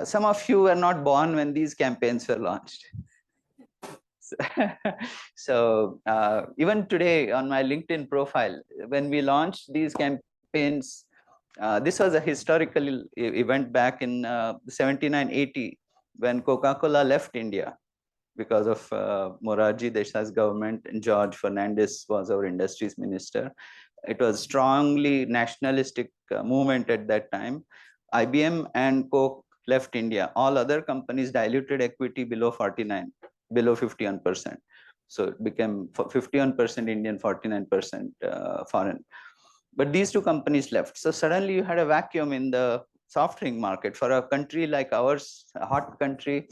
some of you were not born when these campaigns were launched. So even today on my LinkedIn profile, when we launched these campaigns, this was a historical event back in 79-80 when Coca-Cola left India because of Morarji Desai's government, and George Fernandez was our industries minister. It was strongly nationalistic movement at that time. IBM and Coke left India. All other companies diluted equity below 49, below 51%. So it became 51% Indian, 49% foreign. But these two companies left. So suddenly you had a vacuum in the soft drink market. For a country like ours, a hot country,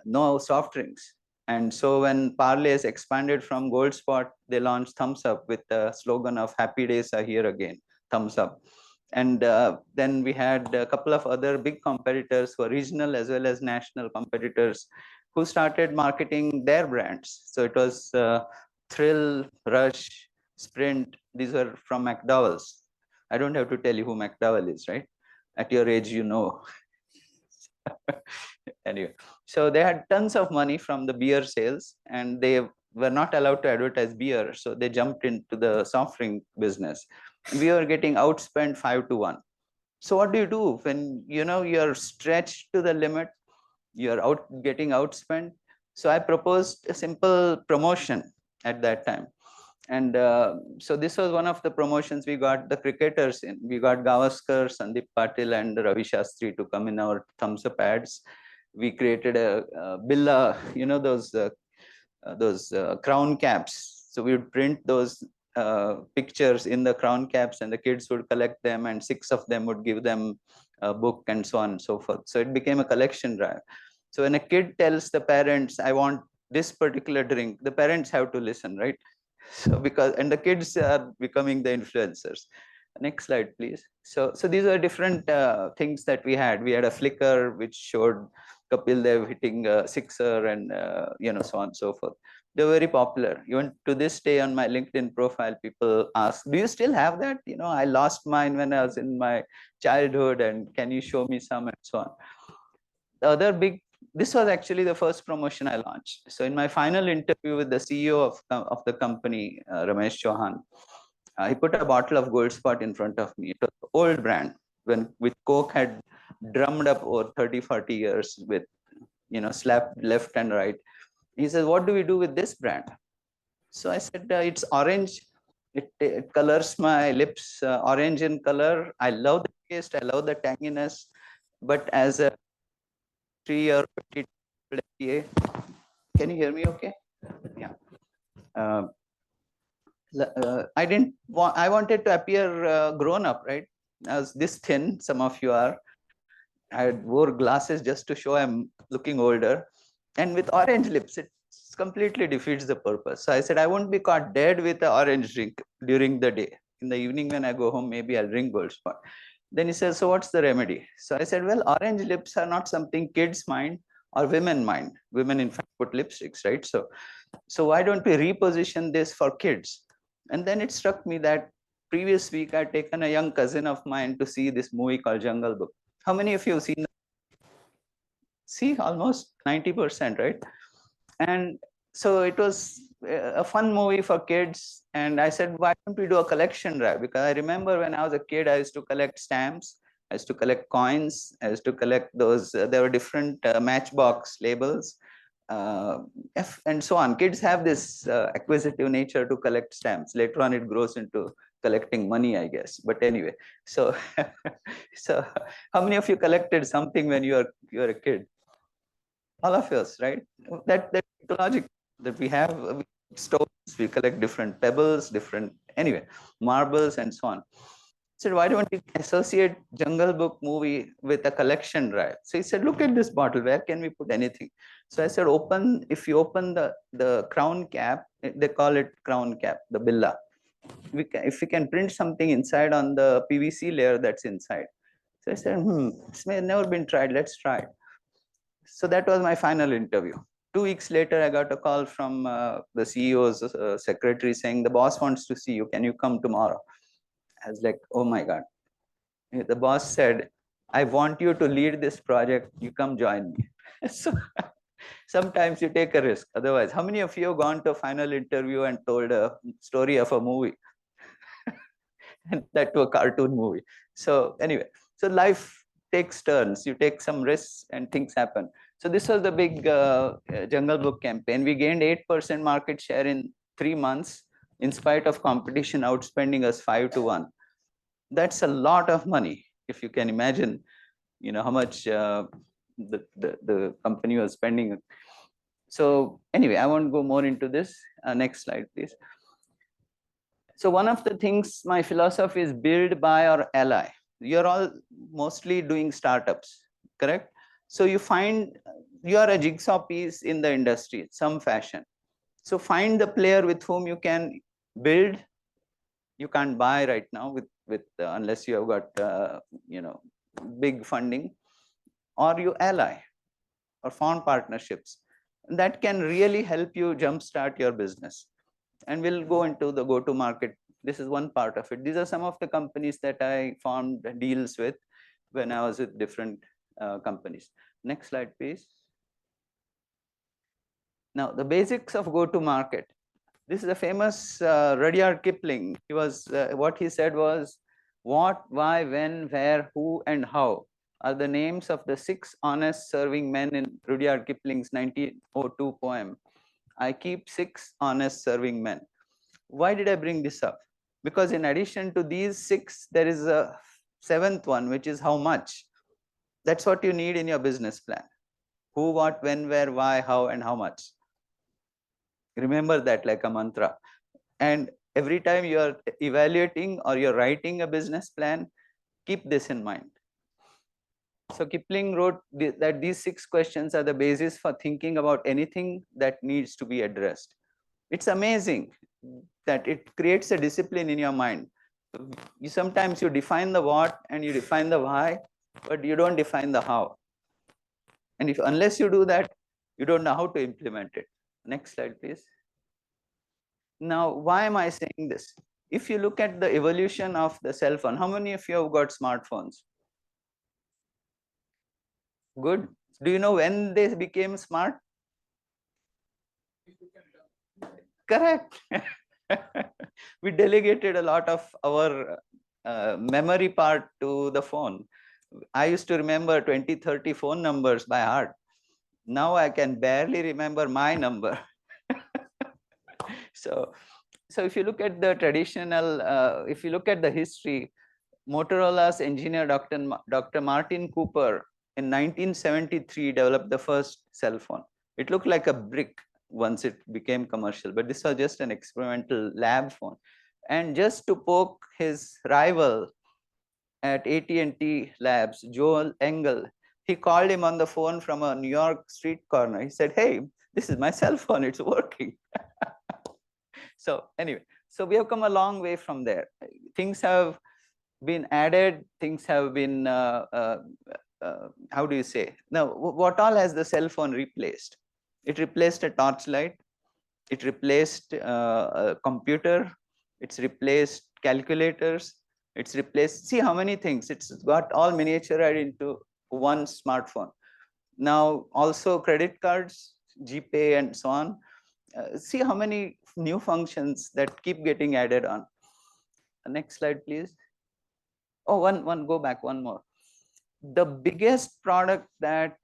no soft drinks. And so when Parle's expanded from Gold Spot, they launched Thumbs Up with the slogan of "Happy Days are here again, Thumbs Up." And then we had a couple of other big competitors who are regional as well as national competitors who started marketing their brands. So it was Thrill, Rush, Sprint. These were from McDowell's. I don't have to tell you who McDowell is, right? At your age, you know. Anyway, so they had tons of money from the beer sales, and they were not allowed to advertise beer, so they jumped into the soft drink business. We were getting outspent 5-1. So what do you do when you're stretched to the limit? You're getting outspent. So I proposed a simple promotion at that time. And so this was one of the promotions. We got the cricketers in. We got Gavaskar, Sandeep Patil, and Ravi Shastri to come in our Thumbs Up ads. We created a Billa, those crown caps. So we would print those pictures in the crown caps, and the kids would collect them, and 6 of them would give them a book, and so on and so forth. So it became a collection drive. So when a kid tells the parents, "I want this particular drink," the parents have to listen, right? So and the kids are becoming the influencers. Next slide, please. So these are different things that we had. We had a Flickr which showed Kapil Dev hitting a sixer, and so on and so forth. They're very popular. Even to this day on my LinkedIn profile, people ask, "Do you still have that? I lost mine when I was in my childhood, and can you show me some?" and so on. The other big, this was actually the first promotion I launched. So in my final interview with the CEO of the company, Ramesh Chauhan, he put a bottle of Gold Spot in front of me. It was an old brand with Coke had drummed up over 30-40 years with slapped left and right. He says, "What do we do with this brand?" So I said, "It's orange. It colors my lips orange in color. I love the taste. I love the tanginess. But as a 3 or 50 MBA, can you hear me okay? Yeah. I wanted to appear grown up, right? I was this thin, some of you are. I wore glasses just to show I'm looking older. And with orange lips, it completely defeats the purpose. So I said, I won't be caught dead with an orange drink during the day. In the evening when I go home, maybe I'll drink Gold Spot. Then he says, "So what's the remedy?" So I said, "Well, orange lips are not something kids mind or women mind. Women, in fact, put lipsticks, right? So why don't we reposition this for kids?" And then it struck me that previous week I'd taken a young cousin of mine to see this movie called Jungle Book. How many of you have seen that? See, almost 90%, right? And so it was a fun movie for kids. And I said, "Why don't we do a collection drive?" Because I remember when I was a kid, I used to collect stamps, I used to collect coins, I used to collect those, there were different matchbox labels, and so on. Kids have this acquisitive nature to collect stamps. Later on, it grows into collecting money, I guess. But anyway, so so how many of you collected something when you were a kid? All of us, right? That logic that we have stones, we collect different pebbles, different marbles, and so on. So why don't we associate Jungle Book movie with a collection drive? So he said, "Look at this bottle. Where can we put anything?" So I said, if you open the crown cap, they call it crown cap, the Billa. If we can print something inside on the PVC layer that's inside. So I said, this may have never been tried. Let's try it. So that was my final interview. 2 weeks later, I got a call from the CEO's secretary saying, "The boss wants to see you. Can you come tomorrow?" I was like, "Oh my God." The boss said, I want you to lead this project. You come join me. So sometimes you take a risk. Otherwise, how many of you have gone to a final interview and told a story of a movie? And that to a cartoon movie. So anyway, so life takes turns. You take some risks and things happen. So this was the big Jungle Book campaign. We gained 8% market share in 3 months, in spite of competition outspending us 5-1. That's a lot of money, if you can imagine, how much the company was spending. So anyway, I won't go more into this. Next slide, please. So one of the things, my philosophy is build, buy, or ally. You're all mostly doing startups, correct? So you find you are a jigsaw piece in the industry, some fashion. So find the player with whom you can build. You can't buy right now with unless you have got big funding, or you ally or form partnerships that can really help you jumpstart your business. And we'll go into the go-to-market. This is one part of it. These are some of the companies that I formed deals with when I was with different companies. Next slide, please. Now, the basics of go-to-market. This is a famous Rudyard Kipling. He was what he said was, what, why, when, where, who, and how are the names of the 6 honest serving men in Rudyard Kipling's 1902 poem. I keep 6 honest serving men. Why did I bring this up? Because in addition to these 6, there is a 7th one, which is how much. That's what you need in your business plan. Who, what, when, where, why, how, and how much. Remember that like a mantra. And every time you are evaluating or you're writing a business plan, keep this in mind. So Kipling wrote that these 6 questions are the basis for thinking about anything that needs to be addressed. It's amazing that it creates a discipline in your mind. Sometimes you define the what and you define the why, but you don't define the how. And unless you do that, you don't know how to implement it. Next slide, please. Now, why am I saying this? If you look at the evolution of the cell phone, how many of you have got smartphones? Good. Do you know when they became smart? Correct. We delegated a lot of our memory part to the phone. I used to remember 20, 30 phone numbers by heart. Now I can barely remember my number. So if you look at the traditional, if you look at the history, Motorola's engineer, Dr. Martin Cooper, in 1973 developed the first cell phone. It looked like a brick once it became commercial, but this was just an experimental lab phone. And just to poke his rival at AT&T Labs, Joel Engel, he called him on the phone from a New York street corner. He said, hey, this is my cell phone, it's working. So anyway, so we have come a long way from there. Things have been added, things have been, how do you say? Now, what all has the cell phone replaced? It replaced a torchlight, it replaced a computer, it's replaced calculators, it's replaced, see how many things, it's got all miniaturized into one smartphone. Now, also credit cards, GPay and so on. See how many new functions that keep getting added on. Next slide, please. Oh, go back, one more. The biggest product that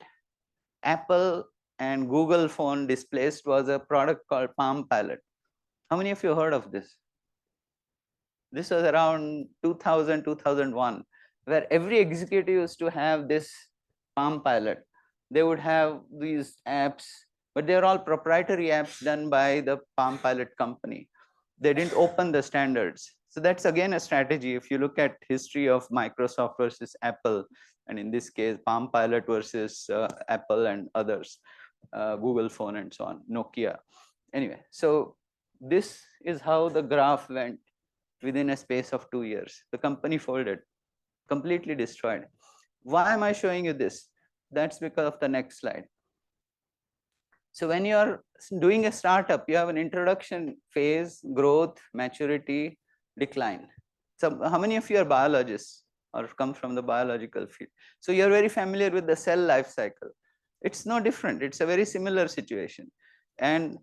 Apple and Google phone displaced was a product called Palm Pilot. How many of you heard of this? This was around 2000, 2001, where every executive used to have this Palm Pilot. They would have these apps, but they're all proprietary apps done by the Palm Pilot company. They didn't open the standards. So that's again a strategy. If you look at history of Microsoft versus Apple, and in this case, Palm Pilot versus Apple and others, Google phone and so on, Nokia. Anyway, so this is how the graph went within a space of 2 years. The company folded, completely destroyed. Why am I showing you this? That's because of the next slide. So when you're doing a startup, you have an introduction phase, growth, maturity, decline. So how many of you are biologists? or come from the biological field. So you're very familiar with the cell life cycle. It's no different. It's a very similar situation. And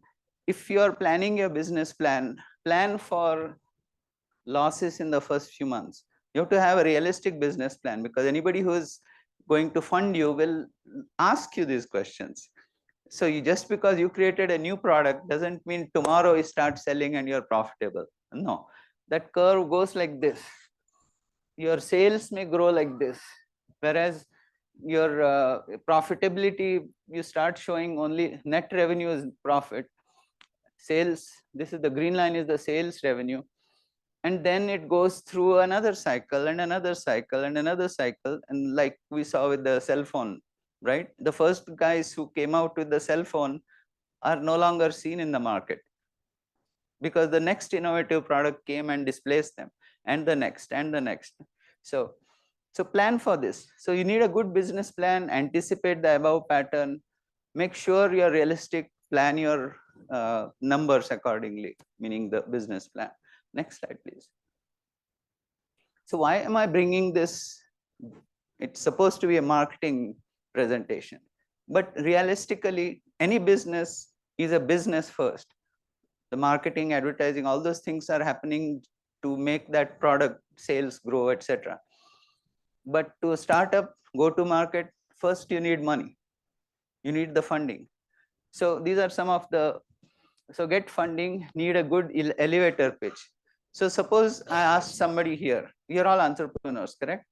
if you're planning your business plan for losses in the first few months. You have to have a realistic business plan, because anybody who is going to fund you will ask you these questions. So you, just because you created a new product doesn't mean tomorrow you start selling and you're profitable. No, that curve goes like this. Your sales may grow like this, whereas your profitability, you start showing only net revenue is profit. Sales, this is the green line, is the sales revenue. And then it goes through another cycle and another cycle and another cycle. And like we saw with the cell phone, right? The first guys who came out with the cell phone are no longer seen in the market, because the next innovative product came and displaced them, and the next and the next. So plan for this. So you need a good business plan, anticipate the above pattern, make sure you're realistic, plan your numbers accordingly, meaning the business plan. Next slide, please. So why am I bringing this? It's supposed to be a marketing presentation, but realistically, any business is a business first. The marketing, advertising, all those things are happening to make that product sales grow, etc. But to start up, go to market, first you need money. You need the funding. So these are some of the, so get funding, need a good elevator pitch. So suppose I ask somebody here, you're all entrepreneurs, correct?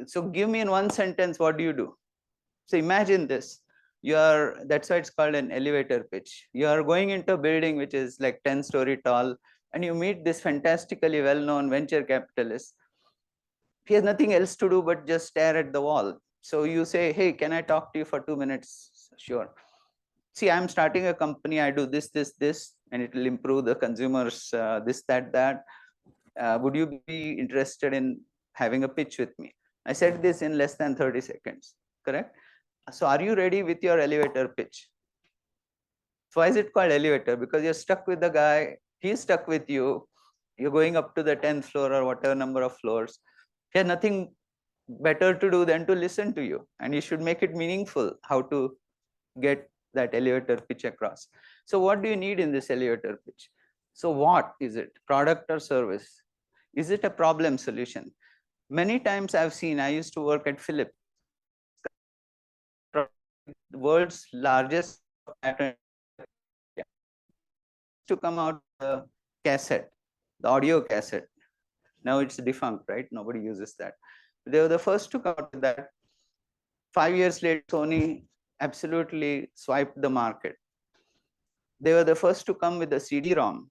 So give me in one sentence, what do you do? So imagine this, that's why it's called an elevator pitch. You are going into a building which is like 10-story tall, and you meet this fantastically well-known venture capitalist. He has nothing else to do but just stare at the wall. So you say, hey, can I talk to you for 2 minutes? Sure. See, I'm starting a company, I do this, and it will improve the consumers, this, that. Would you be interested in having a pitch with me? I said this in less than 30 seconds, correct? So are you ready with your elevator pitch? So why is it called elevator? Because you're stuck with the guy, he's stuck with you, you're going up to the 10th floor or whatever number of floors. He has nothing better to do than to listen to you, and you should make it meaningful how to get that elevator pitch across. So what do you need in this elevator pitch? So what is it? Product or service? Is it a problem solution? Many times I've seen, I used to work at Philips, the world's largest patent, to come out the cassette, the audio cassette. Now it's defunct, right? Nobody uses that. They were the first to come out with that. 5 years later, Sony absolutely swiped the market. They were the first to come with the CD-ROM.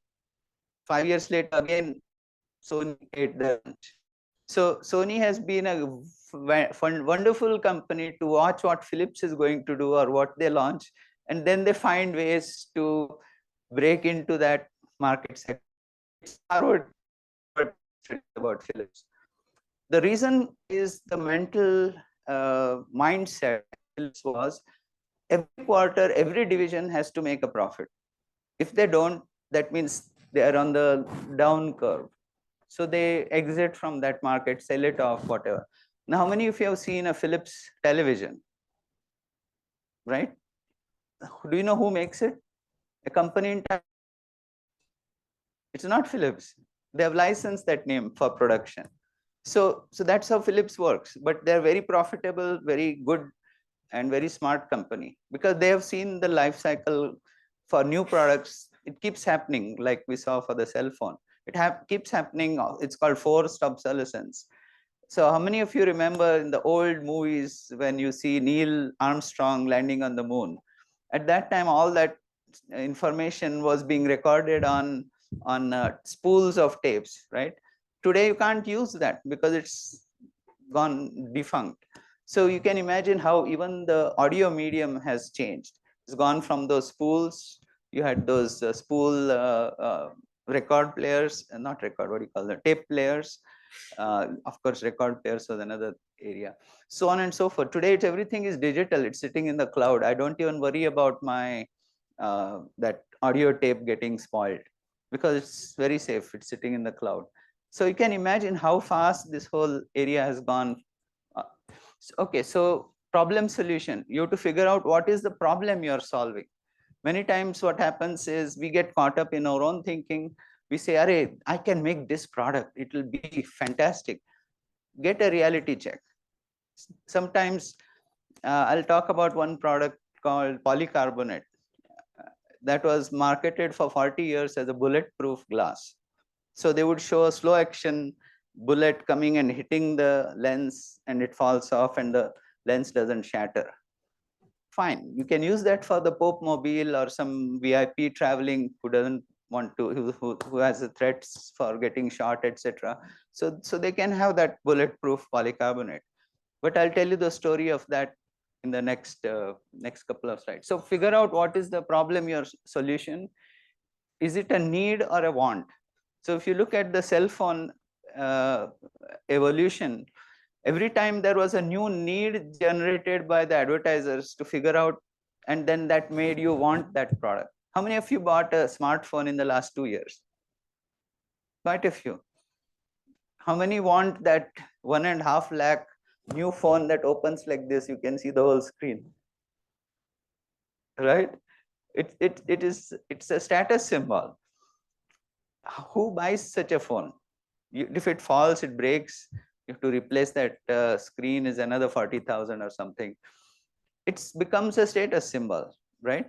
5 years later, again, Sony ate the lunch. So Sony has been a wonderful company to watch what Philips is going to do or what they launch, and then they find ways to break into that market sector. It's Harvard about Philips. The reason is the mental mindset was every quarter, every division has to make a profit. If they don't, that means they are on the down curve. So they exit from that market, sell it off, whatever. Now, how many of you have seen a Philips television? Right? Do you know who makes it? A company in Thailand. It's not Philips. They have licensed that name for production. So that's how Philips works. But they're very profitable, very good, and very smart company, because they have seen the life cycle for new products. It keeps happening, like we saw for the cell phone. It keeps happening. It's called forced obsolescence. So how many of you remember in the old movies when you see Neil Armstrong landing on the moon? At that time, all that information was being recorded on spools of tapes, right? Today, you can't use that because it's gone defunct. So you can imagine how even the audio medium has changed. It's gone from those spools. You had those spool record players, not record, what do you call them? Tape players. Of course, record players was another area. So on and so forth. Today, everything is digital. It's sitting in the cloud. I don't even worry about my that audio tape getting spoiled, because it's very safe. It's sitting in the cloud. So you can imagine how fast this whole area has gone. Okay, so problem solution. You have to figure out what is the problem you're solving. Many times what happens is we get caught up in our own thinking. We say, Arey, I can make this product. It will be fantastic. Get a reality check. Sometimes I'll talk about one product called polycarbonate that was marketed for 40 years as a bulletproof glass. So they would show a slow action bullet coming and hitting the lens and it falls off and the lens doesn't shatter. Fine, you can use that for the Pope Mobile or some VIP traveling who doesn't want to, who has the threats for getting shot, etc. So they can have that bulletproof polycarbonate. But I'll tell you the story of that in the next couple of slides. So figure out what is the problem, your solution. Is it a need or a want? So if you look at the cell phone evolution, every time there was a new need generated by the advertisers to figure out, and then that made you want that product. How many of you bought a smartphone in the last 2 years? Quite a few. How many want that 1.5 lakh new phone that opens like this? You can see the whole screen, right? It's a status symbol. Who buys such a phone? If it falls, it breaks, you have to replace that screen is another 40,000 or something. It becomes a status symbol, right?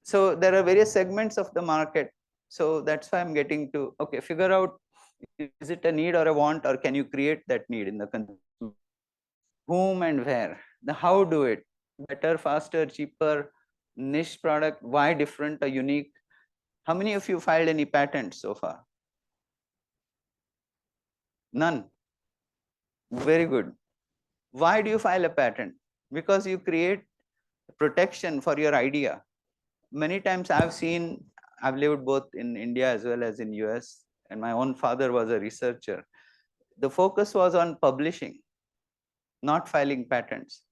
So there are various segments of the market. So that's why I'm getting to, okay, figure out, is it a need or a want, or can you create that need in the consumer? Whom and where? The how do it? Better, faster, cheaper, niche product, why different or unique? How many of you filed any patents so far? None. Very good. Why do you file a patent? Because you create protection for your idea. Many times I've lived both in India as well as in US, and my own father was a researcher. The focus was on publishing, not filing patents,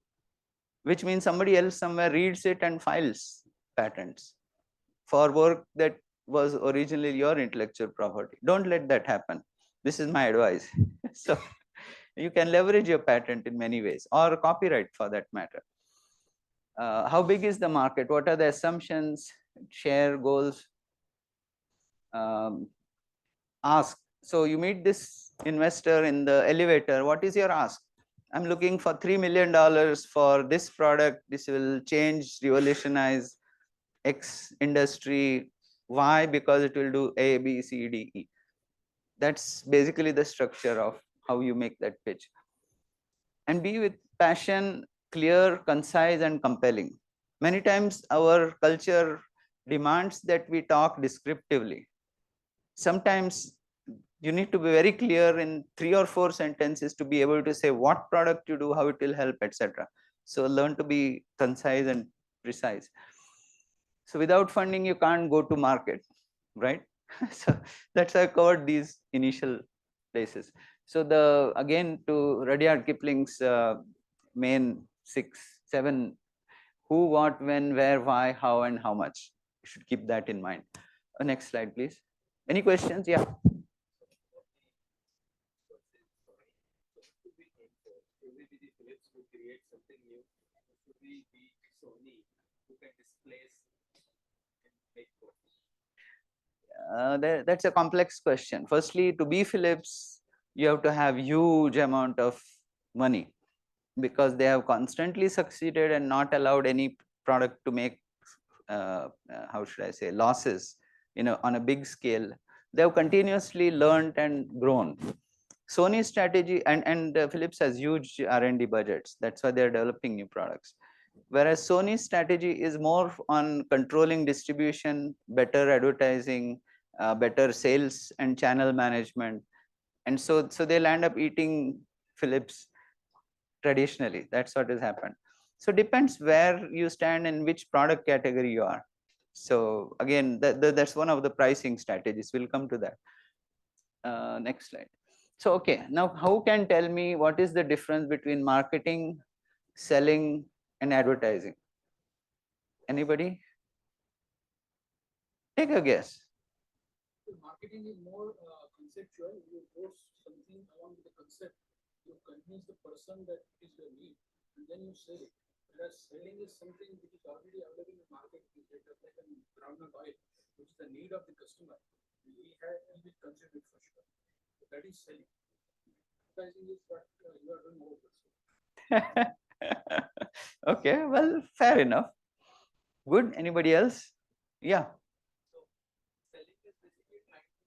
which means somebody else somewhere reads it and files patents for work that was originally your intellectual property. Don't let that happen. This is my advice. So you can leverage your patent in many ways, or copyright for that matter. How big is the market? What are the assumptions, share goals? Ask. So you meet this investor in the elevator. What is your ask? I'm looking for $3 million for this product. This will change, revolutionize X industry. Why? Because it will do A, B, C, D, E. That's basically the structure of how you make that pitch. And be with passion, clear, concise, and compelling. Many times our culture demands that we talk descriptively. Sometimes you need to be very clear in 3 or 4 sentences to be able to say what product you do, how it will help, etc. So learn to be concise and precise. So without funding, you can't go to market, right? So that's why I covered these initial places. So again, to Rudyard Kipling's main 6, 7, who, what, when, where, why, how, and how much. You should keep that in mind. Next slide, please. Any questions? Yeah. That's a complex question. Firstly, to be Philips, you have to have huge amount of money, because they have constantly succeeded and not allowed any product to make how should I say, losses, on a big scale. They have continuously learned and grown. Sony's strategy, and Philips has huge R&D budgets. That's why they're developing new products. Whereas Sony's strategy is more on controlling distribution, better advertising, better sales and channel management. And so they'll end up eating Philips traditionally. That's what has happened. So depends where you stand and which product category you are. So again, that's one of the pricing strategies. We'll come to that. Next slide. So, okay, now who can tell me what is the difference between marketing, selling, and advertising? Anybody? Take a guess. Marketing is more conceptual, you go something along with the concept, you convince the person that it is your need, and then you sell it. Whereas selling is something which is already available in the market, it is like a groundnut oil, which is the need of the customer. He will consume it for sure. So that is selling. Advertising is what you are doing over there. Okay, well, fair enough. Good. Anybody else? Yeah. So selling is basically trying to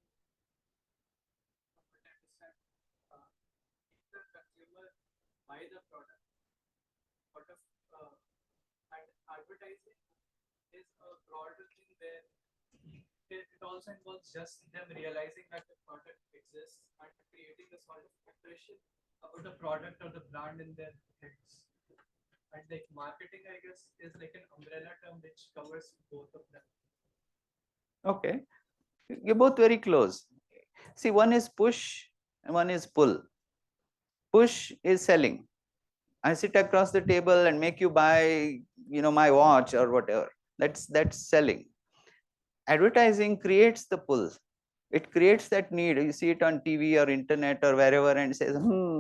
understand if the consumer buy the product. What of and advertising is a broader thing where it also involves just them realizing that the product exists and creating a sort of impression about the product or the brand in their heads. And like marketing, I guess, is like an umbrella term which covers both of them. Okay. You're both very close. See, one is push and one is pull. Push is selling. I sit across the table and make you buy, my watch or whatever. That's selling. Advertising creates the pull. It creates that need. You see it on TV or internet or wherever and says,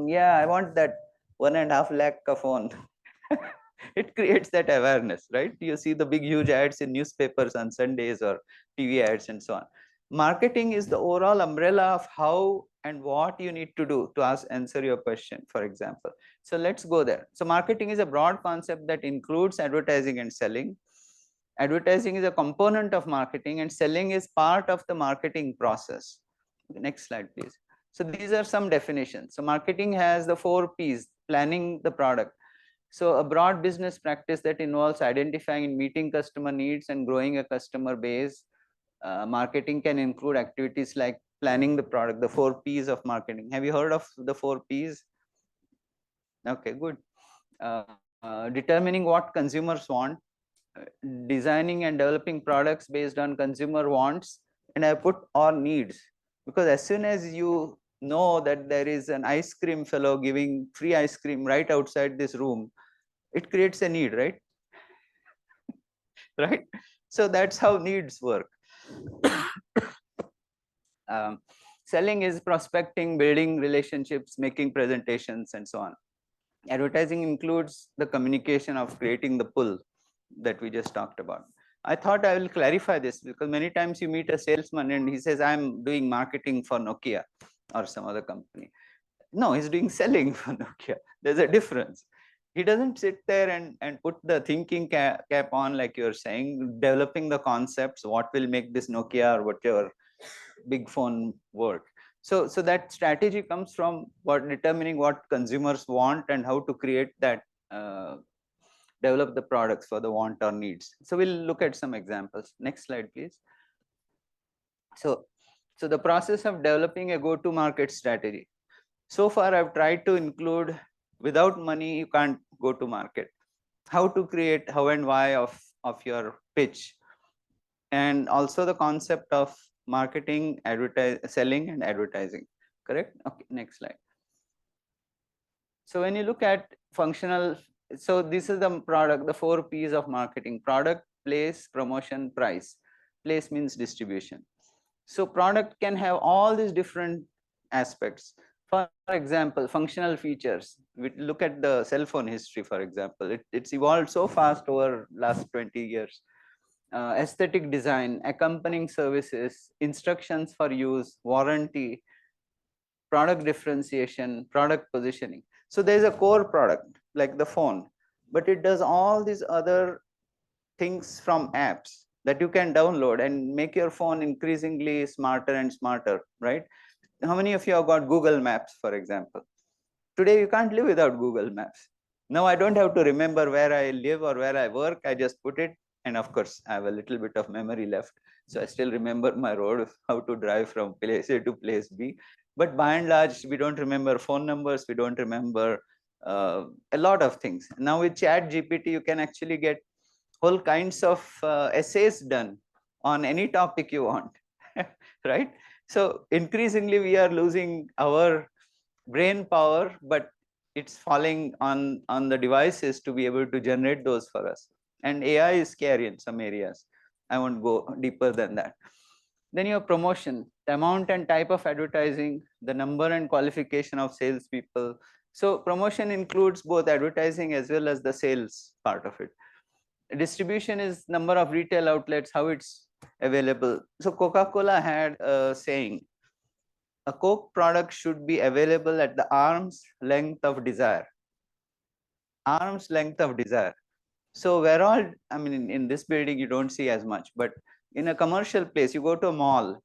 yeah, I want that 1.5 lakh ka phone. It creates that awareness, right? You see the big huge ads in newspapers on Sundays or TV ads and so on. Marketing is the overall umbrella of how and what you need to do to answer your question, for example. So let's go there. So marketing is a broad concept that includes advertising and selling. Advertising is a component of marketing and selling is part of the marketing process. Next slide, please. So these are some definitions. So marketing has the 4 P's: planning the product. So a broad business practice that involves identifying and meeting customer needs and growing a customer base. Marketing can include activities like planning the product, the 4 P's of marketing. Have you heard of the 4 P's? Okay, good. Determining what consumers want, designing and developing products based on consumer wants, and I put or needs, because as soon as you know that there is an ice cream fellow giving free ice cream right outside this room, it creates a need, right? Right? So that's how needs work. Selling is prospecting, building relationships, making presentations, and so on. Advertising includes the communication of creating the pull that we just talked about. I thought I will clarify this because many times you meet a salesman and he says, I'm doing marketing for Nokia or some other company. No, he's doing selling for Nokia. There's a difference. He doesn't sit there and put the thinking cap on, like you're saying, developing the concepts, what will make this Nokia or whatever big phone work. So that strategy comes from determining what consumers want and how to create that, develop the products for the want or needs. So we'll look at some examples. Next slide, please. So the process of developing a go-to-market strategy. So far, I've tried to include, without money, you can't go to market. How to create how and why of your pitch, and also the concept of marketing, selling, and advertising. Correct? Okay, next slide. So when you look at functional, so this is the product, the 4 P's of marketing: product, place, promotion, price. Place means distribution. So product can have all these different aspects. For example, functional features. We look at the cell phone history, for example. It's evolved so fast over last 20 years. Aesthetic design, accompanying services, instructions for use, warranty, product differentiation, product positioning. So there's a core product like the phone, but it does all these other things from apps that you can download and make your phone increasingly smarter and smarter, right? How many of you have got Google Maps, for example? Today you can't live without Google Maps. Now I don't have to remember where I live or where I work. I just put it, and of course I have a little bit of memory left, so I still remember my road, how to drive from place A to place B. But by and large, we don't remember phone numbers. We don't remember a lot of things. Now with Chat GPT, you can actually get whole kinds of essays done on any topic you want, right? So increasingly we are losing our brain power, but it's falling on the devices to be able to generate those for us. And AI is scary in some areas. I won't go deeper than that. Then your promotion, the amount and type of advertising, the number and qualification of salespeople. So promotion includes both advertising as well as the sales part of it. Distribution is number of retail outlets, how it's available. So Coca-Cola had a saying, a Coke product should be available at the arm's length of desire. Arm's length of desire. So where all, I mean, in this building, you don't see as much, but in a commercial place, you go to a mall,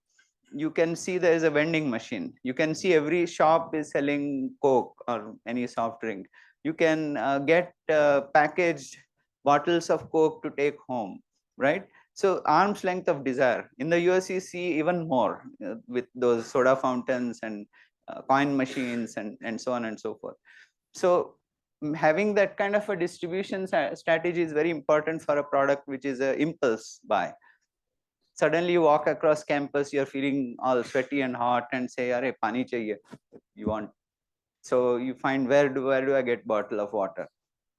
you can see there is a vending machine. You can see every shop is selling Coke or any soft drink. You can get packaged bottles of Coke to take home, right? So arm's length of desire. In the US, you see even more with those soda fountains and coin machines and so on and so forth. So having that kind of a distribution strategy is very important for a product which is an impulse buy. Suddenly you walk across campus, you're feeling all sweaty and hot and say, "Arey, pani chahiye." You want. So you find where do I get bottle of water?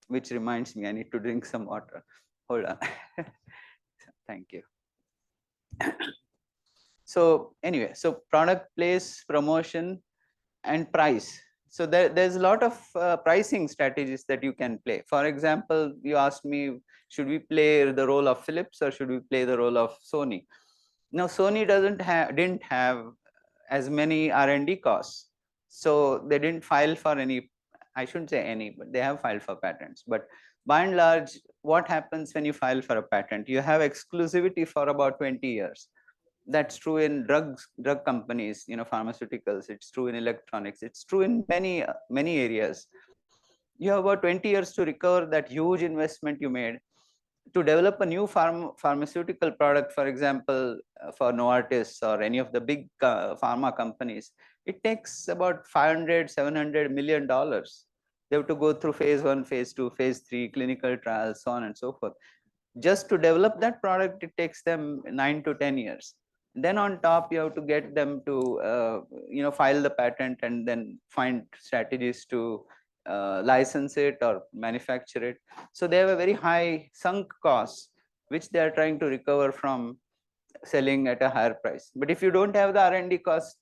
Which reminds me, I need to drink some water. Hold on. Thank you. So anyway, so product, place, promotion, and price. So there's a lot of pricing strategies that you can play. For example, you asked me, should we play the role of Philips or should we play the role of Sony? Now, Sony didn't have as many R&D costs, so they didn't file for any. I shouldn't say any, but they have filed for patents. But by and large, what happens when you file for a patent? You have exclusivity for about 20 years. That's true in drug companies, pharmaceuticals. It's true in electronics. It's true in many areas. You have about 20 years to recover that huge investment you made. To develop a new pharmaceutical product, for example, for Novartis or any of the big pharma companies, it takes about 500, $700 million. They have to go through phase 1, phase 2, phase 3, clinical trials, so on and so forth. Just to develop that product, it takes them 9 to 10 years. Then on top, you have to get them to file the patent and then find strategies to license it or manufacture it. So they have a very high sunk cost, which they are trying to recover from selling at a higher price. But if you don't have the R&D cost,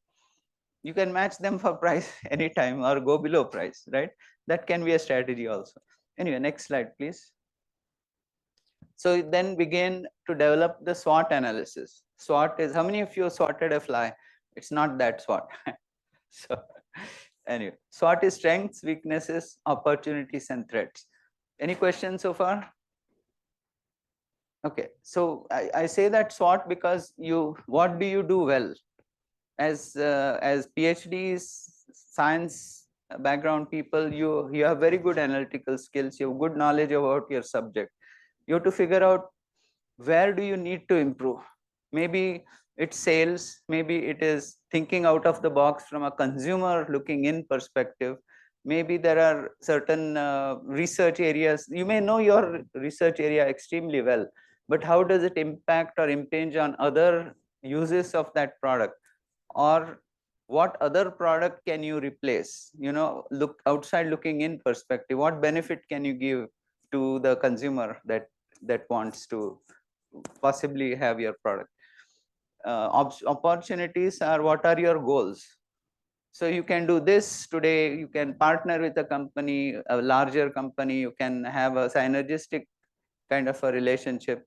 you can match them for price anytime or go below price, right? That can be a strategy also. Anyway, next slide, please. So then begin to develop the SWOT analysis. SWOT is, how many of you swatted a fly? It's not that SWOT. So anyway, SWOT is strengths, weaknesses, opportunities, and threats. Any questions so far? Okay, so I say that SWOT because what do you do well? As PhDs, science background people, you have very good analytical skills, you have good knowledge about your subject. You have to figure out where do you need to improve. Maybe it's sales, maybe it is thinking out of the box from a consumer looking in perspective. Maybe there are certain research areas. You may know your research area extremely well, but how does it impact or impinge on other uses of that product? Or what other product can you replace? Look outside looking in perspective. What benefit can you give to the consumer that wants to possibly have your product? Opportunities are, what are your goals? So you can do this today, you can partner with a company, a larger company, you can have a synergistic kind of a relationship.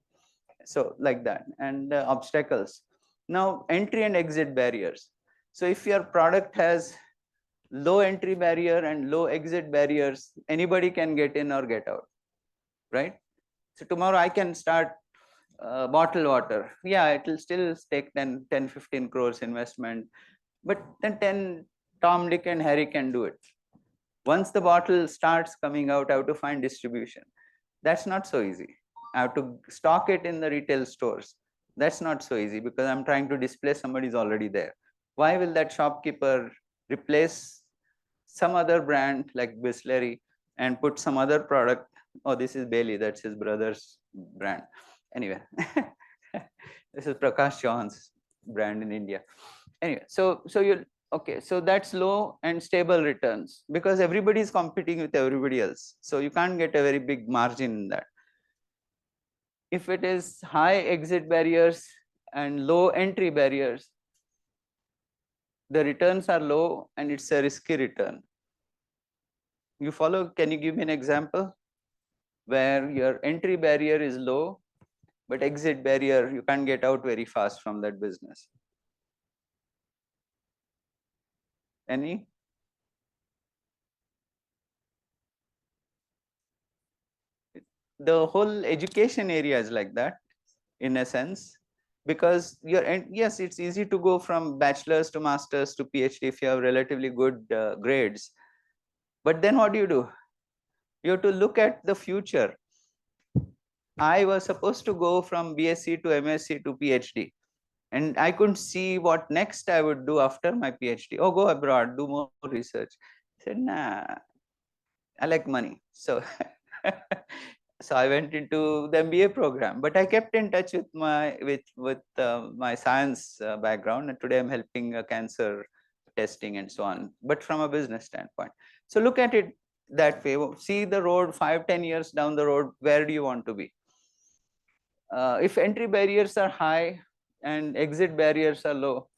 So like that. And obstacles. Now, entry and exit barriers. So if your product has low entry barrier and low exit barriers, anybody can get in or get out, right? So tomorrow I can start bottled water. Yeah, it will still take 10, 15 crores investment, but then 10 Tom, Dick and Harry can do it. Once the bottle starts coming out, I have to find distribution. That's not so easy. I have to stock it in the retail stores. That's not so easy because I'm trying to displace somebody's already there. Why will that shopkeeper replace some other brand like Bisleri and put some other product? Oh, this is Bailey, that's his brother's brand. Anyway, this is Prakash Chauhan's brand in India. Anyway, so you okay, so that's low and stable returns because everybody is competing with everybody else. So you can't get a very big margin in that. If it is high exit barriers, and low entry barriers. The returns are low and it's a risky return. You follow? Can you give me an example where your entry barrier is low, but exit barrier, you can't get out very fast from that business? Any? The whole education area is like that in a sense, because yes, it's easy to go from bachelor's to master's to PhD if you have relatively good grades. But then what do? You have to look at the future. I was supposed to go from BSc to MSc to PhD, and I couldn't see what next I would do after my PhD. Oh, go abroad, do more research. I said, nah, I like money. So so I went into the MBA program, but I kept in touch with my science background, and today I'm helping cancer testing and so on, but from a business standpoint. So look at it that way. See the road 5-10 years down the road. Where do you want to be? If entry barriers are high and exit barriers are low,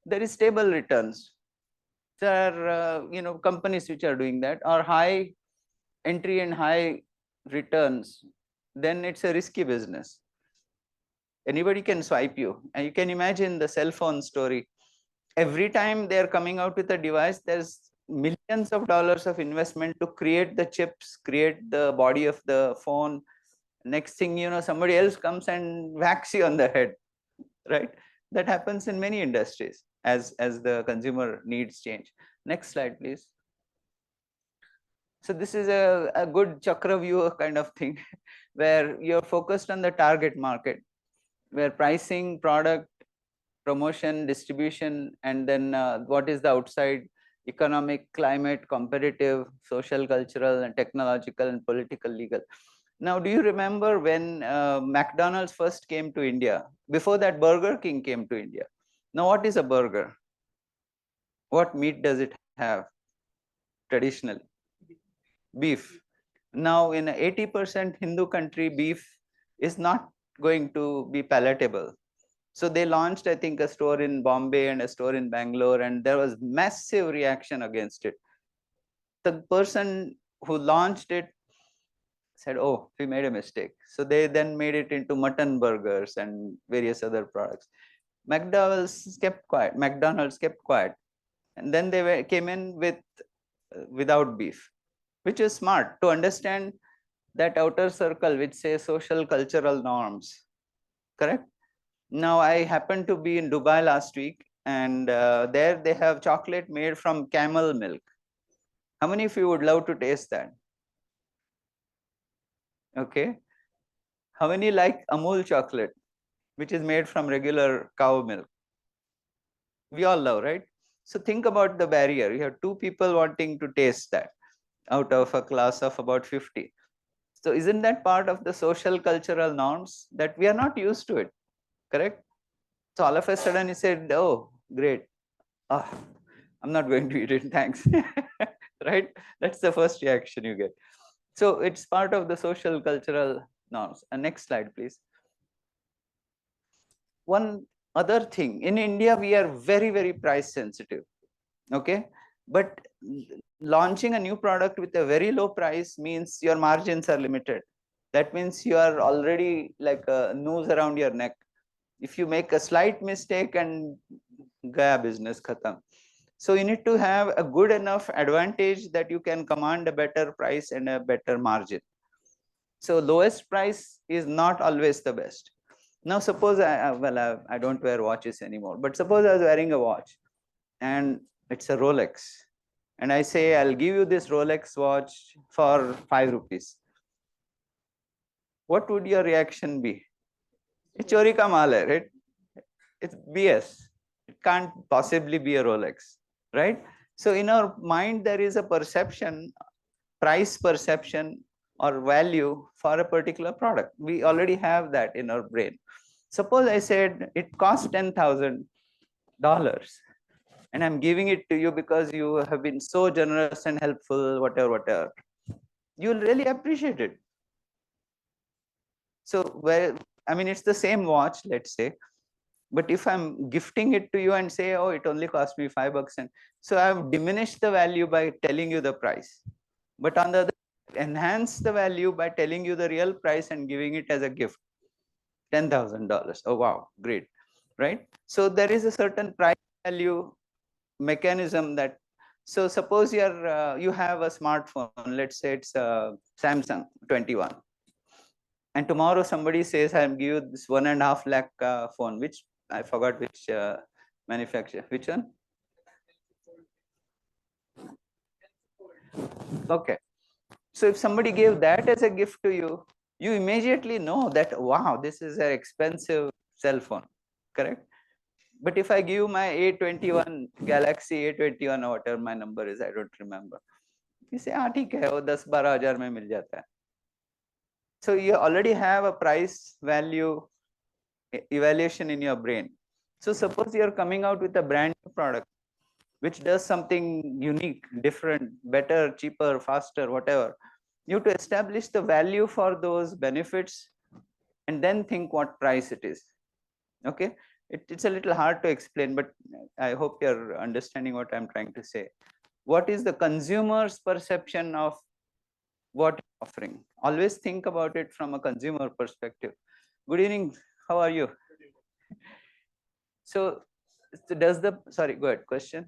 there is stable returns. There are companies which are doing that, or high entry and high returns. Then it's a risky business. Anybody can swipe you, and you can imagine the cell phone story. Every time they are coming out with a device, there's millions of dollars of investment to create the chips, create the body of the phone. Next thing you know, somebody else comes and whacks you on the head, right? That happens in many industries as the consumer needs change. Next slide, please. So this is a good chakra view kind of thing where you're focused on the target market, where pricing, product, promotion, distribution, and then what is the outside economic, climate, competitive, social, cultural, and technological, and political, legal. Now, do you remember when McDonald's first came to India? Before that, Burger King came to India. Now, what is a burger? What meat does it have traditionally? Beef. Now, in an 80% Hindu country, beef is not going to be palatable. So they launched, I think, a store in Bombay and a store in Bangalore, and there was massive reaction against it. The person who launched it said, oh, we made a mistake. So they then made it into mutton burgers and various other products. McDonald's kept quiet. And then they came in with without beef, which is smart to understand that outer circle, which says social cultural norms, correct? Now, I happened to be in Dubai last week, and there they have chocolate made from camel milk. How many of you would love to taste that? Okay. How many like Amul chocolate, which is made from regular cow milk? We all love, right? So think about the barrier. You have two people wanting to taste that out of a class of about 50. So isn't that part of the social cultural norms that we are not used to it, correct? So all of a sudden he said, oh, great. Oh, I'm not going to eat it, thanks. Right? That's the first reaction you get. So it's part of the social cultural norms. And next slide, please. One other thing, in India, we are very, very price sensitive. Okay. But launching a new product with a very low price means your margins are limited. That means you are already like a noose around your neck. If you make a slight mistake and gaya business khatam. So you need to have a good enough advantage that you can command a better price and a better margin. So lowest price is not always the best. Now suppose I don't wear watches anymore, but suppose I was wearing a watch and it's a Rolex, and I say I'll give you this Rolex watch for 5 rupees. What would your reaction be? It's chori ka maal hai, right? It's BS. It can't possibly be a Rolex, right? So in our mind, there is a perception, price perception or value for a particular product. We already have that in our brain. Suppose I said it costs $10,000 and I'm giving it to you because you have been so generous and helpful, whatever. You'll really appreciate it. So it's the same watch, let's say, But if I'm gifting it to you and say, oh, it only cost me $5, and so I've diminished the value by telling you the price. But on the other, enhance the value by telling you the real price and giving it as a gift, $10,000. Oh wow, great, right? So there is a certain price value mechanism that. So suppose you have a smartphone. Let's say it's a Samsung 21, and tomorrow somebody says, I'll give you this 1.5 lakh phone, which I forgot which manufacturer. Which one? Okay. So if somebody gave that as a gift to you, you immediately know that, wow, this is an expensive cell phone, correct? But if I give my A21 Galaxy A21 or whatever my number is, I don't remember. You say, ah, ठीक है, वो 10-12 हजार में मिल जाता है. So you already have a price value evaluation in your brain. So suppose you are coming out with a brand new product which does something unique, different, better, cheaper, faster, whatever. You have to establish the value for those benefits and then think what price it is. Okay, it's a little hard to explain, but I hope you're understanding what I'm trying to say. What is the consumer's perception of what you're offering? Always think about it from a consumer perspective. Good evening, how are you? So does the, sorry, go ahead, question.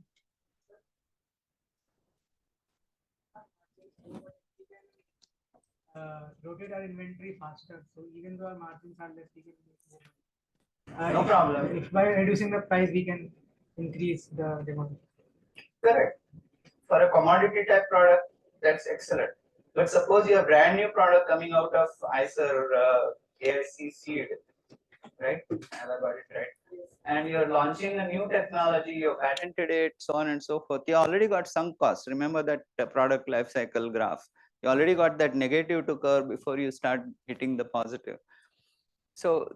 Rotate our inventory faster. So even though our margins are less, we can make more. No problem. If by reducing the price, we can increase the demand. Correct. For a commodity type product, that's excellent. But suppose you have brand new product coming out of IISER AIC seed, right? Have I got it right? And you're launching a new technology, you patented it, so on and so forth. You already got sunk cost. Remember that product life cycle graph. You already got that negative to curve before you start hitting the positive. So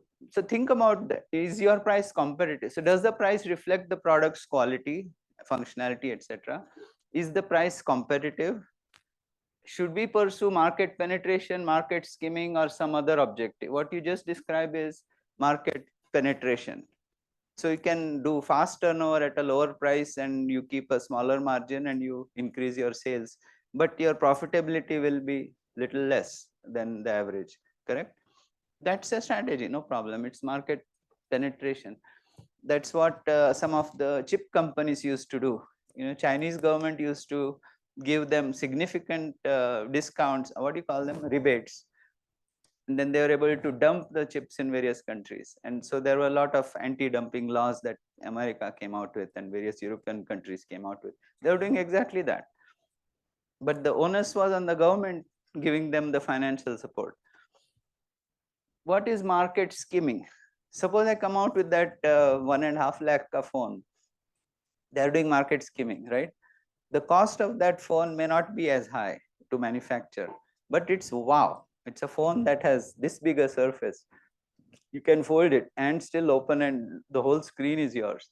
think about that. Is your price competitive? So does the price reflect the product's quality, functionality, etc.? Is the price competitive? Should we pursue market penetration, market skimming, or some other objective? What you just described is market penetration. So you can do fast turnover at a lower price and you keep a smaller margin and you increase your sales, but your profitability will be little less than the average, correct? That's a strategy, no problem. It's market penetration. That's what some of the chip companies used to do. Chinese government used to give them significant discounts, what do you call them, rebates, and then they were able to dump the chips in various countries. And so there were a lot of anti-dumping laws that America came out with and various European countries came out with. They were doing exactly that, but the onus was on the government giving them the financial support. What is market skimming? Suppose I come out with that 1.5 lakh phone. They're doing market skimming, right? The cost of that phone may not be as high to manufacture, but it's wow. It's a phone that has this big a surface. You can fold it and still open and the whole screen is yours.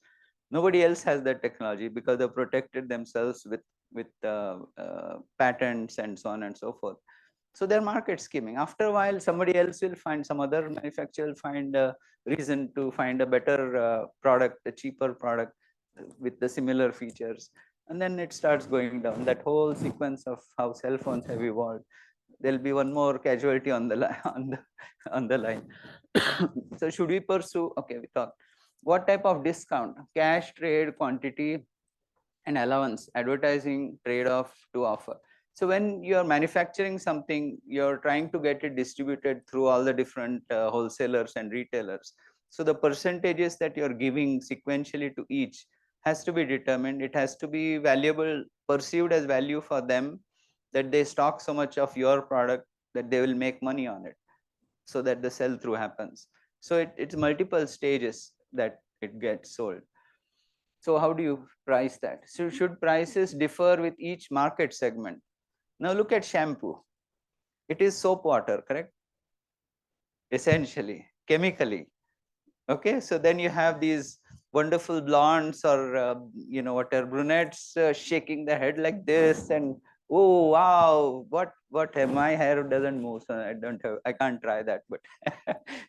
Nobody else has that technology because they protected themselves with patents and so on and so forth. So they're market skimming. After a while, somebody else will find, some other manufacturer will find a reason to find a better product, a cheaper product with the similar features. And then it starts going down. That whole sequence of how cell phones have evolved. There'll be one more casualty on the line. On the line. So should we pursue? Okay, we talked. What type of discount? Cash, trade, quantity, and allowance, advertising, trade-off to offer. So when you're manufacturing something, you're trying to get it distributed through all the different wholesalers and retailers. So the percentages that you're giving sequentially to each has to be determined. It has to be valuable, perceived as value for them, that they stock so much of your product that they will make money on it, so that the sell through happens. So it's multiple stages that it gets sold. So how do you price that? So should prices differ with each market segment? Now look at shampoo. It is soap water, correct? Essentially, chemically. Okay, so then you have these wonderful blondes or whatever brunettes shaking their head like this, and oh wow, what my hair doesn't move, so I can't try that, but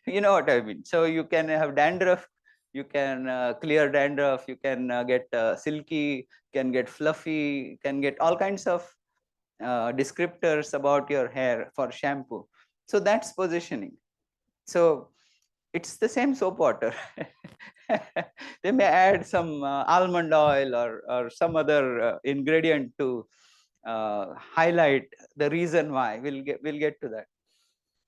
you know what I mean. So you can have dandruff, you can clear dandruff, you can get silky, can get fluffy, can get all kinds of descriptors about your hair for shampoo. So that's positioning. So it's the same soap water. They may add some almond oil or some other ingredient to highlight the reason why. We'll get to that.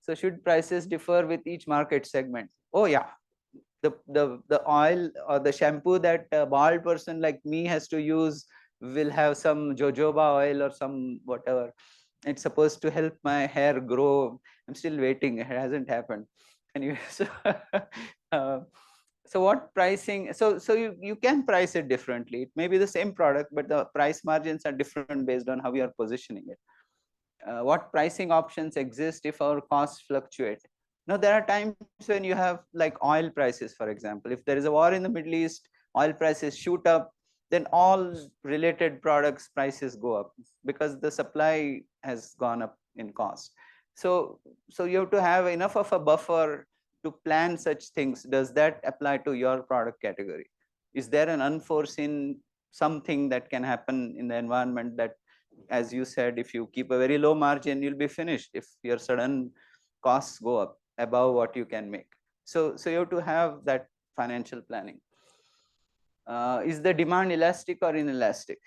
So should prices differ with each market segment? Oh yeah, the oil or the shampoo that a bald person like me has to use will have some jojoba oil or some whatever. It's supposed to help my hair grow. I'm still waiting. It hasn't happened. Anyway, so uh, so what pricing? So you can price it differently. It may be the same product, but the price margins are different based on how you are positioning it. What pricing options exist if our costs fluctuate? Now, there are times when you have like oil prices, for example. If there is a war in the Middle East, oil prices shoot up, then all related products prices go up because the supply has gone up in cost. So you have to have enough of a buffer to plan such things. Does that apply to your product category? Is there an unforeseen something that can happen in the environment that, as you said, if you keep a very low margin, you'll be finished if your sudden costs go up above what you can make. So you have to have that financial planning. Is the demand elastic or inelastic?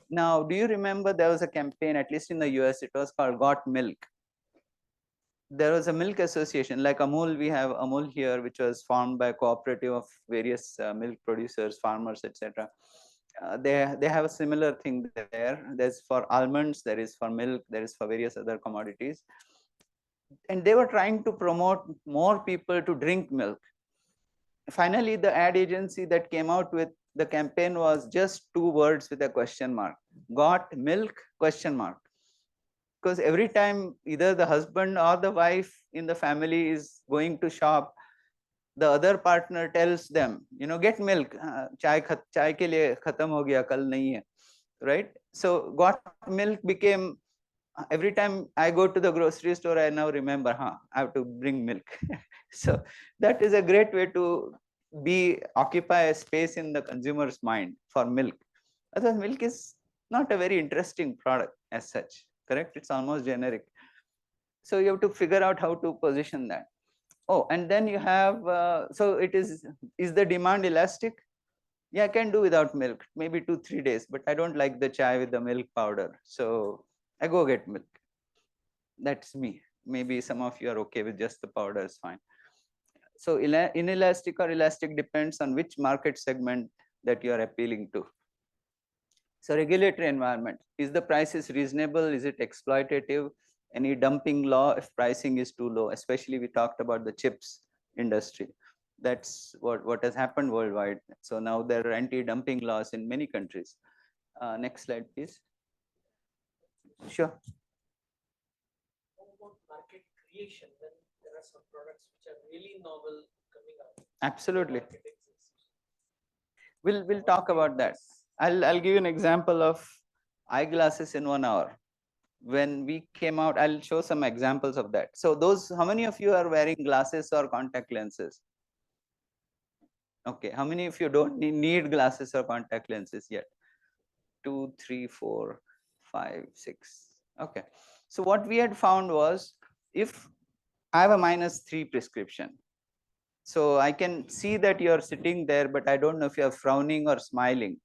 Now, do you remember there was a campaign, at least in the US, it was called Got Milk. There was a milk association like Amul. We have Amul here, which was formed by a cooperative of various milk producers, farmers, etc. They have a similar thing there. There's for almonds, there is for milk, there is for various other commodities, and they were trying to promote more people to drink milk. Finally, the ad agency that came out with the campaign was just two words with a question mark: got milk, question mark. Because every time either the husband or the wife in the family is going to shop, the other partner tells them, get milk, chai ke liye khatam ho gaya, kal nahi hai, right? So got milk became, every time I go to the grocery store, I now remember, I have to bring milk. So that is a great way to occupy a space in the consumer's mind for milk. Otherwise, milk is not a very interesting product as such, correct? It's almost generic. So you have to figure out how to position that. Oh, and then you have, so is the demand elastic? Yeah, I can do without milk, maybe 2-3 days, but I don't like the chai with the milk powder. So I go get milk. That's me. Maybe some of you are okay with just the powder, is fine. So inelastic or elastic depends on which market segment that you are appealing to. So regulatory environment, is the price is reasonable? Is it exploitative? Any dumping law if pricing is too low? Especially we talked about the chips industry. That's what has happened worldwide. So now there are anti-dumping laws in many countries. Next slide, please. Sure. How about market creation when there are some products which are really novel coming out? Absolutely. We'll talk about that. I'll give you an example of eyeglasses in 1 hour. When we came out, I'll show some examples of that. So how many of you are wearing glasses or contact lenses? Okay, how many of you don't need glasses or contact lenses yet? 2, 3, 4, 5, 6. Okay. So what we had found was, if I have a -3 prescription, so I can see that you're sitting there, but I don't know if you're frowning or smiling.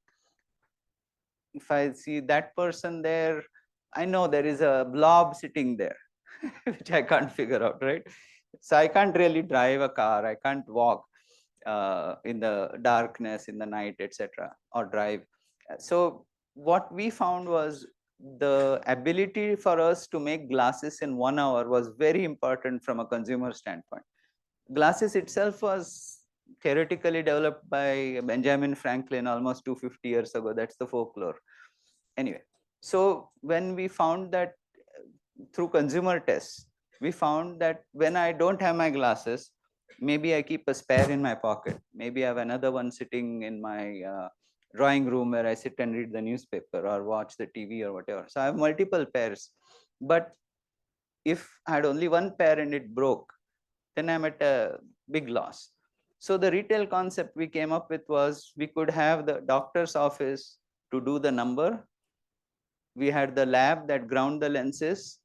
If I see that person there, I know there is a blob sitting there, which I can't figure out, right? So I can't really drive a car. I can't walk in the darkness, in the night, etc., or drive. So what we found was the ability for us to make glasses in 1 hour was very important from a consumer standpoint. Glasses itself was theoretically developed by Benjamin Franklin almost 250 years ago. That's the folklore. Anyway, so when we found that through consumer tests, we found that when I don't have my glasses, maybe I keep a spare in my pocket. Maybe I have another one sitting in my drawing room where I sit and read the newspaper or watch the TV or whatever. So I have multiple pairs. But if I had only one pair and it broke, then I'm at a big loss. So the retail concept we came up with was we could have the doctor's office to do the number. We had the lab that ground the lenses,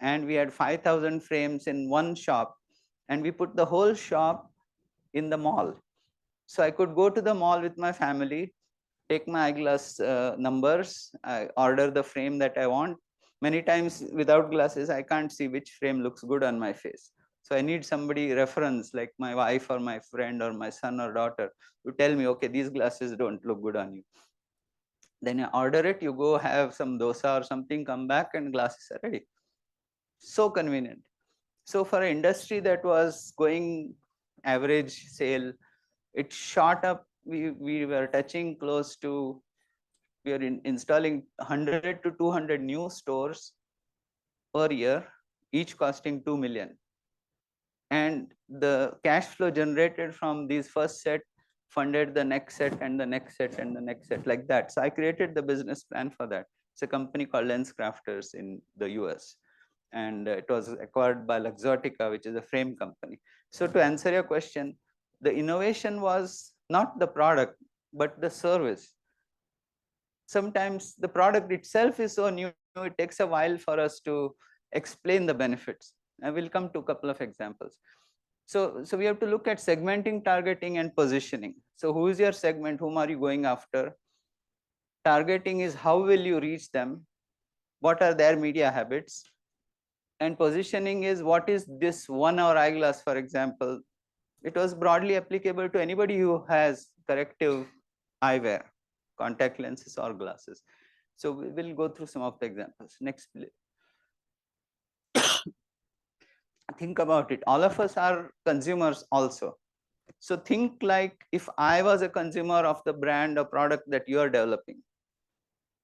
and we had 5,000 frames in one shop, and we put the whole shop in the mall. So I could go to the mall with my family, take my eyeglass numbers, I order the frame that I want. Many times without glasses, I can't see which frame looks good on my face. So I need somebody reference like my wife or my friend or my son or daughter to tell me, okay, these glasses don't look good on you. Then you order it, you go have some dosa or something, come back and glasses are ready. So convenient. So for an industry that was going average sale, it shot up. We were touching close to, we are installing 100 to 200 new stores per year, each costing 2 million. And the cash flow generated from these first set funded the next set and the next set and the next set, like that. So I created the business plan for that. It's a company called Lens Crafters in the US. And it was acquired by Luxottica, which is a frame company. So to answer your question, the innovation was not the product, but the service. Sometimes the product itself is so new, it takes a while for us to explain the benefits. I will come to a couple of examples. So we have to look at segmenting, targeting, and positioning. So who is your segment? Whom are you going after? Targeting is how will you reach them? What are their media habits? And positioning is what is this 1 hour eyeglass, for example. It was broadly applicable to anybody who has corrective eyewear, contact lenses or glasses. So we will go through some of the examples. Next, please. Think about it. All of us are consumers also. So think like if I was a consumer of the brand or product that you are developing,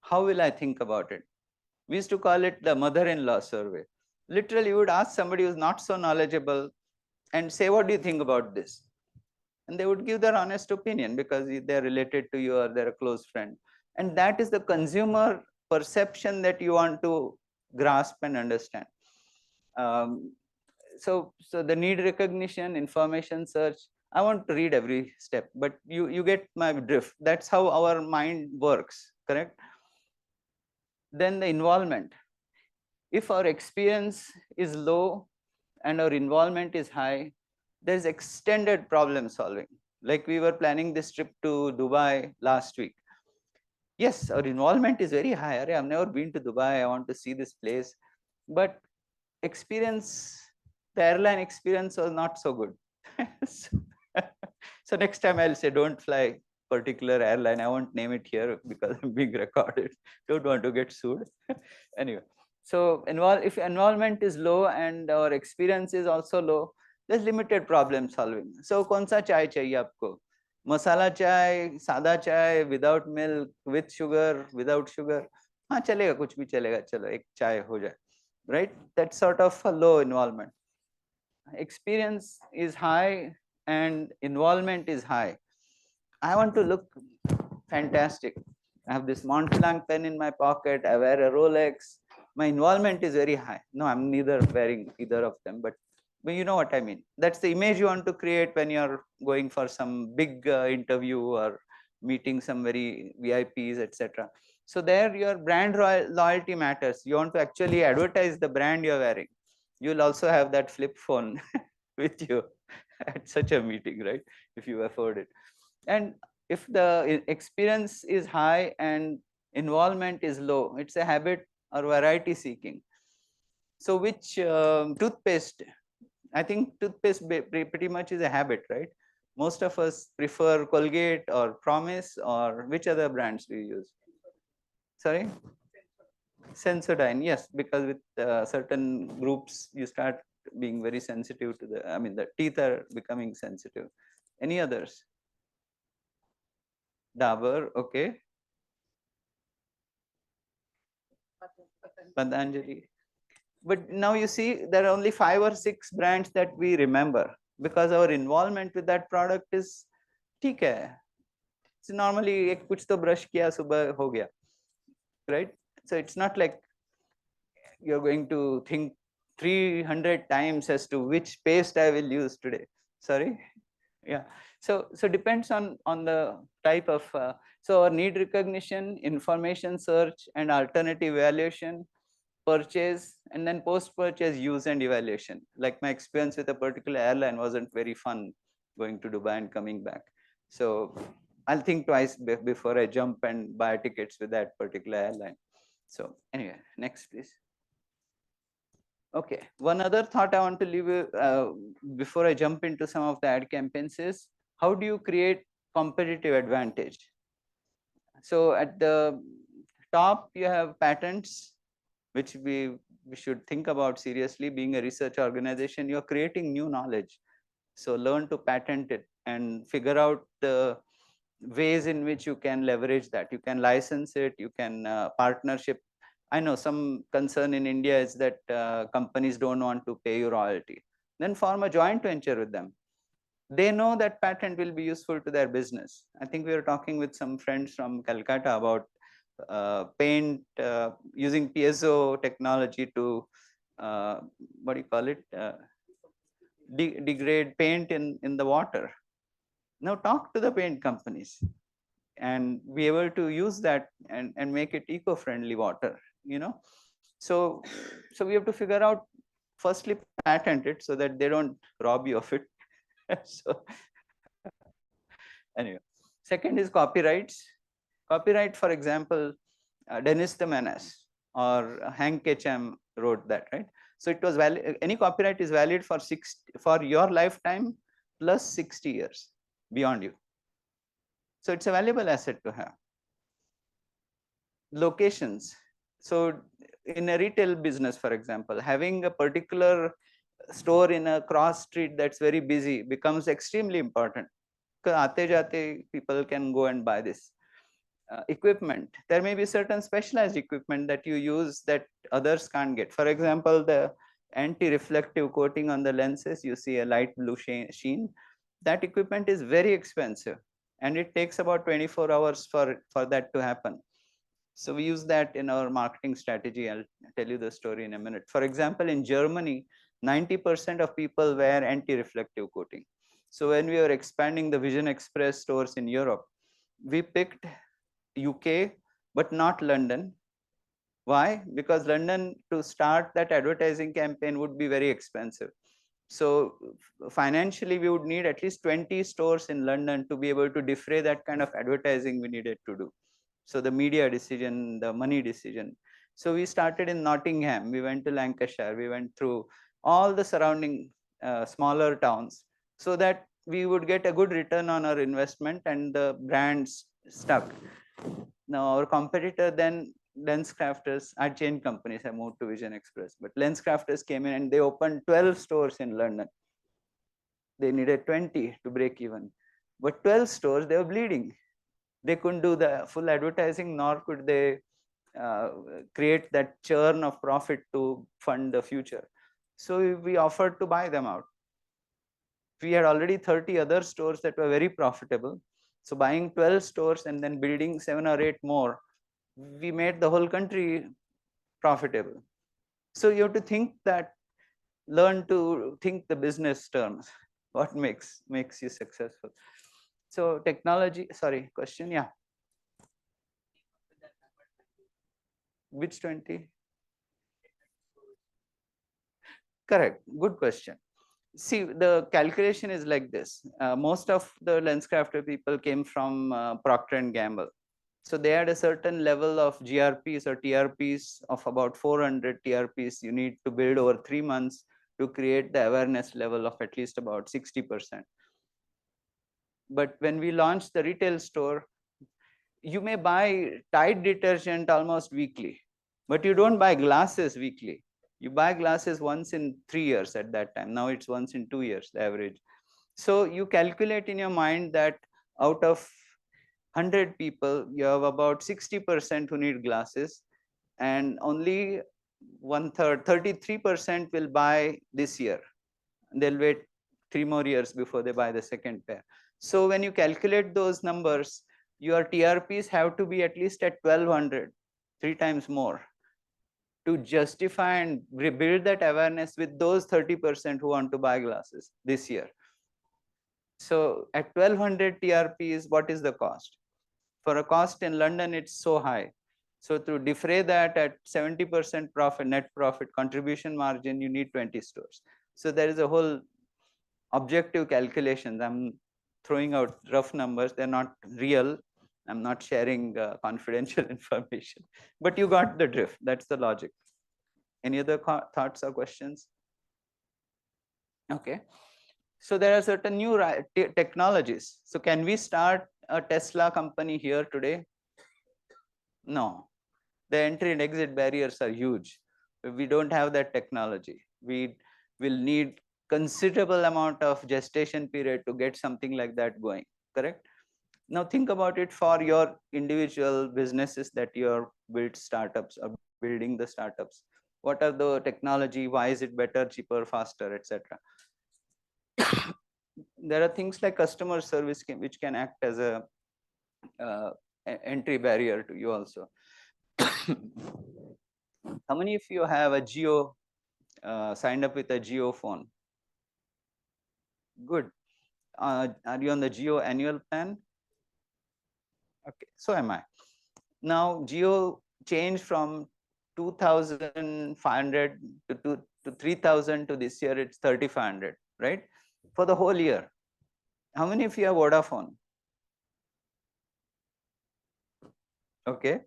how will I think about it? We used to call it the mother-in-law survey. Literally, you would ask somebody who's not so knowledgeable and say, what do you think about this? And they would give their honest opinion because they're related to you or they're a close friend. And that is the consumer perception that you want to grasp and understand. So the need recognition, information search, I want to read every step, but you get my drift. That's how our mind works, correct? Then the involvement. If our experience is low and our involvement is high, there's extended problem solving. Like we were planning this trip to Dubai last week. Yes, our involvement is very high. I've never been to Dubai. I want to see this place. But experience, the airline experience was not so good. So next time I'll say, don't fly particular airline. I won't name it here because I'm being recorded. Don't want to get sued. Anyway, so if involvement is low and our experience is also low, there's limited problem solving. So कौन सा चाय चाहिए आपको? मसाला चाय, सादा चाय, without milk, with sugar, without sugar. हाँ चलेगा, कुछ भी चलेगा, चलो एक चाय हो जाए, right? That's sort of a low involvement. Experience is high and involvement is high. I want to look fantastic. I have this Montblanc pen in my pocket. I wear a Rolex. My involvement is very high. No, I'm neither wearing either of them, but you know what I mean. That's the image you want to create when you're going for some big interview or meeting some very VIPs, etc. So there your brand loyalty matters. You want to actually advertise the brand you're wearing. You'll also have that flip phone with you at such a meeting, right? If you afford it. And if the experience is high and involvement is low, it's a habit or variety seeking. So which toothpaste? I think toothpaste pretty much is a habit, right? Most of us prefer Colgate or Promise, or which other brands do you use? Sorry? Sensodyne, yes, because with certain groups you start being very sensitive to the teeth are becoming sensitive. Any others? Dabur, okay. Patanjali. But now you see there are only 5 or 6 brands that we remember because our involvement with that product is ठीक है. So normally एक कुछ तो brush किया सुबह हो गया, right? So it's not like you're going to think 300 times as to which paste I will use today. Sorry. Yeah. So depends on the type of so our need recognition, information search, and alternative evaluation, purchase, and then post purchase use and evaluation. Like my experience with a particular airline wasn't very fun, going to Dubai and coming back. So I'll think twice before I jump and buy tickets with that particular airline. So anyway, next please. Okay, one other thought I want to leave before I jump into some of the ad campaigns is, how do you create competitive advantage? So at the top, you have patents, which we should think about seriously. Being a research organization, you're creating new knowledge. So learn to patent it and figure out the ways in which you can leverage that. You can license it, you can partnership. I know some concern in India is that companies don't want to pay you royalty. Then form a joint venture with them. They know that patent will be useful to their business. I think we were talking with some friends from Calcutta about paint using piezo technology to what do you call it? Degrade paint in the water. Now talk to the paint companies and be able to use that and make it eco-friendly water, you know. So we have to figure out, firstly patent it so that they don't rob you of it. So anyway, second is copyrights. Copyright, for example, Dennis the Menace or Hank Ketchum wrote that, right? So it was valid. Any copyright is valid for your lifetime plus 60 years beyond you. So it's a valuable asset to have. Locations. So in a retail business, for example, having a particular store in a cross street that's very busy becomes extremely important. Because aate jate people can go and buy this. Equipment. There may be certain specialized equipment that you use that others can't get. For example, the anti-reflective coating on the lenses, you see a light blue sheen. That equipment is very expensive and it takes about 24 hours for that to happen. So we use that in our marketing strategy. I'll tell you the story in a minute. For example, in Germany, 90% of people wear anti-reflective coating. So when we were expanding the Vision Express stores in Europe, we picked UK, but not London. Why? Because London, to start that advertising campaign would be very expensive. So financially, we would need at least 20 stores in London to be able to defray that kind of advertising we needed to do. So the media decision, the money decision. So we started in Nottingham, we went to Lancashire, we went through all the surrounding smaller towns so that we would get a good return on our investment and the brands stuck. Now our competitor then, LensCrafters, our chain companies have moved to Vision Express, but LensCrafters came in and they opened 12 stores in London. They needed 20 to break even, but 12 stores, they were bleeding. They couldn't do the full advertising, nor could they create that churn of profit to fund the future. So we offered to buy them out. We had already 30 other stores that were very profitable. So buying 12 stores and then building 7 or 8 more, we made the whole country profitable. So you have to think that, learn to think the business terms, what makes you successful. So technology, sorry, question, yeah. Which 20? Correct, good question. See, the calculation is like this. Most of the LensCrafter people came from Procter & Gamble. So they had a certain level of GRPs or TRPs of about 400 TRPs you need to build over 3 months to create the awareness level of at least about 60%. But when we launched the retail store, you may buy Tide detergent almost weekly, but you don't buy glasses weekly. You buy glasses once in 3 years at that time. Now it's once in 2 years, the average. So you calculate in your mind that out of 100 people, you have about 60% who need glasses, and only 1/3, 33% will buy this year. They'll wait 3 more years before they buy the second pair. So when you calculate those numbers, your TRPs have to be at least at 1200, 3 times more, to justify and rebuild that awareness with those 30% who want to buy glasses this year. So at 1200 TRPs, what is the cost? For a cost in London, it's so high. So to defray that at 70% profit, net profit contribution margin, you need 20 stores. So there is a whole objective calculations. I'm throwing out rough numbers. They're not real. I'm not sharing confidential information, but you got the drift. That's the logic. Any other thoughts or questions? Okay. So there are certain new technologies. So can we start a Tesla company here today? No. The entry and exit barriers are huge. We don't have that technology. We will need considerable amount of gestation period to get something like that going, correct? Now think about it for your individual businesses that you're built startups or building the startups. What are the technology? Why is it better, cheaper, faster, etc.? There are things like customer service which can act as a entry barrier to you also. How many of you have a Geo signed up with a Geo phone? Good. Are you on the Geo annual plan? Okay, so am I. Now Geo changed from 2,500 to 3,000 to this year it's 3,500, right? For the whole year. How many of you have Vodafone? Okay.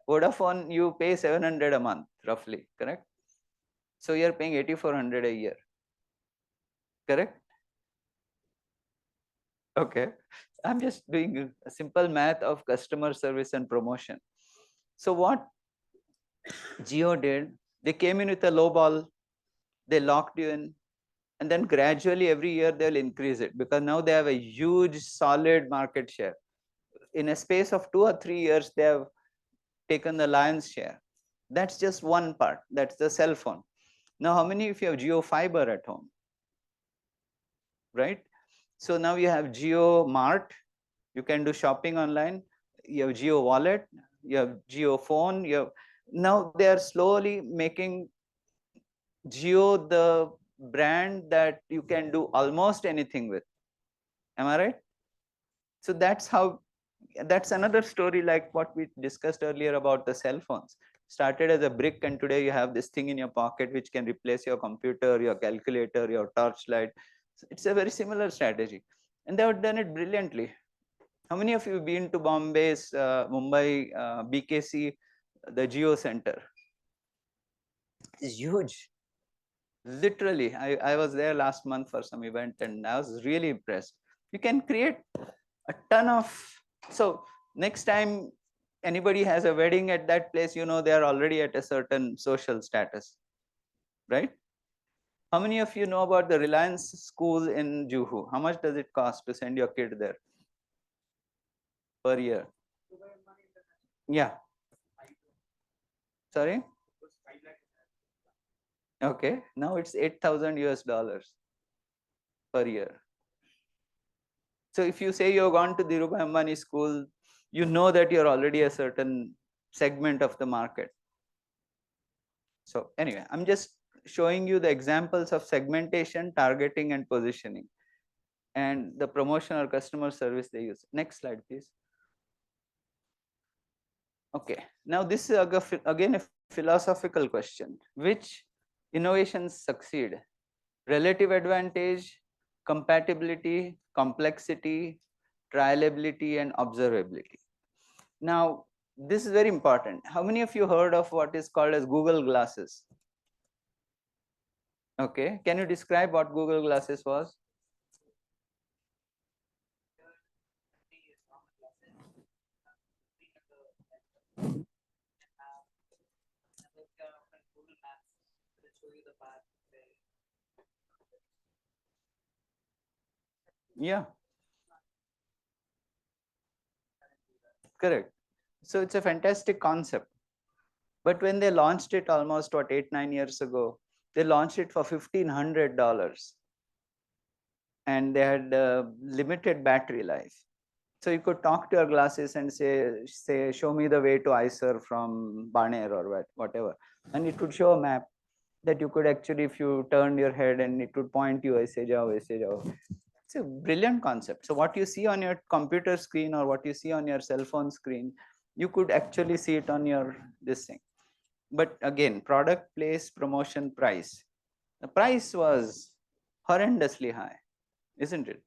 Vodafone, you pay 700 a month, roughly, correct? So you're paying 8,400 a year, correct? Okay. I'm just doing a simple math of customer service and promotion. So what Geo did, they came in with a low ball, they locked you in, and then gradually every year they'll increase it because now they have a huge solid market share. In a space of 2 or 3 years, they have taken the lion's share. That's just one part. That's the cell phone. Now, how many of you have Geo Fiber at home? Right? So now you have Geo Mart. You can do shopping online. You have Geo Wallet. You have Geo Phone. Now they are slowly making Geo the brand that you can do almost anything with. Am I right? So that's another story like what we discussed earlier about the cell phones. Started as a brick and today you have this thing in your pocket which can replace your computer, your calculator, your torchlight. So it's a very similar strategy. And they have done it brilliantly. How many of you have been to Bombay's, Mumbai, BKC, the Geo Center? It's huge. Literally, I was there last month for some event and I was really impressed. You can create a ton of, so next time anybody has a wedding at that place, you know, they are already at a certain social status, right? How many of you know about the Reliance school in Juhu? How much does it cost to send your kid there per year? Yeah. Sorry? Okay, now it's 8,000 US dollars per year. So if you say you've gone to the Dhirubhai Ambani school, you know that you're already a certain segment of the market. So anyway, I'm just showing you the examples of segmentation, targeting, and positioning, and the promotion or customer service they use. Next slide, please. Okay, now this is again a philosophical question. Which innovations succeed? Relative advantage, compatibility, complexity, trialability, and observability. Now, this is very important. How many of you heard of what is called as Google Glasses? Okay, can you describe what Google Glasses was? Yeah, correct. So it's a fantastic concept. But when they launched it almost, what, 8-9 years ago, they launched it for $1,500. And they had limited battery life. So you could talk to your glasses and say, show me the way to IISER from Baner or whatever. And it would show a map that you could actually, if you turned your head and it would point you, aise jao, aise jao. It's a brilliant concept. So what you see on your computer screen or what you see on your cell phone screen, you could actually see it on your this thing. But again, product, place, promotion, price. The price was horrendously high, isn't it?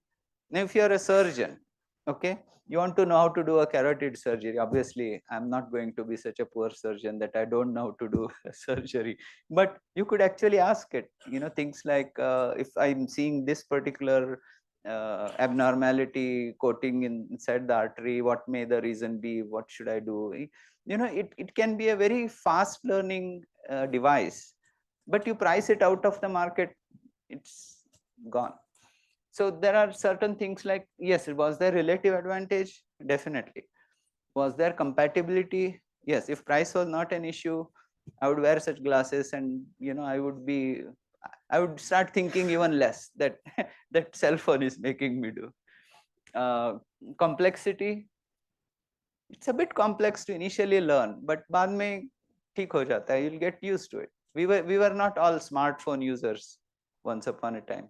Now, if you're a surgeon, okay, you want to know how to do a carotid surgery. Obviously, I'm not going to be such a poor surgeon that I don't know how to do a surgery. But you could actually ask it, things like if I'm seeing this particular abnormality coating inside the artery, what may the reason be? What should I do? It can be a very fast learning device, but you price it out of the market, it's gone. So there are certain things like, yes, was there relative advantage? Definitely. Was there compatibility? Yes. If price was not an issue, I would wear such glasses, and I would start thinking even less that that cell phone is making me do. Complexity. It's a bit complex to initially learn, but बाद में ठीक हो जाता है. You'll get used to it. We were not all smartphone users once upon a time.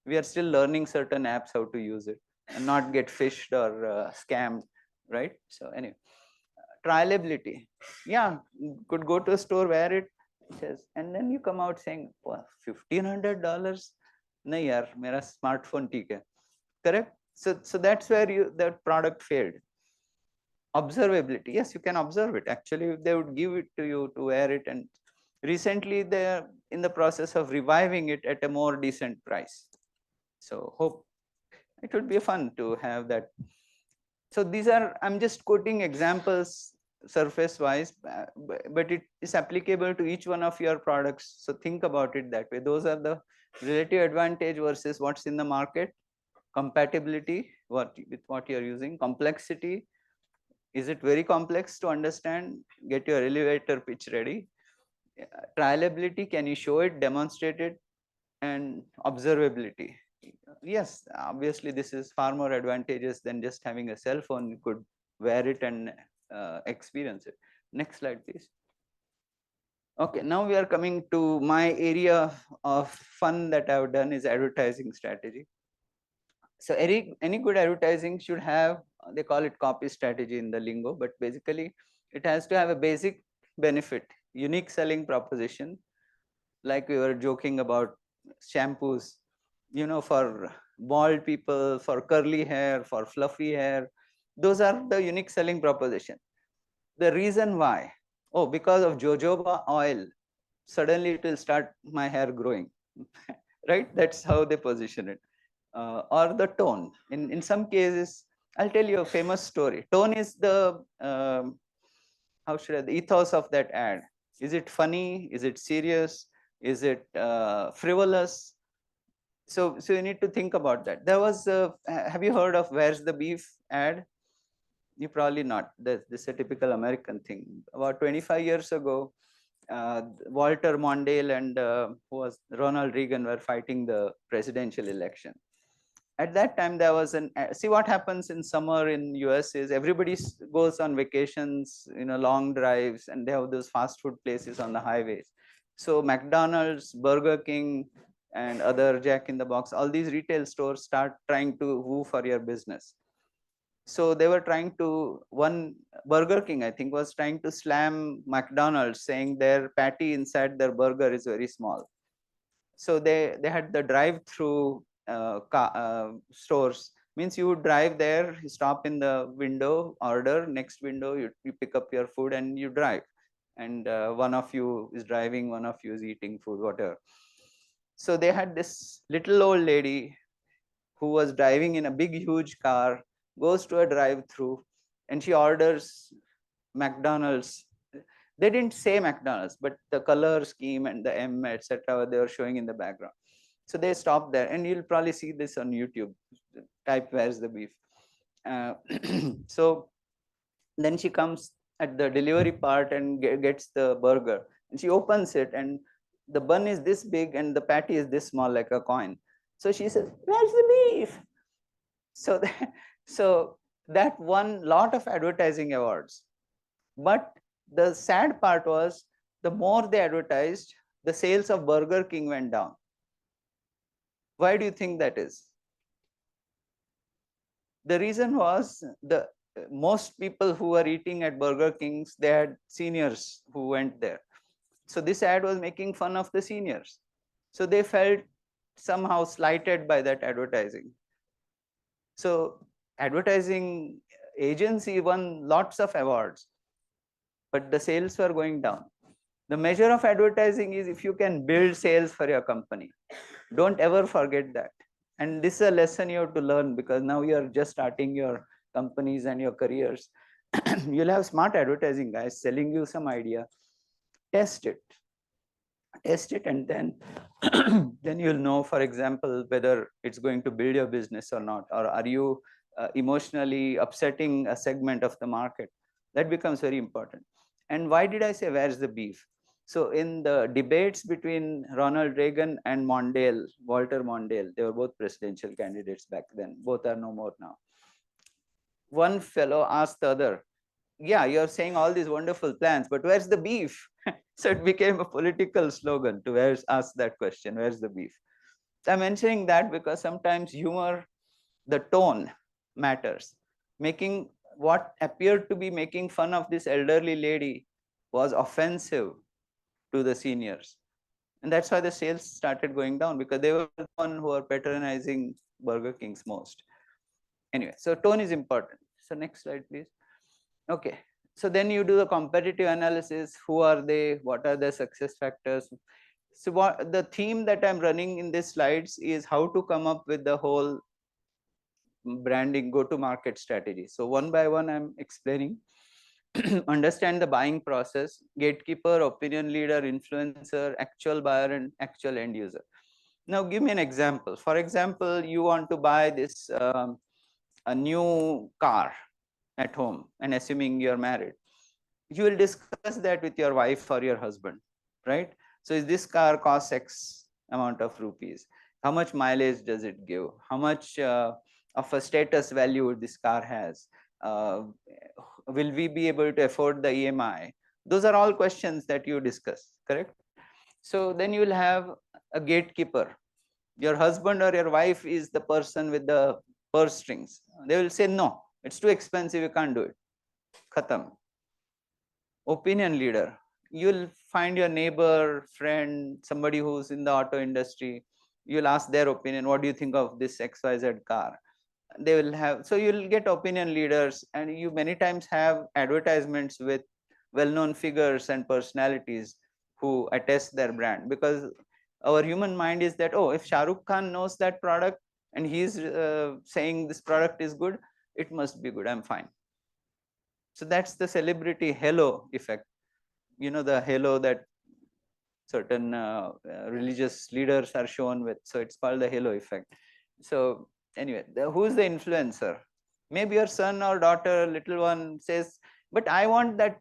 We are still learning certain apps how to use it and not get phished or scammed, right? So anyway, trialability. Yeah, could go to a store, wear it, says, and then you come out saying, well, $1,500. No, yaar, mera smartphone theek hai. Correct? So that's where that product failed. Observability. Yes, you can observe it. Actually, they would give it to you to wear it, and recently they're in the process of reviving it at a more decent price. So hope it would be fun to have that. So these are, I'm just quoting examples surface wise, but it is applicable to each one of your products. So think about it that way. Those are the relative advantage versus what's in the market. Compatibility, with what you're using. Complexity, is it very complex to understand? Get your elevator pitch ready. Trialability, can you show it, demonstrate it? And observability. Yes, obviously this is far more advantageous than just having a cell phone. You could wear it and experience it. Next slide, please. Okay, now we are coming to my area of fun that I've done is advertising strategy. So any good advertising should have, they call it copy strategy in the lingo, but basically it has to have a basic benefit, unique selling proposition. Like we were joking about shampoos, for bald people, for curly hair, for fluffy hair. Those are the unique selling proposition. The reason why, oh, because of jojoba oil, suddenly it will start my hair growing, right? That's how they position it. Or the tone. In some cases, I'll tell you a famous story. Tone is the, the ethos of that ad. Is it funny? Is it serious? Is it frivolous? So you need to think about that. There was, have you heard of Where's the Beef ad? You probably not. This is a typical American thing. About 25 years ago, Walter Mondale and who was Ronald Reagan were fighting the presidential election. At that time, there was see what happens in summer in US is everybody goes on vacations, long drives, and they have those fast food places on the highways. So McDonald's, Burger King, and other Jack in the Box, all these retail stores start trying to woo for your business. So they were trying to, one Burger King, I think, was trying to slam McDonald's, saying their patty inside their burger is very small. So they had the drive-through stores. Means you would drive there, you stop in the window, order, next window, you pick up your food and you drive. And one of you is driving, one of you is eating food, whatever. So they had this little old lady who was driving in a big, huge car, goes to a drive-through, and she orders McDonald's. They didn't say McDonald's, but the color scheme and the M, etc., they were showing in the background. So they stopped there, and you'll probably see this on YouTube. Type Where's the Beef. So then she comes at the delivery part and gets the burger, and she opens it, and the bun is this big and the patty is this small, like a coin. So she says, "Where's the beef?" So that won lot of advertising awards. But the sad part was, the more they advertised, the sales of Burger King went down. Why do you think that is? The reason was the most people who were eating at Burger Kings, they had seniors who went there. So this ad was making fun of the seniors. So they felt somehow slighted by that advertising. So advertising agency won lots of awards, but the sales were going down. The measure of advertising is if you can build sales for your company. Don't ever forget that. And this is a lesson you have to learn, because now you are just starting your companies and your careers. You'll have smart advertising guys selling you some idea. Test it. Test it, and then then you'll know, for example, whether it's going to build your business or not, or are you emotionally upsetting a segment of the market. That becomes very important. And why did I say where's the beef? So in the debates between Ronald Reagan and Mondale, Walter Mondale, they were both presidential candidates back then, both are no more now. One fellow asked the other, yeah, you're saying all these wonderful plans, but where's the beef? So it became a political slogan to ask that question, where's the beef? So I'm mentioning that because sometimes humor, the tone matters. Making what appeared to be making fun of this elderly lady was offensive to the seniors. And that's why the sales started going down, because they were the one who were patronizing Burger King's most. Anyway, so tone is important. So next slide, please. Okay, so then you do the competitive analysis. Who are they? What are the success factors? So what the theme that I'm running in these slides is how to come up with the whole branding go-to-market strategy. So one by one, I'm explaining. Understand the buying process, gatekeeper, opinion leader, influencer, actual buyer, and actual end user. Now, give me an example. For example, you want to buy this a new car at home, and assuming you're married, you will discuss that with your wife or your husband, right? So is this car costs X amount of rupees? How much mileage does it give? How much of a status value this car has? Will we be able to afford the EMI? Those are all questions that you discuss, correct? So then you will have a gatekeeper. Your husband or your wife is the person with the purse strings. They will say, no, it's too expensive, you can't do it. Khatam. Opinion leader. You'll find your neighbor, friend, somebody who's in the auto industry. You'll ask their opinion. What do you think of this XYZ car? They will have, so you'll get opinion leaders, and you many times have advertisements with well-known figures and personalities who attest their brand, because our human mind is that, oh, if Shah Rukh Khan knows that product and he's saying this product is good, it must be good, I'm fine. So that's the celebrity halo effect. You know, the halo that certain religious leaders are shown with. So it's called the halo effect. So anyway, who's the influencer? Maybe your son or daughter, little one, says, but I want that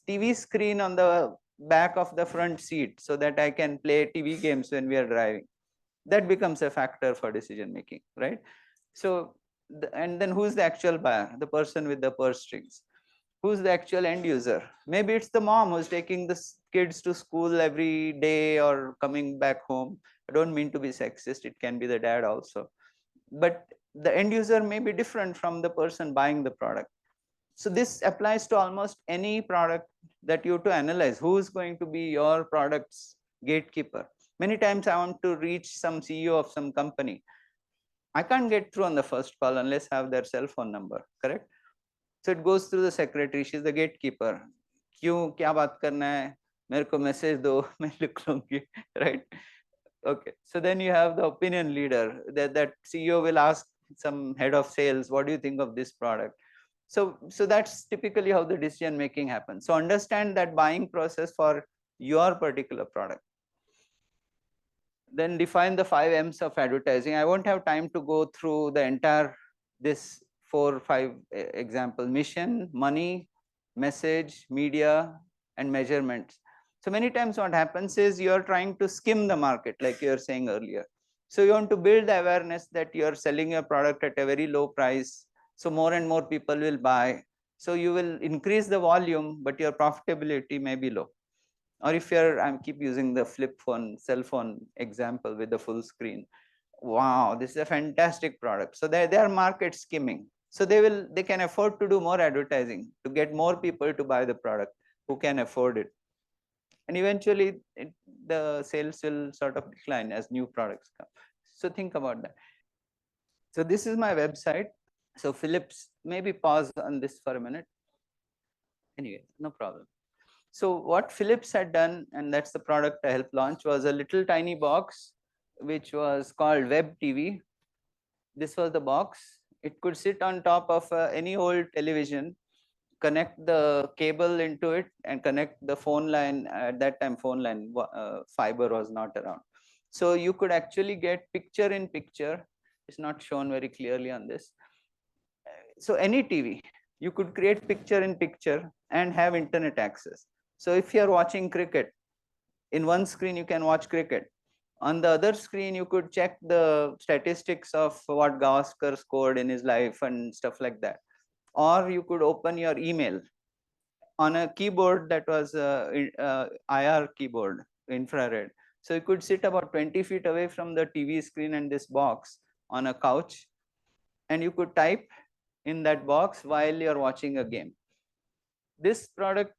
TV screen on the back of the front seat so that I can play TV games when we are driving. That becomes a factor for decision making, right? So, and then who's the actual buyer? The person with the purse strings. Who's the actual end user? Maybe it's the mom who's taking the kids to school every day or coming back home. I don't mean to be sexist, it can be the dad also. But the end user may be different from the person buying the product. So this applies to almost any product that you have to analyze. Who is going to be your product's gatekeeper? Many times I want to reach some CEO of some company. I can't get through on the first call unless I have their cell phone number, correct? So it goes through the secretary. She's the gatekeeper. क्यों क्या बात करना है? मेरे को message दो, मैं लिख लूँगी, right? Okay. So then you have the opinion leader. That CEO will ask some head of sales, what do you think of this product? So that's typically how the decision making happens. So understand that buying process for your particular product. Then define the 5 M's of advertising. I won't have time to go through the entire this 4 or 5 example: mission, money, message, media, and measurements. So many times what happens is you are trying to skim the market, like you were saying earlier. So you want to build the awareness that you are selling your product at a very low price, so more and more people will buy. So you will increase the volume, but your profitability may be low. Or if you're, I keep using the flip phone, cell phone example with the full screen. wow, this is a fantastic product. So they are market skimming. So they can afford to do more advertising to get more people to buy the product who can afford it. And eventually the sales will sort of decline as new products come. So think about that. So this is my website. So Philips, maybe pause on this for a minute. Anyway, no problem. So what Philips had done, and that's the product I helped launch, was a little tiny box which was called Web TV. This was the box. It could sit on top of any old television, connect the cable into it, and connect the phone line. At that time, phone line fiber was not around. So you could actually get picture in picture. It's not shown very clearly on this. So any TV, you could create picture in picture and have internet access. So if you're watching cricket, in one screen you can watch cricket. On the other screen, you could check the statistics of what Gavaskar scored in his life and stuff like that. Or you could open your email on a keyboard that was IR keyboard, infrared. So you could sit about 20 feet away from the TV screen and this box on a couch, and you could type in that box while you're watching a game. This product,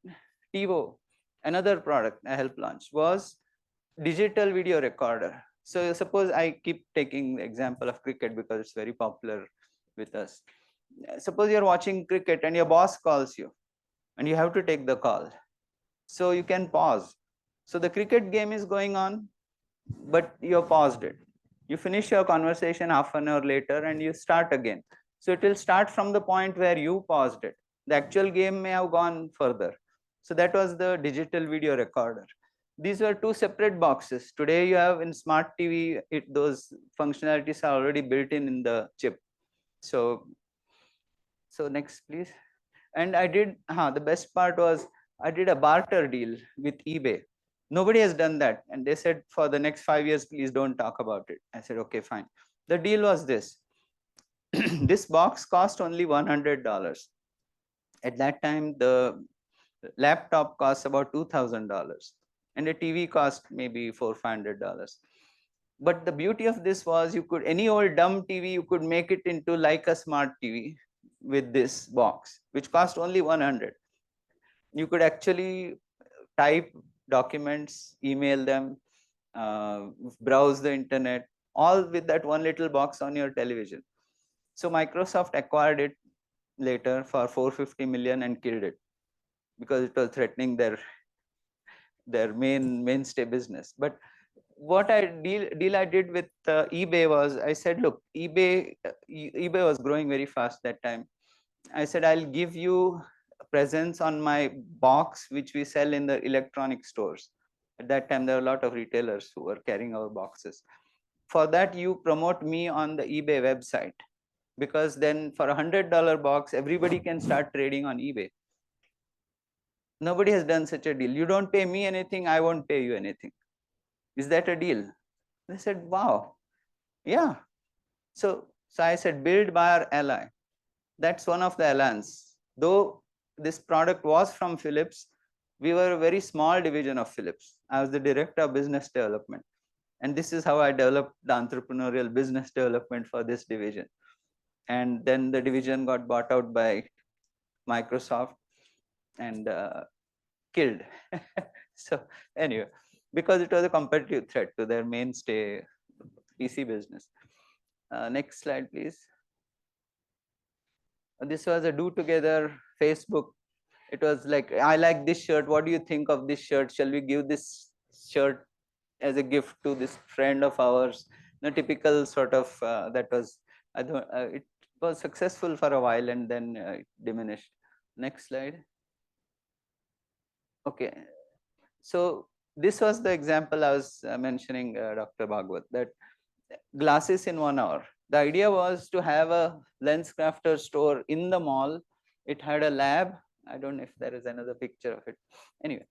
TiVo, another product I helped launch, was digital video recorder. So suppose I keep taking the example of cricket because it's very popular with us. Suppose you're watching cricket and your boss calls you and you have to take the call. So you can pause. So the cricket game is going on, but you paused it. You finish your conversation half an hour later and you start again. So it will start from the point where you paused it. The actual game may have gone further. So that was the digital video recorder. These were two separate boxes. Today you have in smart TV, those functionalities are already built in the chip. So next please. And I did, the best part was I did a barter deal with eBay. Nobody has done that. And they said, for the next 5 years, please don't talk about it. I said, okay, fine. The deal was this. This box cost only $100. At that time, the laptop costs about $2,000 and a TV cost maybe $400-500. But the beauty of this was you could, any old dumb TV, you could make it into like a smart TV with this box, which cost only 100. You could actually type documents, email them, browse the internet, all with that one little box on your television. So Microsoft acquired it later for 450 million and killed it because it was threatening their mainstay business. But what deal I did with eBay was, I said, look, eBay was growing very fast that time. I said, I'll give you presence on my box, which we sell in the electronic stores. At that time, there were a lot of retailers who were carrying our boxes. For that, you promote me on the eBay website, because then for $100 box, everybody can start trading on eBay. Nobody has done such a deal. You don't pay me anything, I won't pay you anything. Is that a deal? They said, wow, yeah. So I said, build, buyer, ally. That's one of the alliance. Though this product was from Philips, we were a very small division of Philips. I was the director of business development. And this is how I developed the entrepreneurial business development for this division. And then the division got bought out by Microsoft and killed. So anyway, because it was a competitive threat to their mainstay PC business. Next slide, please. This was a do together Facebook. It was like, I like this shirt. What do you think of this shirt? Shall we give this shirt as a gift to this friend of ours? The typical sort of that was, it was successful for a while and then it diminished. Next slide. Okay. So this was the example I was mentioning, Dr. Bhagwat, that glasses in 1 hour. The idea was to have a lens crafter store in the mall. It had a lab. I don't know if there is another picture of it. Anyway,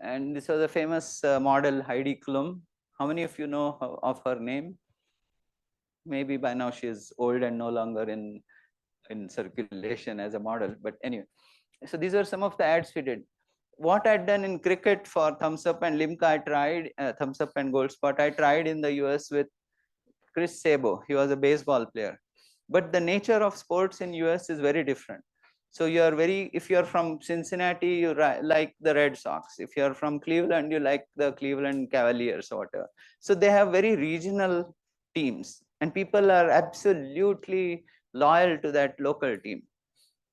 and this was a famous model, Heidi Klum. How many of you know of her name? Maybe by now she is old and no longer in circulation as a model. But anyway, so these were some of the ads we did. What I'd done in cricket for Thumbs Up and Limca, I tried Thumbs Up and Gold Spot. I tried in the US with Chris Sabo. He was a baseball player. But the nature of sports in US is very different. So if you're from Cincinnati, you like the Red Sox. If you're from Cleveland, you like the Cleveland Cavaliers or whatever. So they have very regional teams, and people are absolutely loyal to that local team.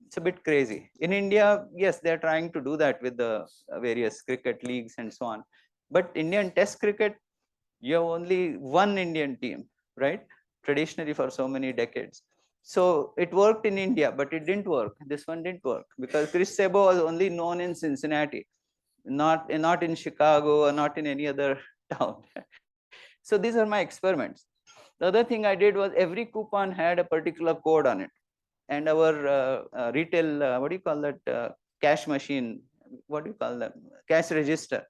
It's a bit crazy. In India, yes, they're trying to do that with the various cricket leagues and so on. But Indian Test cricket, you have only one Indian team, right? Traditionally for so many decades. So it worked in India, but it didn't work. This one didn't work because Chris Sabo was only known in Cincinnati, not in Chicago or not in any other town. So these are my experiments. The other thing I did was every coupon had a particular code on it, and our retail, what do you call that, cash machine, what do you call that, cash register.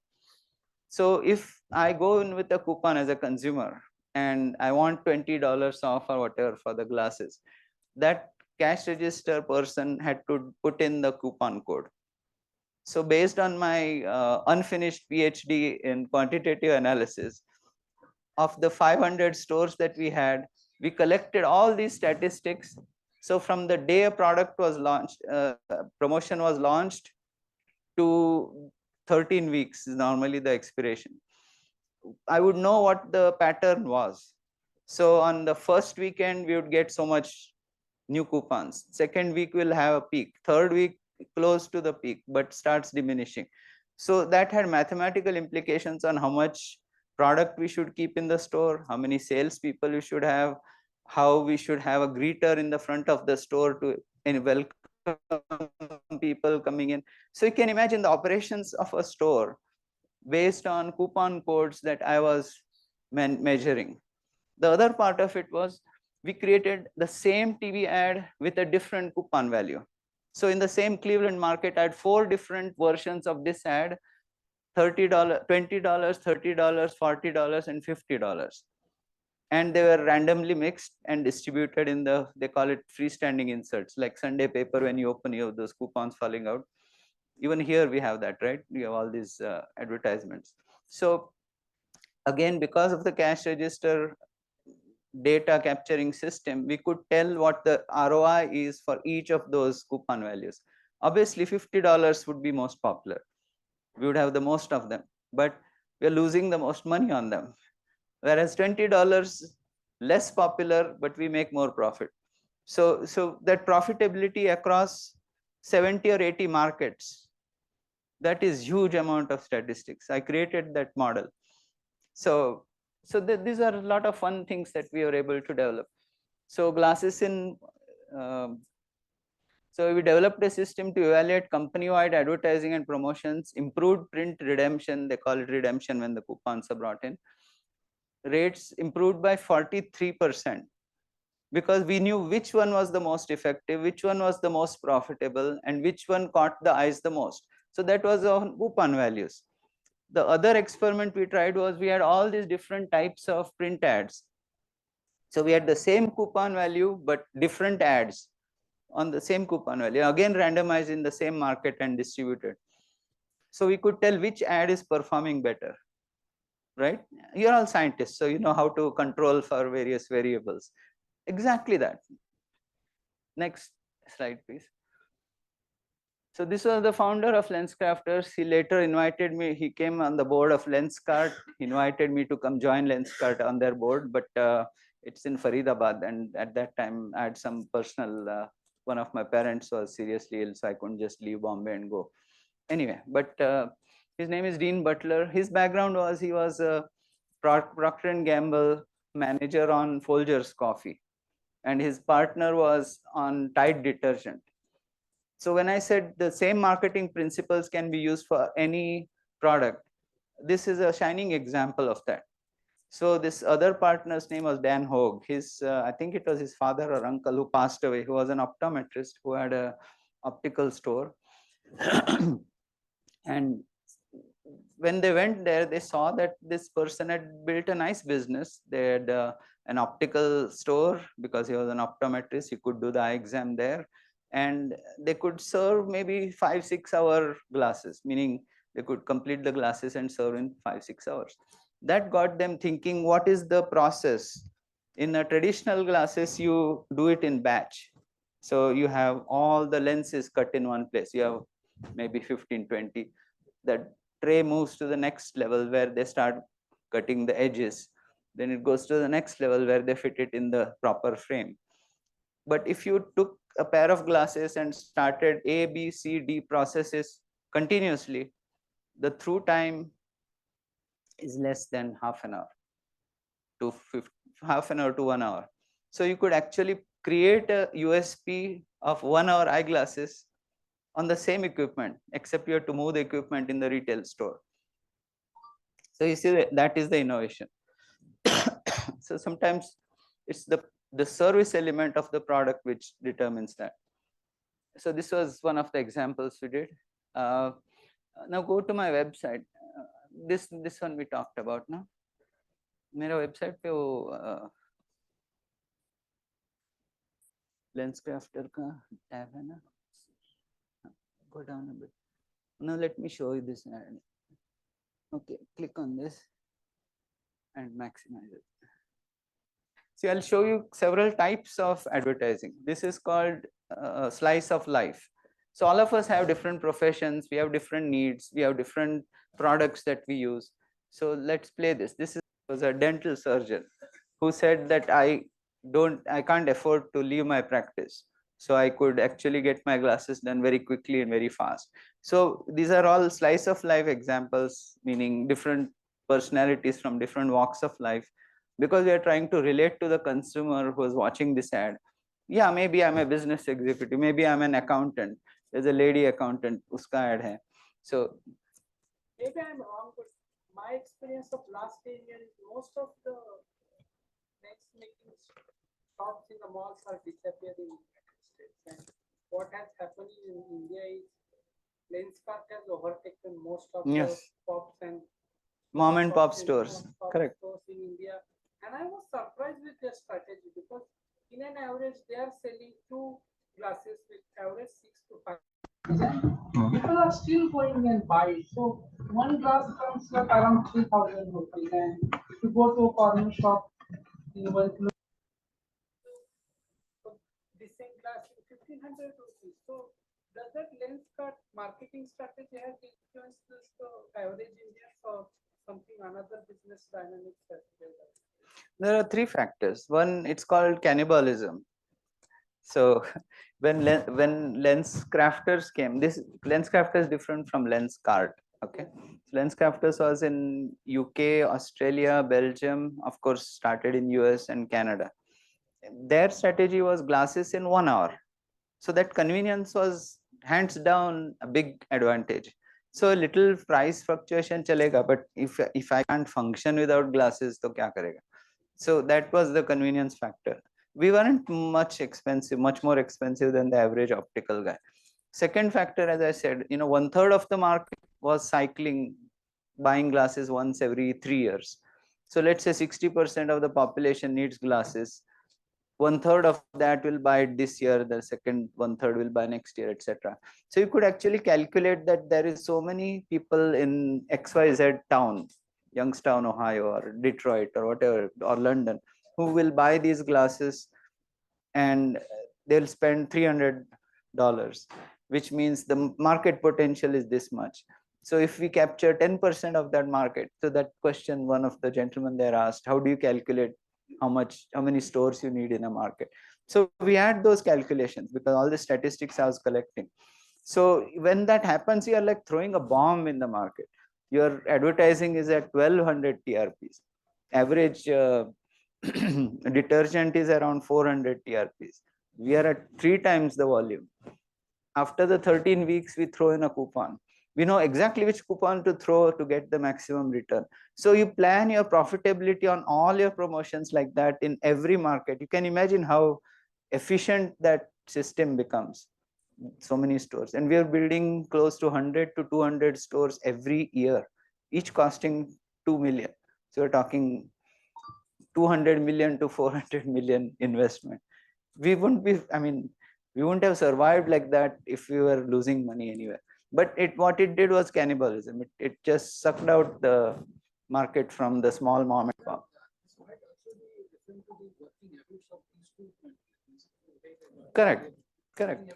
So if I go in with a coupon as a consumer and I want $20 off or whatever for the glasses, that cash register person had to put in the coupon code. So based on my unfinished PhD in quantitative analysis, of the 500 stores that we had, we collected all these statistics. So from the day a product was launched, promotion was launched, to 13 weeks is normally the expiration, I would know what the pattern was. So on the first weekend, we would get so much new coupons. Second week, we'll have a peak. Third week, close to the peak, but starts diminishing. So that had mathematical implications on how much product we should keep in the store, how many sales people we should have, how we should have a greeter in the front of the store to welcome people coming in. So you can imagine the operations of a store based on coupon codes that I was measuring. The other part of it was we created the same TV ad with a different coupon value. So in the same Cleveland market, I had 4 different versions of this ad: $30, $20, $30, $40, and $50. And they were randomly mixed and distributed in the, they call it freestanding inserts, like Sunday paper. When you open, you have those coupons falling out. Even here we have that, right? We have all these advertisements. So again, because of the cash register data capturing system, we could tell what the ROI is for each of those coupon values. Obviously, $50 would be most popular. We would have the most of them, but we're losing the most money on them. Whereas $20 less popular, but we make more profit. So that profitability across 70 or 80 markets, that is huge amount of statistics. I created that model. So these are a lot of fun things that we were able to develop. So glasses in, so we developed a system to evaluate company-wide advertising and promotions, improved print redemption, they call it redemption when the coupons are brought in. Rates improved by 43%, because we knew which one was the most effective, which one was the most profitable, and which one caught the eyes the most. So that was on coupon values. The other experiment we tried was we had all these different types of print ads. So we had the same coupon value, but different ads on the same coupon value, again randomized in the same market and distributed. So we could tell which ad is performing better, right? You're all scientists, so you know how to control for various variables. Exactly that. Next slide, please. So this was the founder of LensCrafters. He later invited me. He came on the board of LensCard. He invited me to come join LensCard on their board, but it's in Faridabad. And at that time, I had some personal, one of my parents was seriously ill, so I couldn't just leave Bombay and go. Anyway, but his name is Dean Butler. His background was he was a Procter & Gamble manager on Folgers coffee, and his partner was on Tide detergent. So when I said the same marketing principles can be used for any product, this is a shining example of that. So this other partner's name was Dan Hogue. His, I think it was his father or uncle who passed away, who was an optometrist who had a optical store. And when they went there, they saw that this person had built a nice business. They had an optical store because he was an optometrist. He could do the eye exam there. And they could serve maybe 5-6 hour glasses, meaning they could complete the glasses and serve in 5-6 hours. That got them thinking, what is the process In a traditional glasses, you do it in batch. So you have all the lenses cut in one place. You have maybe 15, 20. That tray moves to the next level where they start cutting the edges. Then it goes to the next level where they fit it in the proper frame. But if you took a pair of glasses and started A, B, C, D processes continuously, the through time is less than half an hour to 50, half an hour to 1 hour. So you could actually create a USP of 1 hour eyeglasses on the same equipment, except you have to move the equipment in the retail store. So you see that is the innovation. So sometimes it's the service element of the product which determines that. So this was one of the examples we did. Now go to my website. This one we talked about now. मेरा website पे वो lens crafter का tab है ना. Go down a bit. Now let me show you this ad. Okay, click on this and maximize it. See, I'll show you several types of advertising. This is called slice of life. So all of us have different professions, we have different needs, we have different products that we use. So let's play this. This was a dental surgeon who said that I can't afford to leave my practice. So I could actually get my glasses done very quickly and very fast. So these are all slice of life examples, meaning different personalities from different walks of life, because we are trying to relate to the consumer who is watching this ad. Yeah, maybe I'm a business executive, maybe I'm an accountant. There's a lady accountant, uska ad hai. So maybe I'm wrong, but my experience of last 10 years, most of the next making shops in the malls are disappearing in the United States. And what has happened in India is Lenskart has overtaken most of the pops and mom and pop stores. Correct. Stores in India. And I was surprised with their strategy because in an average they are selling 2 glasses with average 6 to 5. People are still going and buy it. So one glass comes like around 3,000 rupees. And if you go to a corner shop, you will the same glass 1,500 rupees. So does that Lenskart marketing strategy has influenced the average Indians or something another business dynamics that There are 3 factors. One, it's called cannibalism. So when lens crafters came, this lens crafter is different from Lenskart. Okay, so lens crafters was in UK, Australia, Belgium, of course started in US and Canada. Their strategy was glasses in 1 hour. So that convenience was hands down a big advantage. So a little price fluctuation chalega, but if I can't function without glasses, to kya karega? So that was the convenience factor. We weren't much expensive, much more expensive than the average optical guy. Second factor, as I said, 1/3 of the market was cycling, buying glasses once every 3 years. So let's say 60% of the population needs glasses. 1/3 of that will buy it this year, the second 1/3 will buy next year, etc. So you could actually calculate that there is so many people in XYZ town, Youngstown, Ohio, or Detroit, or whatever, or London, who will buy these glasses and they'll spend $300, which means the market potential is this much. So if we capture 10% of that market, so that question one of the gentlemen there asked, how do you calculate how many stores you need in a market? So we had those calculations because all the statistics I was collecting. So when that happens, you are like throwing a bomb in the market. Your advertising is at 1200 TRPs. Average detergent is around 400 TRPs. We are at 3 times the volume. After the 13 weeks, we throw in a coupon. We know exactly which coupon to throw to get the maximum return. So you plan your profitability on all your promotions like that in every market. You can imagine how efficient that system becomes. So many stores, and we are building close to 100 to 200 stores every year, each costing 2 million. So we're talking 200 million to 400 million investment. We wouldn't be, we wouldn't have survived like that if we were losing money anywhere. But what it did was cannibalism. It just sucked out the market from the small mom and pop. working habits of these two countries. Correct. Correct. The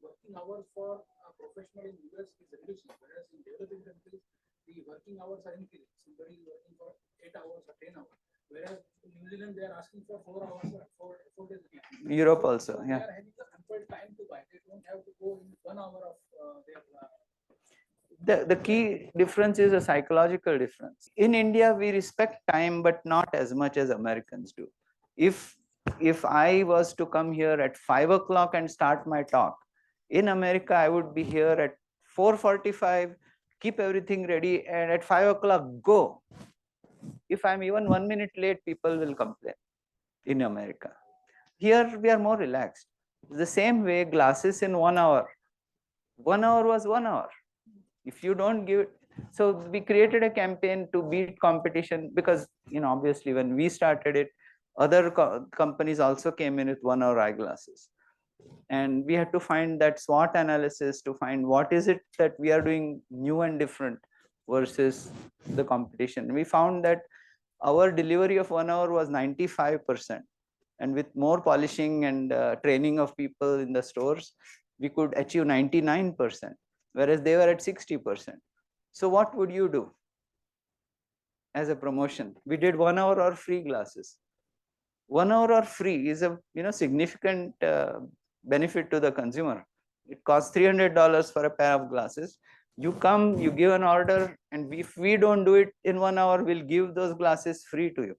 working hours for a professional in US is reducing, whereas in developing countries, the working hours are increasing. Somebody is working for 8 hours or 10 hours, whereas in New Zealand they are asking for 4 hours or 4 days a week. Europe also, so yeah. They are having ample time to buy. They don't have to go in 1 hour of their. The key difference is a psychological difference. In India, we respect time, but not as much as Americans do. If I was to come here at 5 o'clock and start my talk, in America, I would be here at 4:45, keep everything ready, and at 5 o'clock, go. If I'm even 1 minute late, people will complain in America. Here, we are more relaxed. The same way, glasses in 1 hour. 1 hour was 1 hour. If you don't give it, so we created a campaign to beat competition because, obviously when we started it, other companies also came in with 1 hour eyeglasses. And we had to find that SWOT analysis to find what is it that we are doing new and different versus the competition. We found that our delivery of 1 hour was 95%. And with more polishing and training of people in the stores, we could achieve 99%, whereas they were at 60%. So what would you do as a promotion? We did 1 hour or free glasses. 1 hour or free is a significant benefit to the consumer. It costs $300 for a pair of glasses. You come, you give an order, and if we don't do it in 1 hour, we'll give those glasses free to you.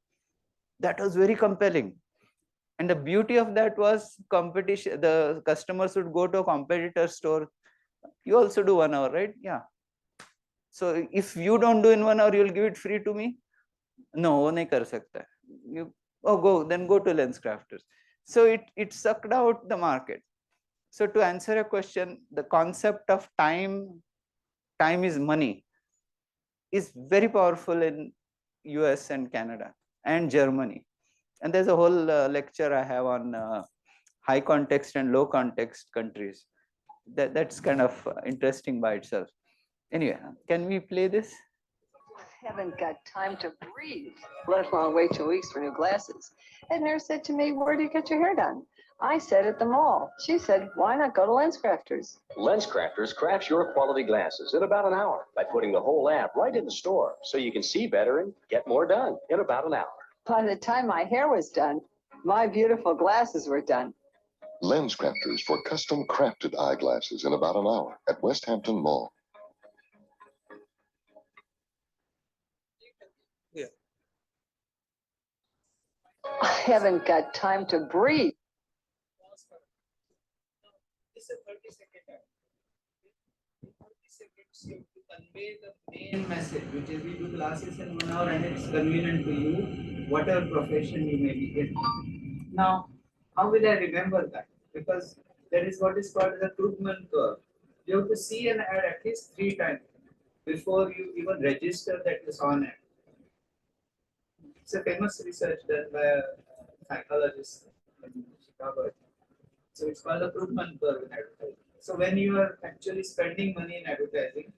That was very compelling. And the beauty of that was competition. The customers would go to a competitor store. You also do 1 hour, right? Yeah. So if you don't do in 1 hour, you'll give it free to me? No, wo nahi kar sakta. Go to LensCrafters. So it sucked out the market. So to answer a question, the concept of time is money, is very powerful in US and Canada and Germany. And there's a whole lecture I have on high context and low context countries. That's kind of interesting by itself. Anyway, can we play this? I haven't got time to breathe, let alone wait 2 weeks for new glasses. And nurse said to me, where do you get your hair done? I said at the mall. She said, why not go to LensCrafters? LensCrafters crafts your quality glasses in about an hour by putting the whole lab right in the store so you can see better and get more done in about an hour. By the time my hair was done, my beautiful glasses were done. LensCrafters for custom crafted eyeglasses in about an hour at West Hampton Mall. Yeah. I haven't got time to breathe. It's a 30-second ad. In 30 seconds, you have to convey the main message, which is we do glasses in 1 hour and it's convenient to you, whatever profession you may be in. Now, how will I remember that? Because there is what is called the Krugman curve. You have to see an ad at least 3 times before you even register that you saw an ad. It's a famous research done by a psychologist in Chicago. So it's called the Krugman curve in advertising. So when you are actually spending money in advertising,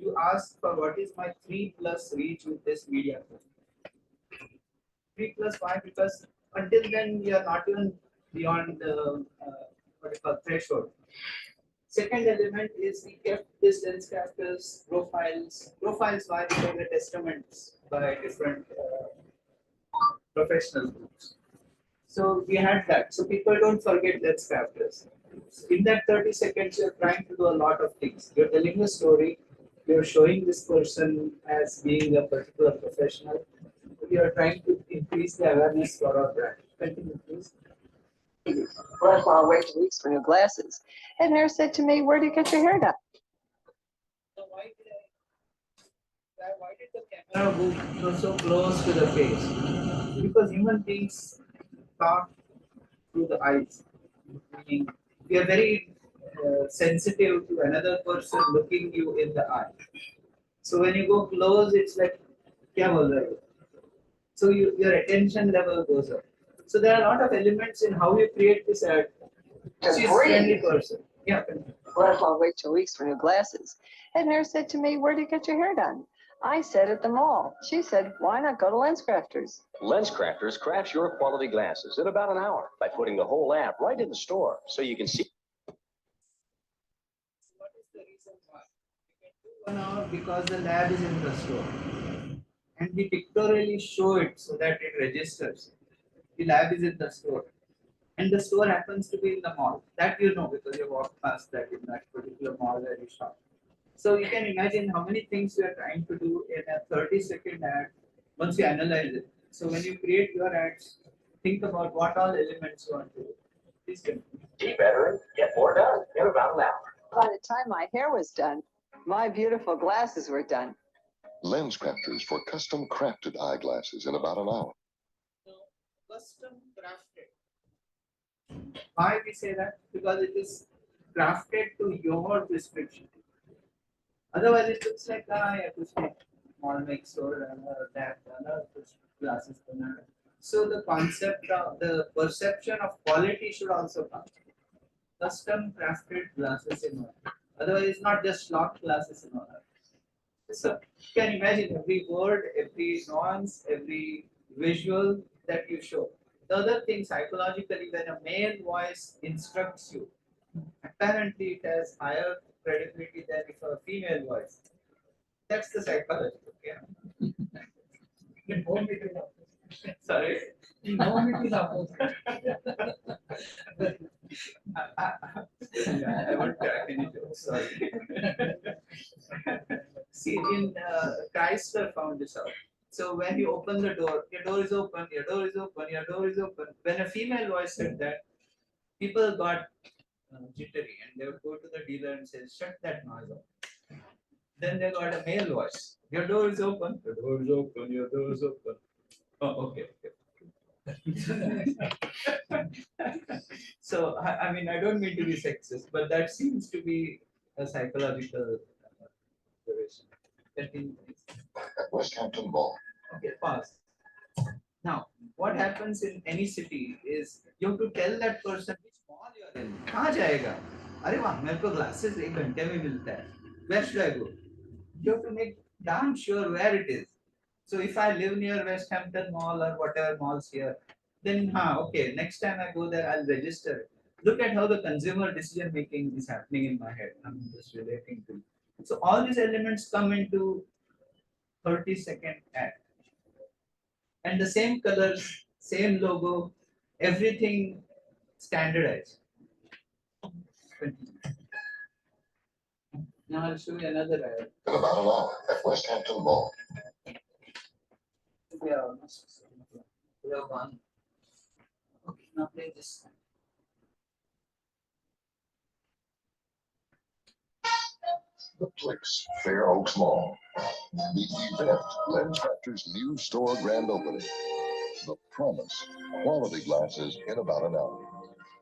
you ask for what is my 3+ reach with this media. 3+, why? Because until then you are not even beyond the what is called threshold. Second element is we kept this LensCrafters profiles. Profiles, why? Because the testaments by different professional groups. So we had that. So people don't forget LensCrafters. In that 30 seconds, you're trying to do a lot of things. You're telling a story. You're showing this person as being a particular professional. We are trying to increase the awareness for our brand. Continue, please. Let alone wait 2 weeks for new glasses. And nurse said to me, where do you get your hair done? So why did the camera go so close to the face? Because human beings talk through the eyes. Meaning we are very sensitive to another person looking you in the eye. So when you go close, it's like, kya bol rahe ho? So your attention level goes up. So there are a lot of elements in how you create this ad. She's a friendly person. Yeah. Let alone wait 2 weeks for new glasses. And nurse said to me, where do you get your hair done? I said at the mall. She said, why not go to LensCrafters? LensCrafters crafts your quality glasses in about an hour by putting the whole app right in the store so you can see. What is the reason why? We can do 1 hour because the lab is in the store. And we pictorially show it so that it registers. The lab is in the store. And the store happens to be in the mall. That you know because you walk past that in that particular mall where you shop. So you can imagine how many things you are trying to do in a 30-second ad once you analyze it. So when you create your ads, think about what all elements you want to do. Please continue. See better and get more done in about an hour. By the time my hair was done, my beautiful glasses were done. Lens crafters for custom crafted eyeglasses in about an hour. So, custom crafted. Why we say that? Because it is crafted to your prescription. Otherwise, it looks like I कुछ mall make store that glasses. So the concept of the perception of quality should also come. Custom crafted glasses in order. Otherwise, it's not just locked glasses in order. So you can imagine every word, every nuance, every visual that you show. The other thing psychologically, when a male voice instructs you, apparently it has higher credibility than if a female voice. That's the psychology. Okay? Sorry. I won't crack any jokes. Sorry. See, in Chrysler found this out. So when you open the door, your door is open, your door is open, your door is open. When a female voice said that, people got jittery and they would go to the dealer and say, shut that noise off. Then they got a male voice. Your door is open. Your door is open. Your door is open. Oh, okay. So, I mean, I don't mean to be sexist, but that seems to be a psychological observation. Continue, please. At West Hampton Mall. Okay, pause. Now, what happens in any city is you have to tell that person which mall you are in. कहाँ जाएगा? अरे वाह, मेरे को glasses 1 घंटे में मिलता है. Where should I go? You have to make damn sure where it is. So if I live near West Hampton Mall or whatever malls here, then okay, next time I go there, I'll register it. Look at how the consumer decision making is happening in my head. I'm just relating to. So all these elements come into 30-second ad. And the same colors, same logo, everything standardized. Now I'll show you another ad. In about an hour at West Hampton Mall. We are almost. We have one. Okay, now play this. The Place, Fair Oaks Mall. The event, Lens Crafters' new store grand opening. The promise, quality glasses in about an hour.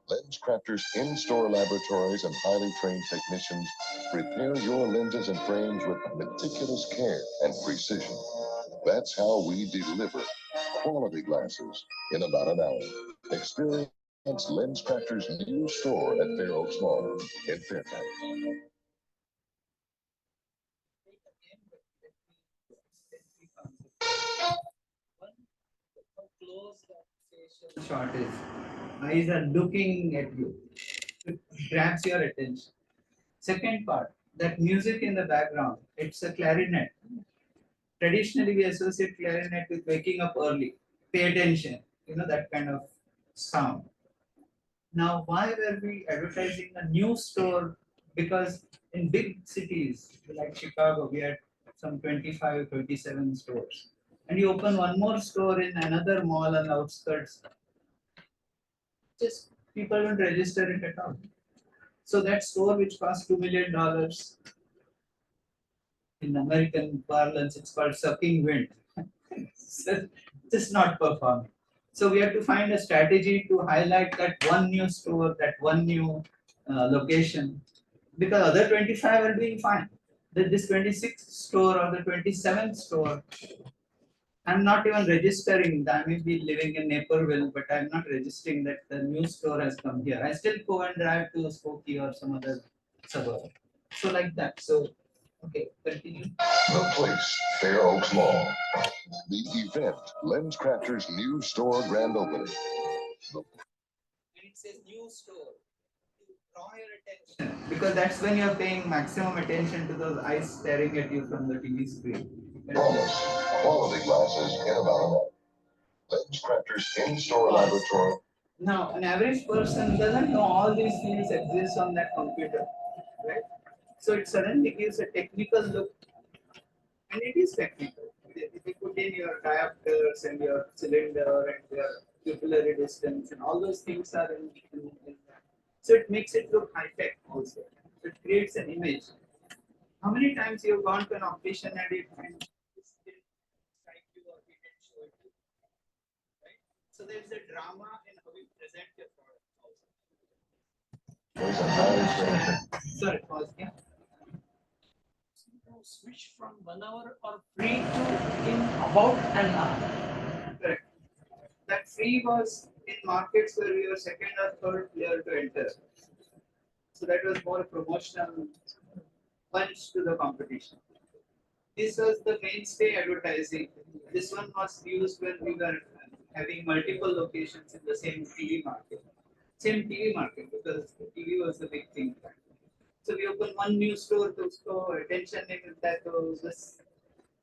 Lens Crafters' in-store laboratories and highly trained technicians prepare your lenses and frames with meticulous care and precision. That's how we deliver quality glasses in about an hour. Experience Lens Crafters' new store at Fair Oaks Mall in Fairfax. Close that facial shot is. Eyes are looking at you. It grabs your attention. Second part, that music in the background, it's a clarinet. Traditionally, we associate clarinet with waking up early. Pay attention, that kind of sound. Now, why were we advertising a new store? Because in big cities like Chicago, we had some 25, 27 stores. And you open one more store in another mall on the outskirts, just people don't register it at all. So that store which cost $2 million, in American parlance, it's called sucking wind. So just not performing. So we have to find a strategy to highlight that one new store, that one new location, because other 25 are doing fine. This 26th store or the 27th store, I'm not even registering. I may be living in Naperville, but I'm not registering that the new store has come here. I still go and drive to Skokie or some other suburb. So like that. So Okay, continue. The place, Fair Oaks Mall. The event, Lens Crafters' new store grand opening. And it says new store to draw your attention, because that's when you're paying maximum attention to those eyes staring at you from the TV screen. Promise, quality glasses in about an hour. Lens Crafters in-store laboratory. Now, an average person doesn't know all these fields exist on that computer, right? So it suddenly gives a technical look, and it is technical. If you put in your diopters and your cylinder and your pupillary distance, and all those things are in that. So it makes it look high tech also. It creates an image. How many times you've gone to an optician and it didn't strike you or he didn't show it to you, right? So there's a drama in how you present your product also. There's a highly trained Sorry, pause. Yeah. To switch from 1 hour or free to in about an hour. Correct. That free was in markets where we were second or third player to enter. So that was more promotional punch to the competition. This was the mainstay advertising. This one was used when we were having multiple locations in the same TV market. Same TV market, because the TV was the big thing. So we opened one new store to store attention in that this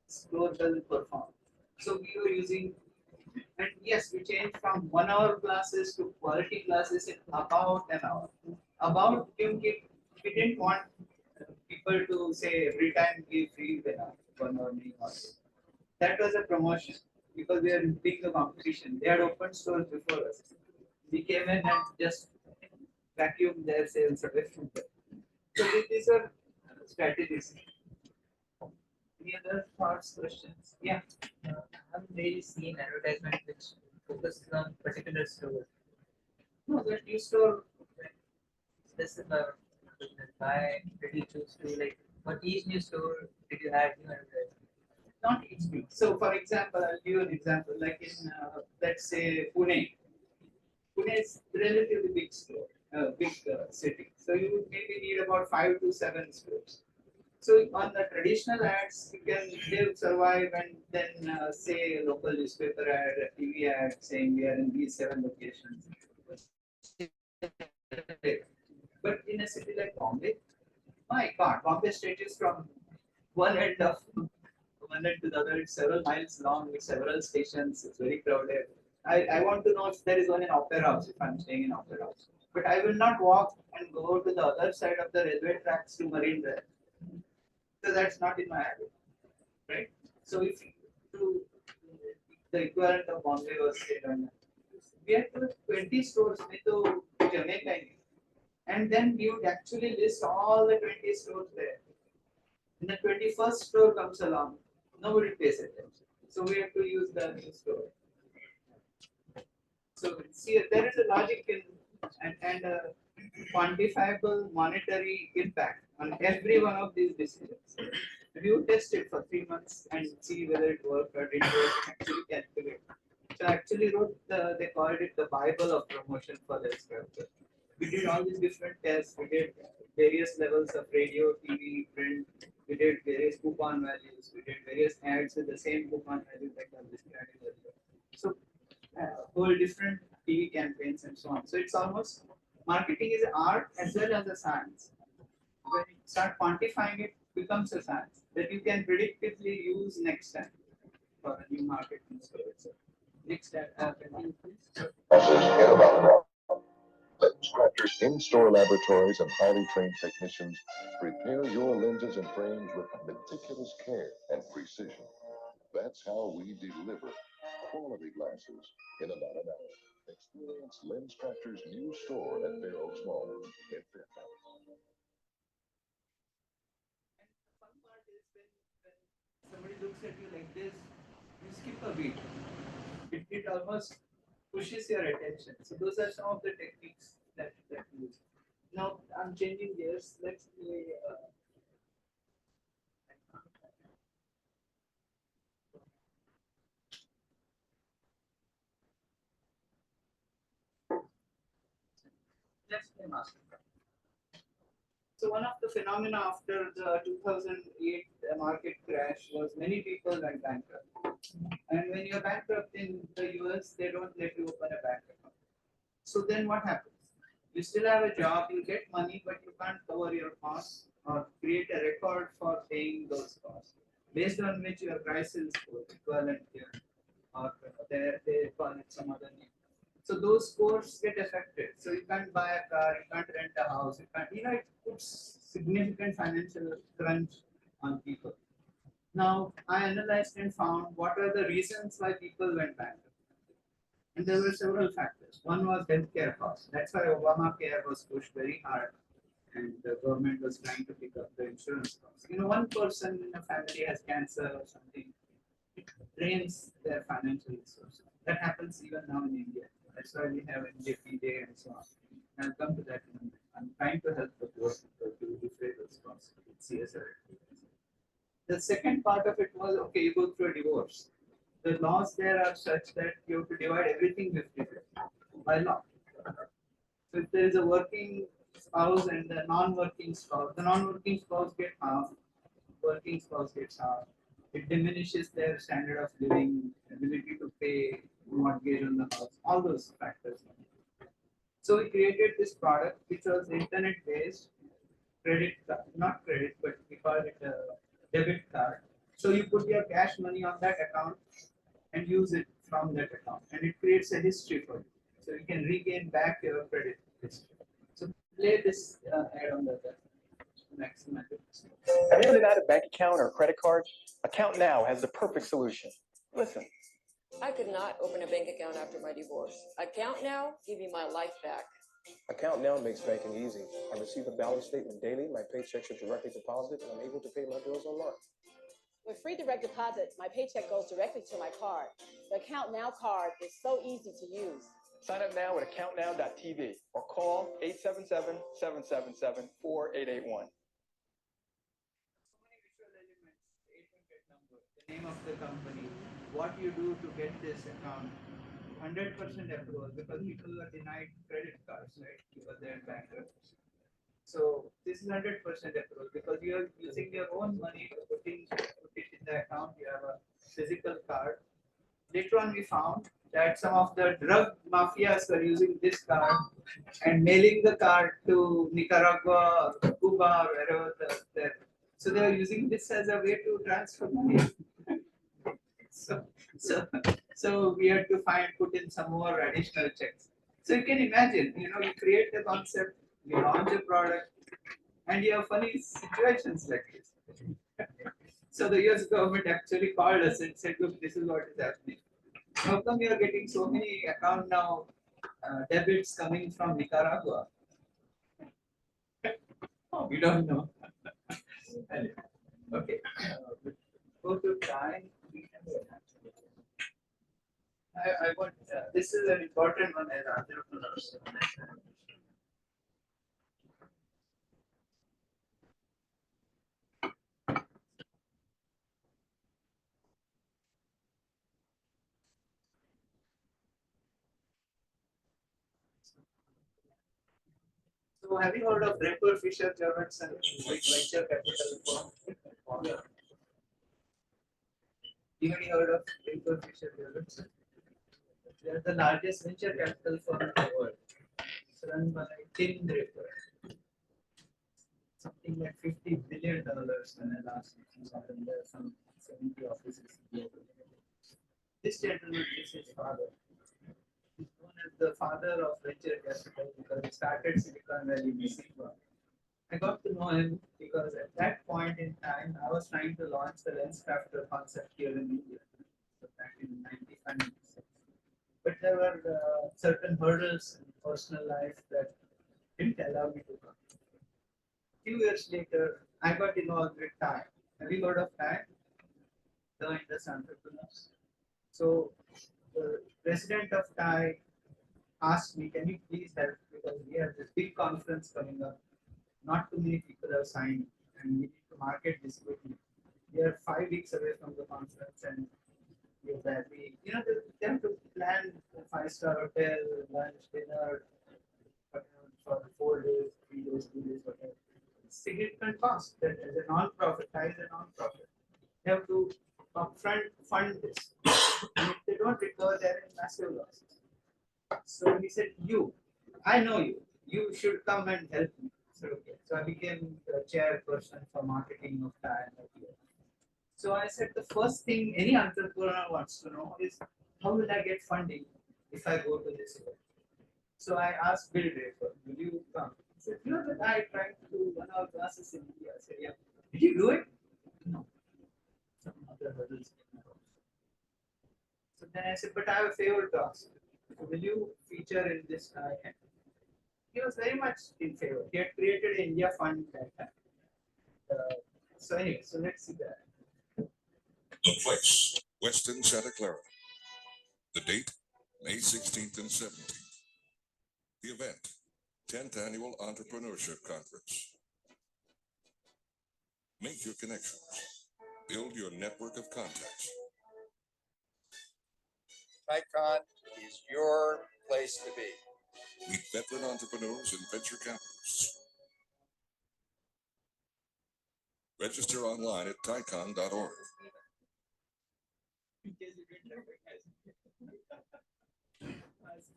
store doesn't perform. So we were using, and yes, we changed from 1 hour classes to quality classes in about an hour. About we didn't want people to say every time we free the 1 hour meeting also. That was a promotion because we are beating the competition. They had opened stores before us. We came in and just vacuumed their sales away from them. So these are strategies. Any other thoughts, questions? Yeah. I haven't really seen advertisement which focuses on particular store. No, that you store. This is a business. Why did you choose to like for each new store did you add new advertisement? Not each week. So, for example, I'll give you an example. Like in, let's say, Pune. Pune is relatively big store, big city. So you would maybe need about 5 to 7 stores. So on the traditional ads, you can live, survive, and then say a local newspaper ad, a TV ad saying we are in these 7 locations. But in a city like Bombay, my God, Bombay stretches from one end of one end to the other. It's several miles long with several stations. It's very crowded. I want to know if there is one in Opera House, if I'm staying in Opera House. But I will not walk and go to the other side of the railway tracks to Marine Drive. So that's not in my habit, right? So if you do the equivalent of Bombay was say, we had 20 stores to Jamaica, and then we would actually list all the 20 stores there. And the 21st store comes along, nobody pays attention. So we have to use the new store. So see, there is a logic in and a quantifiable monetary impact on every one of these decisions. If you test it for 3 months and see whether it worked or didn't work, actually calculate. So I actually wrote they called it the Bible of promotion for the structure. We did all these different tests. We did various levels of radio, TV, print. We did various coupon values. We did various ads with the same coupon value like I was describing earlier. So whole different TV campaigns and so on. So it's almost marketing is art as well as a science. When you start quantifying it, becomes a science that you can predictively use next time for a new marketing story. So next time, continue, please. glasses in about an hour. Lens Crafters in-store laboratories and highly trained technicians prepare your lenses and frames with meticulous care and precision. That's how we deliver quality glasses in about an hour. Experience Lens Crafters' new store at Fair Oaks Mall in Fairfax. And the fun part is when somebody looks at you like this, you skip a beat. It almost pushes your attention. So those are some of the techniques that we use. Now I'm changing gears. Let's play. Let's play Mastercard. So one of the phenomena after the 2008 market crash was many people went bankrupt. And when you're bankrupt in the US, they don't let you open a bank account. So then what happens? You still have a job, you get money, but you can't cover your costs or create a record for paying those costs, based on which your crisis score, equivalent here, or they call it some other name. So those scores get affected. So you can't buy a car, you can't rent a house, you can't, it puts significant financial crunch on people. Now, I analyzed and found what are the reasons why people went bankrupt. And there were several factors. One was healthcare costs. That's why Obamacare was pushed very hard, and the government was trying to pick up the insurance costs. One person in a family has cancer or something, it drains their financial resources. That happens even now in India. That's why we have NJP Day and so on. I'll come to that in a minute. I'm trying to help the poor people to defray those costs with CSR activities. The second part of it was, okay, you go through a divorce. The laws there are such that you have to divide everything 50-50 by law. So if there is a working spouse and a non-working spouse, the non-working spouse gets half, working spouse gets half. It diminishes their standard of living, ability to pay mortgage on the house, all those factors. So we created this product which was internet-based credit card, not credit, but we call it a debit card. So you put your cash money on that account and use it from that account, and it creates a history for you. So you can regain back your credit history. So play this ad on the next method. Have you ever had a bank account or a credit card? Account Now has the perfect solution. Listen. I could not open a bank account after my divorce. Account Now give me my life back. Account Now makes banking easy. I receive a balance statement daily, my paychecks are directly deposited, and I'm able to pay my bills online. With free direct deposit, my paycheck goes directly to my card. The Account Now card is so easy to use. Sign up now at accountnow.tv or call 877-777-4881. The name of the company, what you do to get this account, 100% approval, because people are denied credit cards, right? Because they're bankrupt. So this is 100% approval because you are using your own money to put it in the account. You have a physical card. Later on, we found that some of the drug mafias were using this card and mailing the card to Nicaragua, or Cuba, or wherever they're. So they are using this as a way to transfer money. So we had to put in some more additional checks. So you can imagine, you create a concept, you launch a product, and you have funny situations like this. So the US government actually called us and said, look, this is what is happening. How come you are getting so many account now debits coming from Nicaragua? Oh, we don't know. Okay. Go to time. I want, this is an important one as entrepreneurs. So have you heard of Draper Fisher Jurvetson, big venture capital firm? Anybody heard of Draper Fisher Jurvetson? They are the largest venture capital firm in the world. It's run by Tim Draper. Something like $50 billion when I last saw them. There are some 70 offices globally. This gentleman is his father. He's known as the father of venture capital because he started Silicon Valley Mexico. I got to know him because at that point in time, I was trying to launch the lens crafter concept here in India. So back in 95. But there were certain hurdles in personal life that didn't allow me to come. A few years later, I got involved with TIE. Have you heard of TIE? The Indus Entrepreneurs. So the president of TIE asked me, can you please help, because we have this big conference coming up. Not too many people have signed, and we need to market this quickly. We are 5 weeks away from the conference, and we have badly, they have to plan a 5-star hotel, lunch, dinner, for 4 days, 3 days, 2 days, whatever. significant cost that as a non-profit, as a non-profit, they have to upfront fund this. And if they don't recover, they're in massive losses. So he said, I know you should come and help me. So, okay. So I became the chairperson for marketing of that. So I said the first thing any entrepreneur wants to know is how will I get funding if I go to this event? So I asked Bill Draper, will you come? He said, you're the guy trying to do 1 hour classes in India. I said, yeah. Did you do it? No. Some other hurdles. So then I said, but I have a favor to ask. Will you feature in this? He was very much in favor. He had created an India fund that time. So anyway, so let's see that. The place, Weston, Santa Clara. The date, May 16th and 17th. The event, 10th Annual Entrepreneurship Conference. Make your connections. Build your network of contacts. TICON is your place to be. Meet veteran entrepreneurs and venture capitalists. Register online at ticon.org.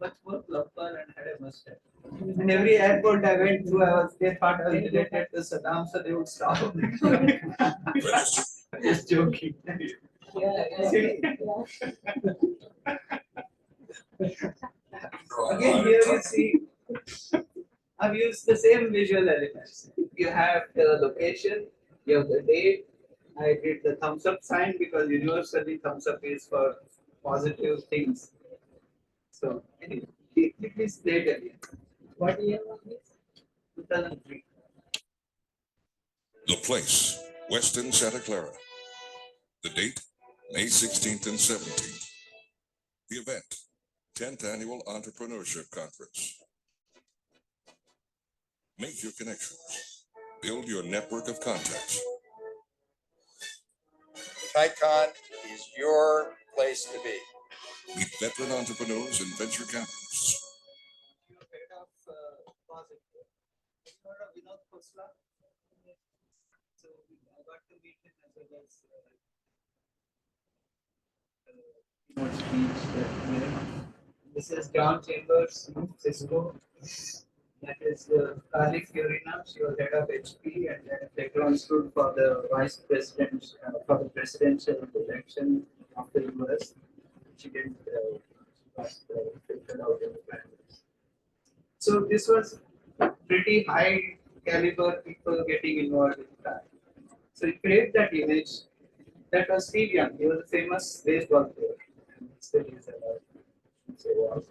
Much more plumper and had a mustache. And every airport I went to, they thought I was related to Saddam, so they would stop me. Just joking. Again, here you see, I've used the same visual elements. You have the location, you have the date. I did the thumbs up sign because universally thumbs up is for positive things. So anyway, please play it again. What year was this? 2003. The place, Weston, Santa Clara. The date, May 16th and 17th. The event, 10th Annual Entrepreneurship Conference. Make your connections. Build your network of contacts. TICON is your place to be. Meet veteran entrepreneurs and venture capitalists. So I got to meet him as well as this is John Chambers, Cisco. That is Carly Fiorina. She was head of HP and then later on stood for the vice president for the presidential election of the US. She didn't filtered out in the primaries. So this was pretty high caliber people getting involved in that. So he created that image. That was Steve Young. He was a famous baseball player. And still is alive. So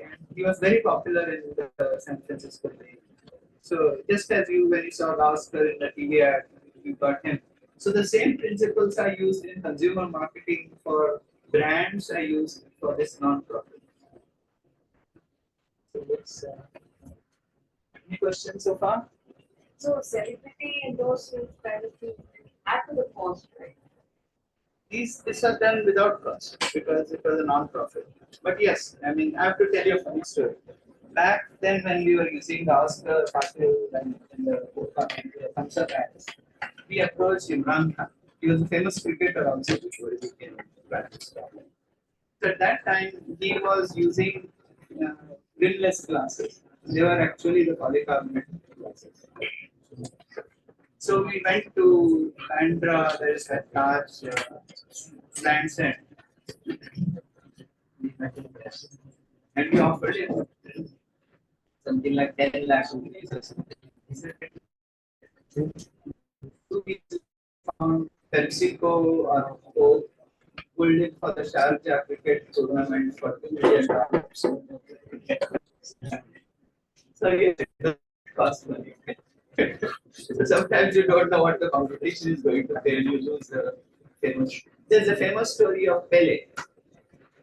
and he was very popular in the San Francisco Bay. So just as when you saw Oscar in the TV ad, you got him. So the same principles are used in consumer marketing for brands. I use for this non-profit. So let's. Any questions so far? So celebrity endorsements kind of thing after the cost, right? These are done without cost because it was a non-profit. But yes, I mean I have to tell you a funny story. Back then when we were using the Oscar and the thumbs up ads, we approached Imran Khan. He was a famous cricketer also before he became practice. So at that time he was using rimless glasses. They were actually the polycarbonate glasses. So we went to Bandra, there is a Taj Lands End. And we offered him something like 10 lakhs rupees or something. He said, 2 weeks found PepsiCo or Coke pulled in for the Sharjah cricket tournament for $2 million. So yes, it costs money. So sometimes you don't know what the competition is going to pay and you lose the famous. There's a famous story of Pele.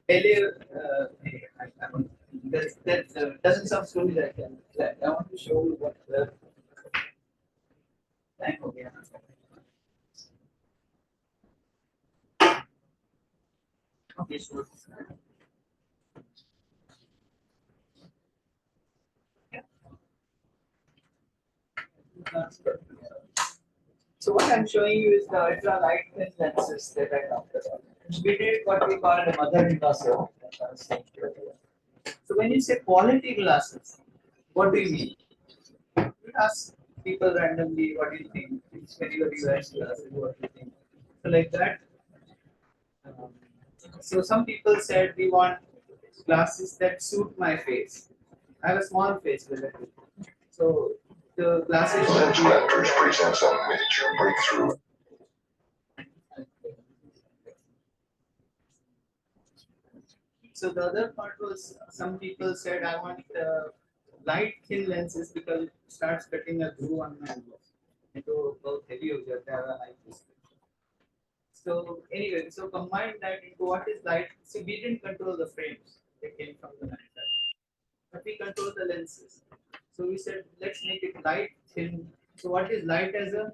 Pele, that doesn't sound story like that. I want to show you what the time of okay, so So what I'm showing you is the ultra light thin lenses that I talked about. We did what we call a mother-in-law set. So when you say quality glasses, what do you mean? You ask people randomly, what do you think? Whenever you wear glasses, what do you think? So like that. So some people said we want glasses that suit my face. I have a small face, relatively. So the glasses should be. LensCrafters presents a major breakthrough. So the other part was some people said I want light thin lenses because it starts cutting a groove on my nose. Into both heavy हो जाता है high prescription. So anyway, so combine that into what is light. So we didn't control the frames; they came from the manufacturer, but we control the lenses. So we said let's make it light thin. So what is light as a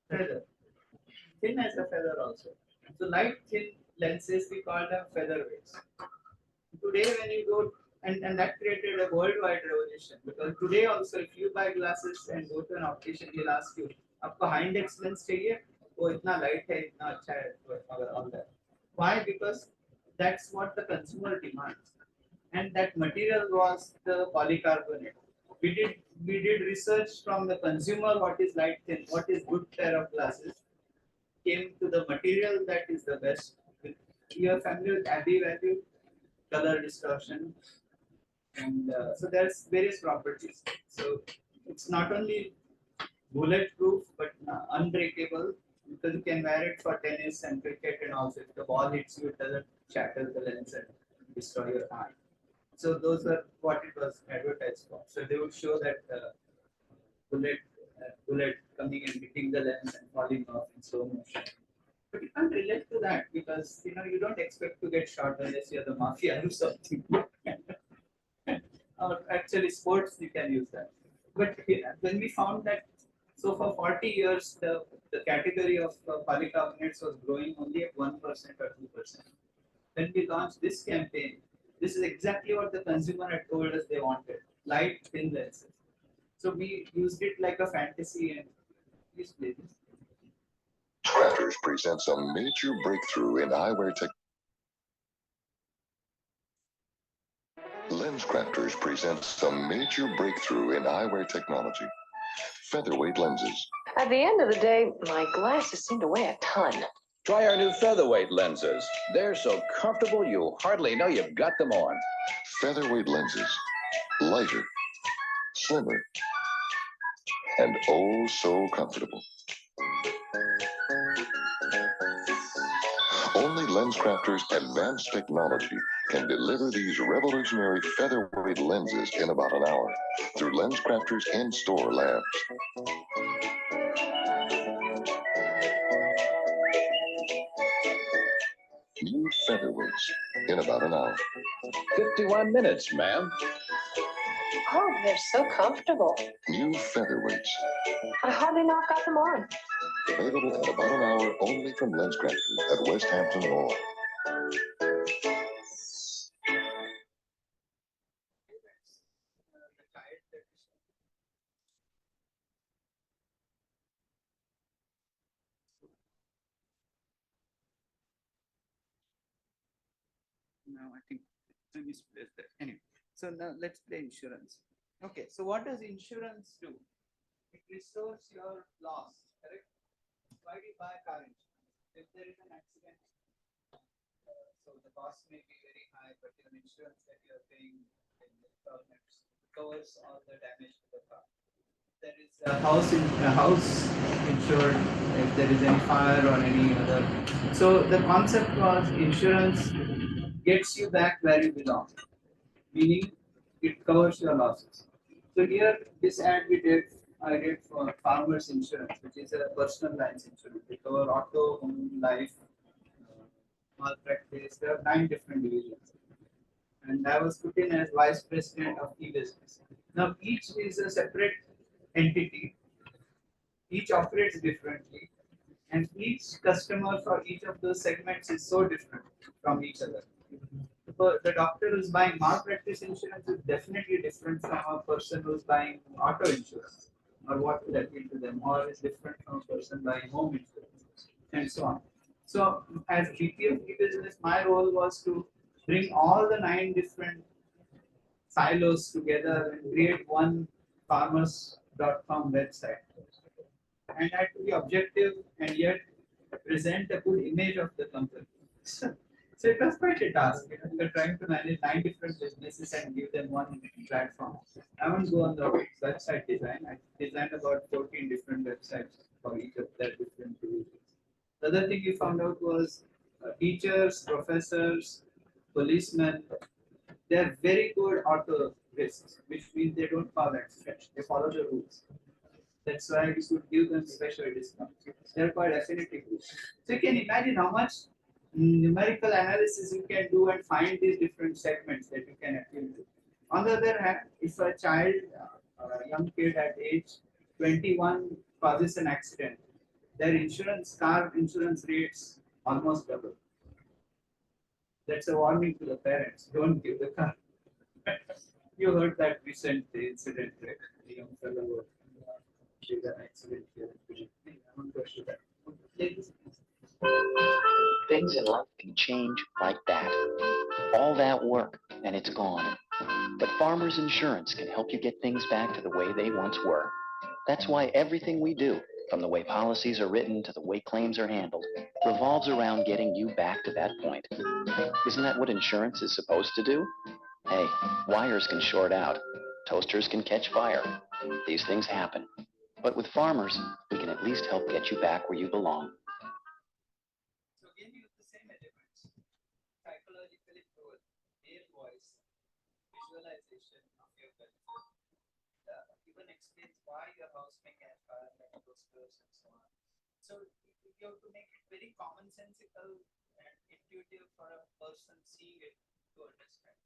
feather? Thin as a feather also. So light thin lenses we call them featherweights. Today when you go and that created a worldwide revolution because today also if you buy glasses and go to an optician he'll ask you आपको Hindex lens चाहिए वो इतना light है इतना अच्छा है all that. Why? Because that's what the consumer demands and that material was the polycarbonate. We did research from the consumer what is light thin, what is good pair of glasses, came to the material that is the best. You are familiar with Abbey value, color distortion, and so there's various properties. So it's not only bulletproof but unbreakable because you can wear it for tennis and cricket and also if the ball hits you it doesn't shatter the lens and destroy your eye. So those are what it was advertised for. So they would show that bullet coming and hitting the lens and falling off in slow motion. But you can't relate to that because you don't expect to get shot unless you're the mafia or something. Or actually sports you can use that. But when we found that, so for 40 years the category of polycarbonates was growing only at 1% or 2%. When we launched this campaign, this is exactly what the consumer had told us they wanted: light thin lenses. So we used it like a fantasy and please play this. Crafters presents a major breakthrough in eyewear tech. LensCrafters presents a major breakthrough in eyewear technology. Featherweight lenses. At the end of the day, my glasses seem to weigh a ton. Try our new featherweight lenses. They're so comfortable you hardly know you've got them on. Featherweight lenses. Lighter, slimmer, and oh so comfortable. Only LensCrafters' advanced technology can deliver these revolutionary featherweight lenses in about an hour through LensCrafters' in-store labs. New featherweights in about an hour. 51 minutes, ma'am. Oh, they're so comfortable. New featherweights. I hardly know I've got them on. Available in about an hour only from LensCrafters at West Hampton Mall. Now I think I misplaced that. Anyway, so now let's play insurance. Okay, so what does insurance do? It restores your loss, correct? Why do you buy car insurance? If there is an accident, so the cost may be very high, but your insurance that you are paying in installments covers all the damage to the car. There is a house insured if there is any fire or any other. So the concept was insurance gets you back where you belong, meaning it covers your losses. So here, this ad I did for farmers insurance, which is a personal lines insurance. They cover auto, home, life, malpractice. There are 9 different divisions, and I was put in as vice president of e-business. Now each is a separate entity. Each operates differently, and each customer for each of those segments is so different from each other. the doctor who's buying malpractice insurance is definitely different from a person who's buying auto insurance, or what would appeal to them, or is different from a person buying home insurance, and so on. So, as VP of e-business, my role was to bring all the 9 different silos together and create one farmers.com website. And had to be objective and yet present a good image of the company. So it was quite a task. You're trying to manage 9 different businesses and give them one platform. I won't go on the website design. I designed about 14 different websites for each of their different divisions. The other thing we found out was teachers, professors, policemen, they're very good auto risks, which means they don't follow accidents. They follow the rules. That's why we should give them special discounts. They're quite affinity groups. So you can imagine how much numerical analysis you can do and find these different segments that you can appeal to. On the other hand, if a child, a young kid at age 21 causes an accident, their car insurance rates almost double. That's a warning to the parents. Don't give the car. You heard that recent incident, right? The young fellow did an accident here. I want to show that. Things in life can change like that. All that work, and it's gone. But Farmers Insurance can help you get things back to the way they once were. That's why everything we do, from the way policies are written to the way claims are handled, revolves around getting you back to that point. Isn't that what insurance is supposed to do? Hey, wires can short out. Toasters can catch fire. These things happen. But with Farmers, we can at least help get you back where you belong. So again, use the same elements. Psychological growth, their voice, visualization of your benefit. Even explains why your house may catch fire, like toasters and so on. So you have to make it very commonsensical and intuitive for a person seeing it to understand.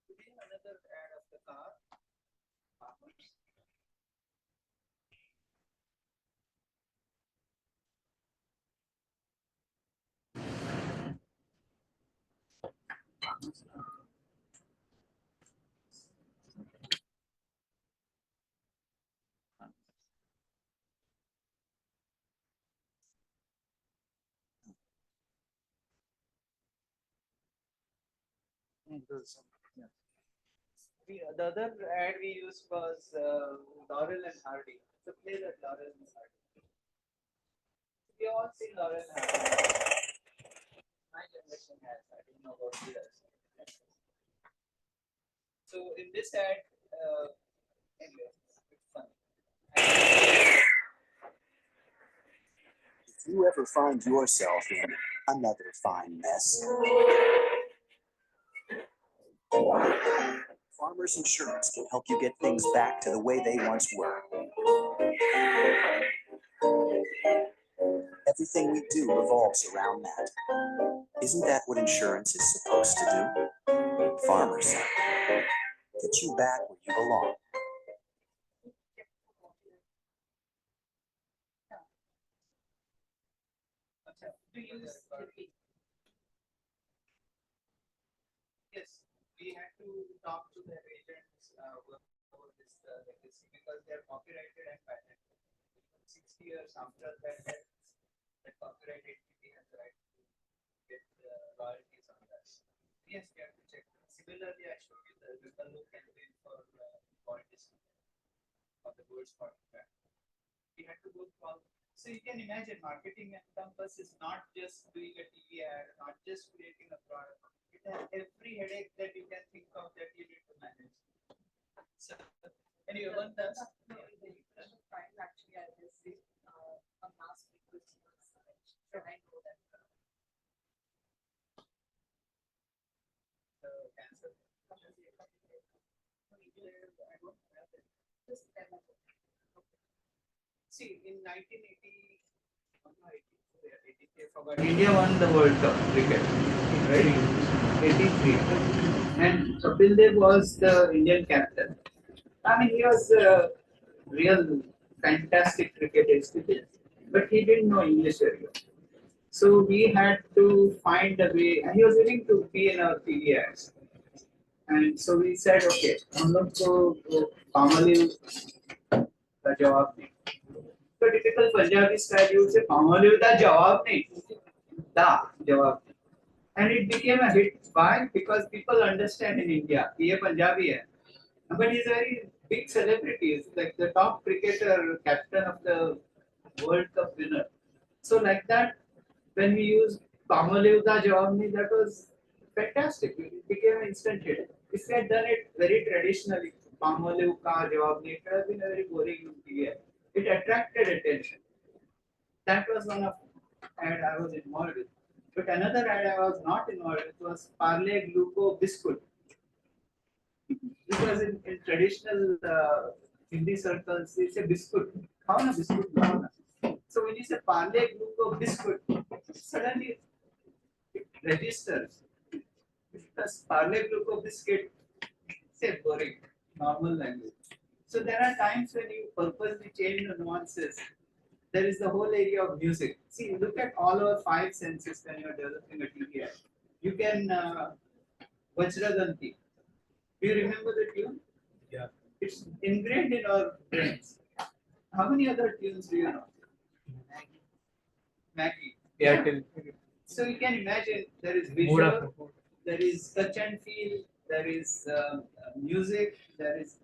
Today, another ad of the car. Farmers. The other ad we used was Laurel and Hardy. So play that Laurel and Hardy. We all see Laurel and Hardy. My generation has. I don't know about yours. So in this ad, anyway, it's fun. If you ever find yourself in another fine mess, Farmers Insurance can help you get things back to the way they once were. Everything we do revolves around that. Isn't that what insurance is supposed to do? Farmers, get you back where you belong. Yes, we had to talk to their agents about this legacy because they're copyrighted and patented. 60 years after that, the copyright entity has the right to get royalties on that. Yes, we have to check. Similarly, I showed you the Ripple campaign for politics of the world's contract. We had to go through all. So you can imagine marketing and compass is not just doing a TV ad, not just creating a product. It has every headache that you can think of that you need to manage. So, anyway, one does. Actually, I received a mass frequency research, so I know that. Cancer. See, in 1980, India won the World Cup cricket, right? 83. And Kapil Dev was the Indian captain. I mean, he was a real fantastic cricketer, but he didn't know English very well. So we had to find a way, and he was willing to be in our TV ads. And so we said, okay, हम लोग को Palmolive का जवाब नहीं. So typical Punjabi style, you say Palmolive का जवाब नहीं, दा जवाब. And it became a hit. Why? Because people understand in India, ये पंजाबी है, but he's a very big celebrity. He's like the top cricketer, captain of the World Cup winner. So like that, when we used Palmolive ka jawab nahi, that was fantastic. It became an instant hit. If we had done it very traditionally, Palmolive ka jawab nahi, it would have been a very boring idea. It attracted attention. That was one of ad I was involved with. But another ad I was not involved with was Parle Gluco Biscuit. Because in traditional Hindi circles, they say biscuit. How na biscuit? So when you say Parle Gluco Biscuit, suddenly it registers. Because Parle Gluco Biscuit, say boring, normal language. So there are times when you purposely change the nuances. There is the whole area of music. See, look at all our 5 senses when you are developing a TV ad. You can Vajradanti. Do you remember the tune? Yeah. It's ingrained in our brains. How many other tunes do you know? Maggie. Yeah. So you can imagine there is visual, there is touch and feel, there is music, there is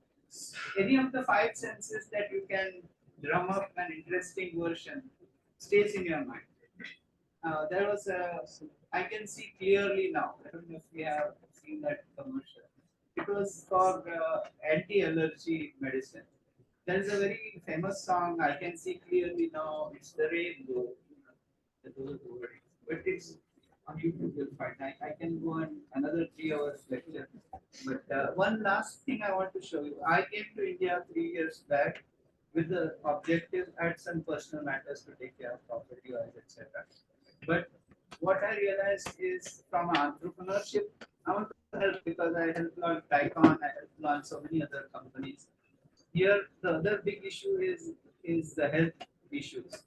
any of the 5 senses that you can drum up an interesting version stays in your mind. There was I can see clearly now. I don't know if we have seen that commercial. It was for anti-allergy medicine. There is a very famous song. I can see clearly now. It's the rainbow. But it's on YouTube. You'll find. I can go on another 3 hours lecture. But one last thing I want to show you. I came to India 3 years back with the objective at some personal matters to take care of property rights, etc. But what I realized is from entrepreneurship, I want to help because I helped launch Tycon, I helped launch so many other companies. Here, the other big issue is the health issues.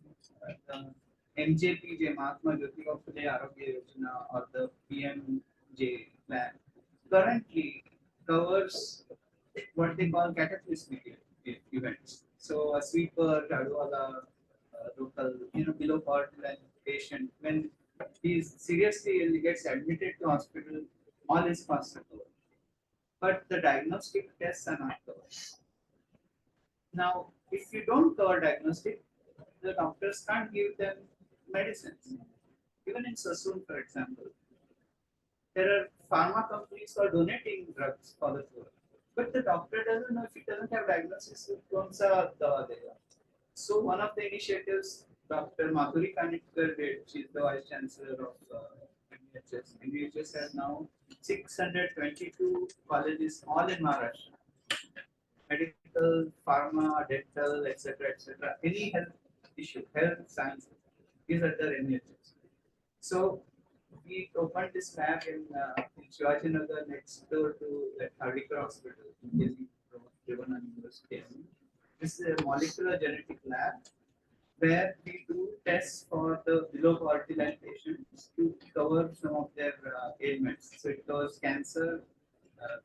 MJPJ, Mahatma Jyotirao Phule Arogya Yojana, or the PMJ plan currently covers what they call cataclysmic events. So a sweeper, Jadwala, local, below poverty line patient, when he is seriously ill, he gets admitted to hospital, all his costs are covered. But the diagnostic tests are not covered. Now, if you don't cover diagnostic, the doctors can't give them medicines. Even in Sassoon, for example, there are pharma companies who are donating drugs for the poor. But the doctor doesn't know if he doesn't have diagnosis, kaun-sa dawa dega. So one of the initiatives Dr. Madhuri Kanikar did, she is the Vice Chancellor of MHS. MHS has now 622 colleges all in Maharashtra. Medical, pharma, dental, etc., etc. Any health issue, health sciences is under MHS. So we opened this lab in Shivajinagar next door to the Hardikar Hospital, Trivandrum University. This is a molecular genetic lab where we do tests for the below poverty line patients to cover some of their ailments. So it covers cancer,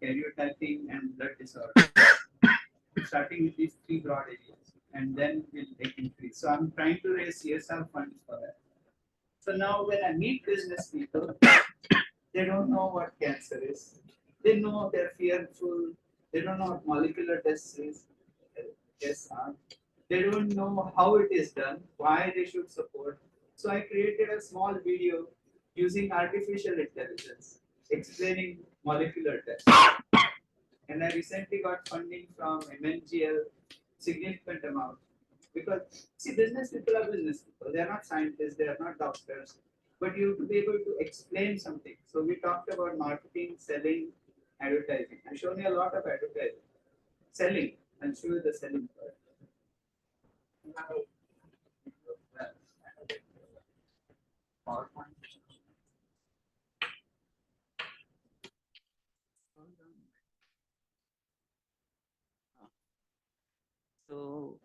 karyotyping, and blood disorders. Starting with these 3 broad areas, and then we'll take increase. So I'm trying to raise CSR funds for that. So now when I meet business people, they don't know what cancer is. They know they're fearful. They don't know what molecular tests is. Yes, they don't know how it is done, why they should support. So I created a small video using artificial intelligence, explaining molecular tests. And I recently got funding from MNGL, significant amount. Because, see, business people are business people. They are not scientists, they are not doctors. But you have to be able to explain something. So we talked about marketing, selling, advertising. I've shown you a lot of advertising. Selling, I'll show you the selling part. So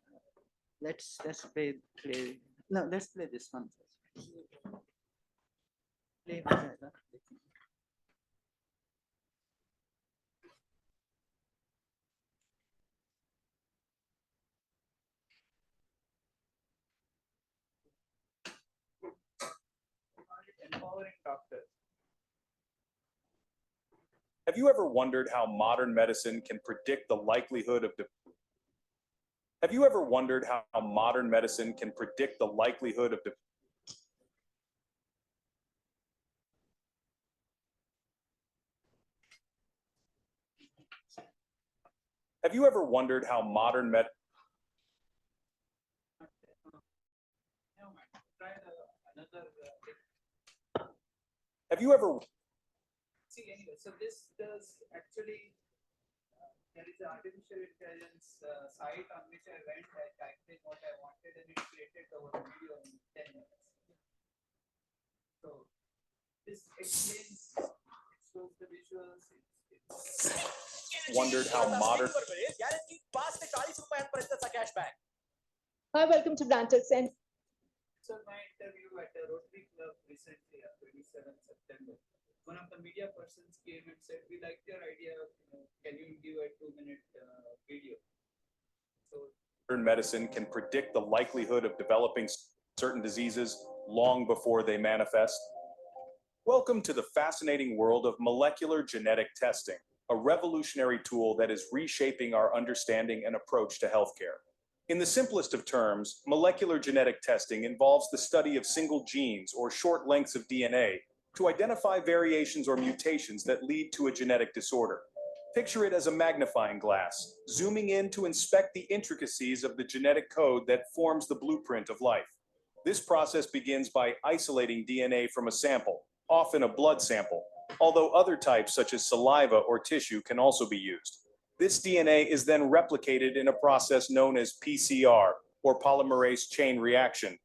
let's play. No, let's play this one first. Play. empowering doctors. Have you ever wondered how modern medicine can predict the likelihood of Have you ever wondered how modern medicine can predict the likelihood of Have you ever wondered how modern med Have you ever See, anyway, so this does actually, there is an artificial intelligence site on which I went, I typed in what I wanted and it created the whole video in 10 minutes. So this explains, it shows the visuals, wondered how modern Hi, welcome to Blanchard's and so my interview at the Rotary Club recently on 27th September. One of the media persons came and said, we liked your idea, can you give a 2-minute video? So modern medicine can predict the likelihood of developing certain diseases long before they manifest? Welcome to the fascinating world of molecular genetic testing, a revolutionary tool that is reshaping our understanding and approach to healthcare. In the simplest of terms, molecular genetic testing involves the study of single genes or short lengths of DNA to identify variations or mutations that lead to a genetic disorder. Picture it as a magnifying glass, zooming in to inspect the intricacies of the genetic code that forms the blueprint of life. This process begins by isolating DNA from a sample, often a blood sample, although other types such as saliva or tissue can also be used. This DNA is then replicated in a process known as PCR, or polymerase chain reaction.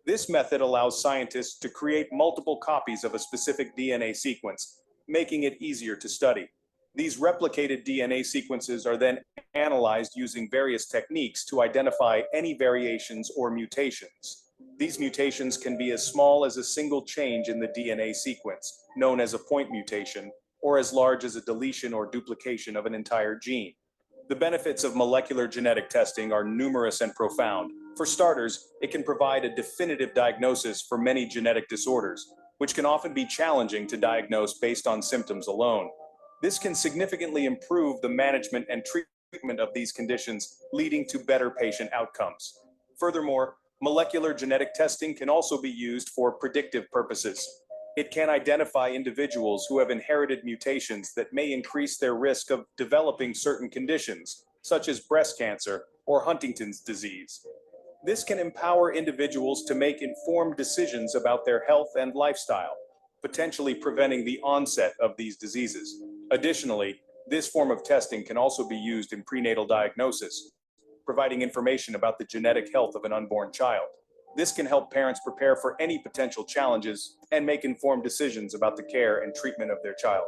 This method allows scientists to create multiple copies of a specific DNA sequence, making it easier to study. These replicated DNA sequences are then analyzed using various techniques to identify any variations or mutations. These mutations can be as small as a single change in the DNA sequence, known as a point mutation, or as large as a deletion or duplication of an entire gene. The benefits of molecular genetic testing are numerous and profound. For starters, it can provide a definitive diagnosis for many genetic disorders, which can often be challenging to diagnose based on symptoms alone. This can significantly improve the management and treatment of these conditions, leading to better patient outcomes. Furthermore, molecular genetic testing can also be used for predictive purposes. It can identify individuals who have inherited mutations that may increase their risk of developing certain conditions, such as breast cancer or Huntington's disease. This can empower individuals to make informed decisions about their health and lifestyle, potentially preventing the onset of these diseases. Additionally, this form of testing can also be used in prenatal diagnosis, providing information about the genetic health of an unborn child. This can help parents prepare for any potential challenges and make informed decisions about the care and treatment of their child.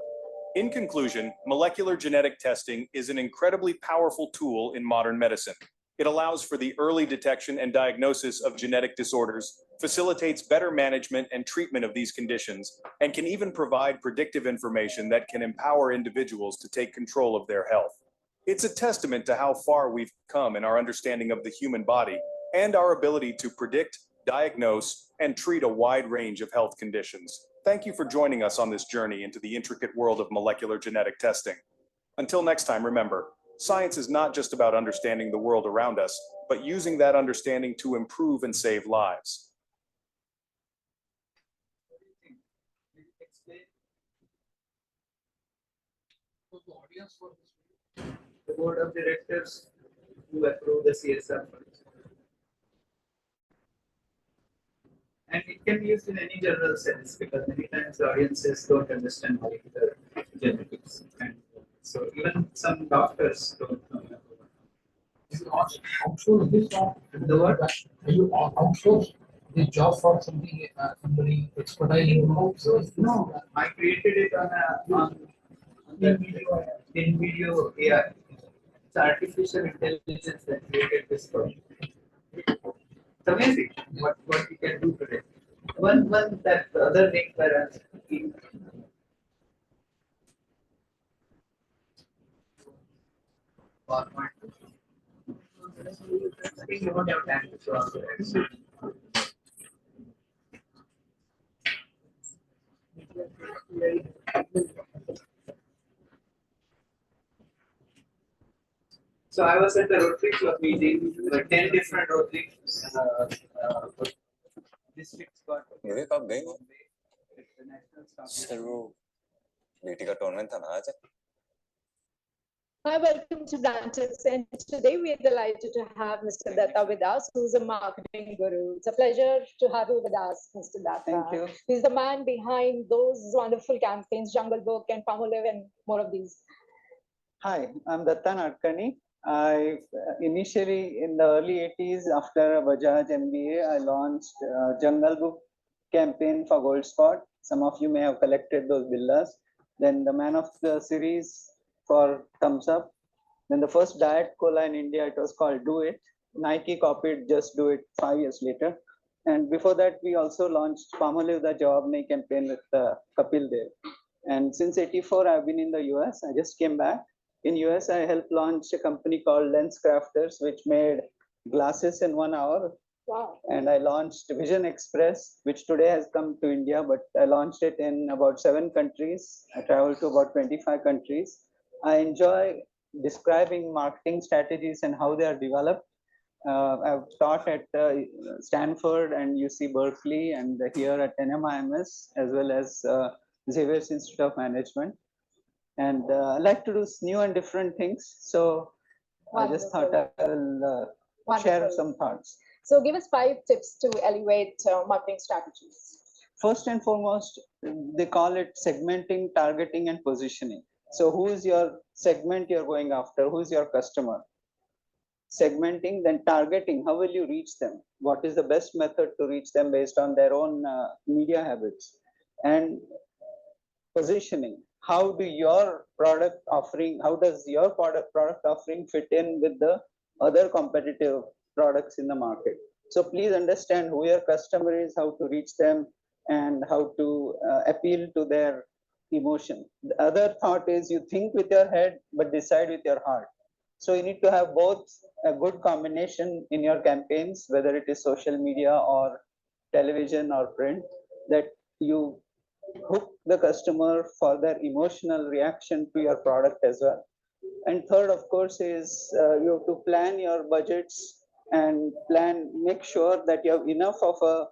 In conclusion, molecular genetic testing is an incredibly powerful tool in modern medicine. It allows for the early detection and diagnosis of genetic disorders, facilitates better management and treatment of these conditions, and can even provide predictive information that can empower individuals to take control of their health. It's a testament to how far we've come in our understanding of the human body and our ability to predict, diagnose, and treat a wide range of health conditions. Thank you for joining us on this journey into the intricate world of molecular genetic testing. Until next time, remember, science is not just about understanding the world around us, but using that understanding to improve and save lives. The board of directors who approve the CSR funds. And it can be used in any general sense because many times the audiences don't understand molecular genetics. And so even some doctors don't know. Outsource this job. The what? You outsource this job for something somebody expertise in outsource? No, I created it on in video AI. It's artificial intelligence that created this project. It's amazing what we can do today. One that the other thing that I'm speaking. I think you don't have time to show up. So I was at the Rotary Club meeting. There were 10 different Rotary districts got ये कब गई sir वो बेटी का tournament था ना आज Hi, welcome to Blanchard's, and today we are delighted to have Mr. Datta with us, who's a marketing guru. It's a pleasure to have you with us, Mr. Datta. Thank you. He's the man behind those wonderful campaigns, Jungle Book and Palmolive, and more of these. Hi, I'm Datta Nadkarni. I initially in the early 80s, after a Bajaj MBA, I launched Jungle Book campaign for Gold Spot. Some of you may have collected those billas. Then the Man of the Series for Thumbs Up. Then the first Diet Cola in India, it was called Do It. Nike copied Just Do It 5 years later. And before that, we also launched Palmolive the Jawab Nahi campaign with Kapil Dev. And since 84, I've been in the US. I just came back. In US, I helped launch a company called Lens Crafters, which made glasses in 1 hour. Wow. And I launched Vision Express, which today has come to India, but I launched it in about 7 countries. I traveled to about 25 countries. I enjoy describing marketing strategies and how they are developed. I've taught at Stanford and UC Berkeley and here at NMIMS, as well as Xavier's Institute of Management. And I like to do new and different things. So I just thought I will share some thoughts. So give us 5 tips to elevate marketing strategies. First and foremost, they call it segmenting, targeting, and positioning. So who is your segment you're going after? Who is your customer? Segmenting, then targeting. How will you reach them? What is the best method to reach them based on their own media habits? And positioning. How do your product offering, how does your product offering fit in with the other competitive products in the market? So please understand who your customer is, how to reach them, and how to appeal to their emotion. The other thought is you think with your head, but decide with your heart. So you need to have both a good combination in your campaigns, whether it is social media or television or print, that you hook the customer for their emotional reaction to your product as well. And third, of course, is you have to plan your budgets and make sure that you have enough of a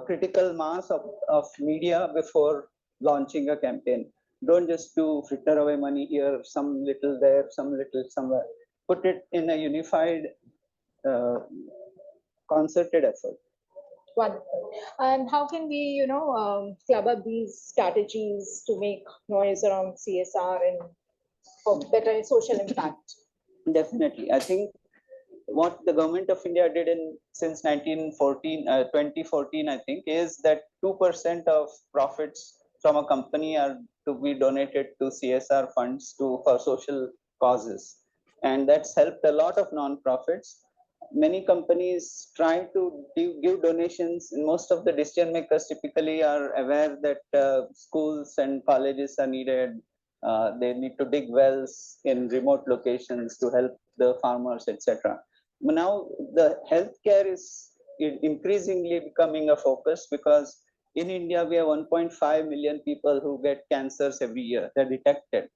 critical mass of media before launching a campaign. Don't just do fritter away money here, some little there, some little somewhere. Put it in a unified, concerted effort. Wonderful. And how can we, club up these strategies to make noise around CSR and for better social impact? Definitely. I think what the government of India did since 2014, I think, is that 2% of profits from a company are to be donated to CSR funds for social causes. And that's helped a lot of non-profits. Many companies try to give donations. Most of the decision makers typically are aware that schools and colleges are needed. They need to dig wells in remote locations to help the farmers, etc. Now the healthcare is increasingly becoming a focus because in India we have 1.5 million people who get cancers every year. They're detected.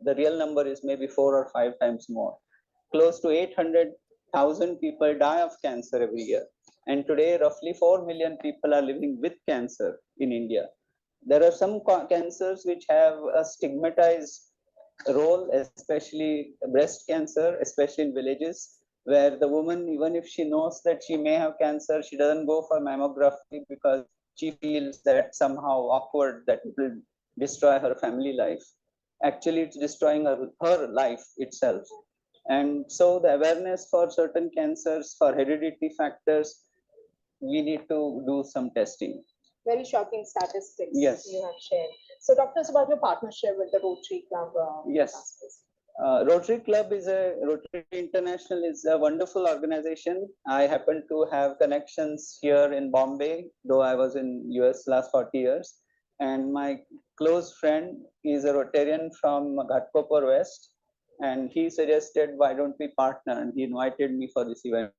The real number is maybe 4 or 5 times more. Close to 800,000 people die of cancer every year. And today roughly 4 million people are living with cancer in India. There are some cancers which have a stigmatized role, especially breast cancer, especially in villages, where the woman, even if she knows that she may have cancer, she doesn't go for mammography because she feels that somehow awkward, that it will destroy her family life. Actually, it's destroying her life itself. And so the awareness for certain cancers, for heredity factors, we need to do some testing. Very shocking statistics Yes. you have shared. So talk to us about your partnership with the Rotary Club. Yes. Rotary International is a wonderful organization. I happen to have connections here in Bombay, though I was in US last 40 years. And my close friend is a Rotarian from Ghatkopar West. And he suggested, why don't we partner? And he invited me for this event.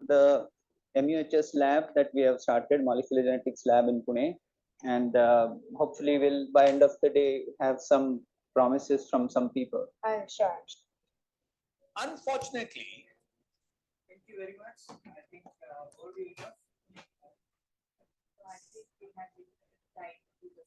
The MUHS lab that we have started, molecular genetics lab in Pune, and hopefully we'll by end of the day have some promises from some people. I'm sure. Unfortunately, Thank you very much. I think over to you. So I think we have the time to do the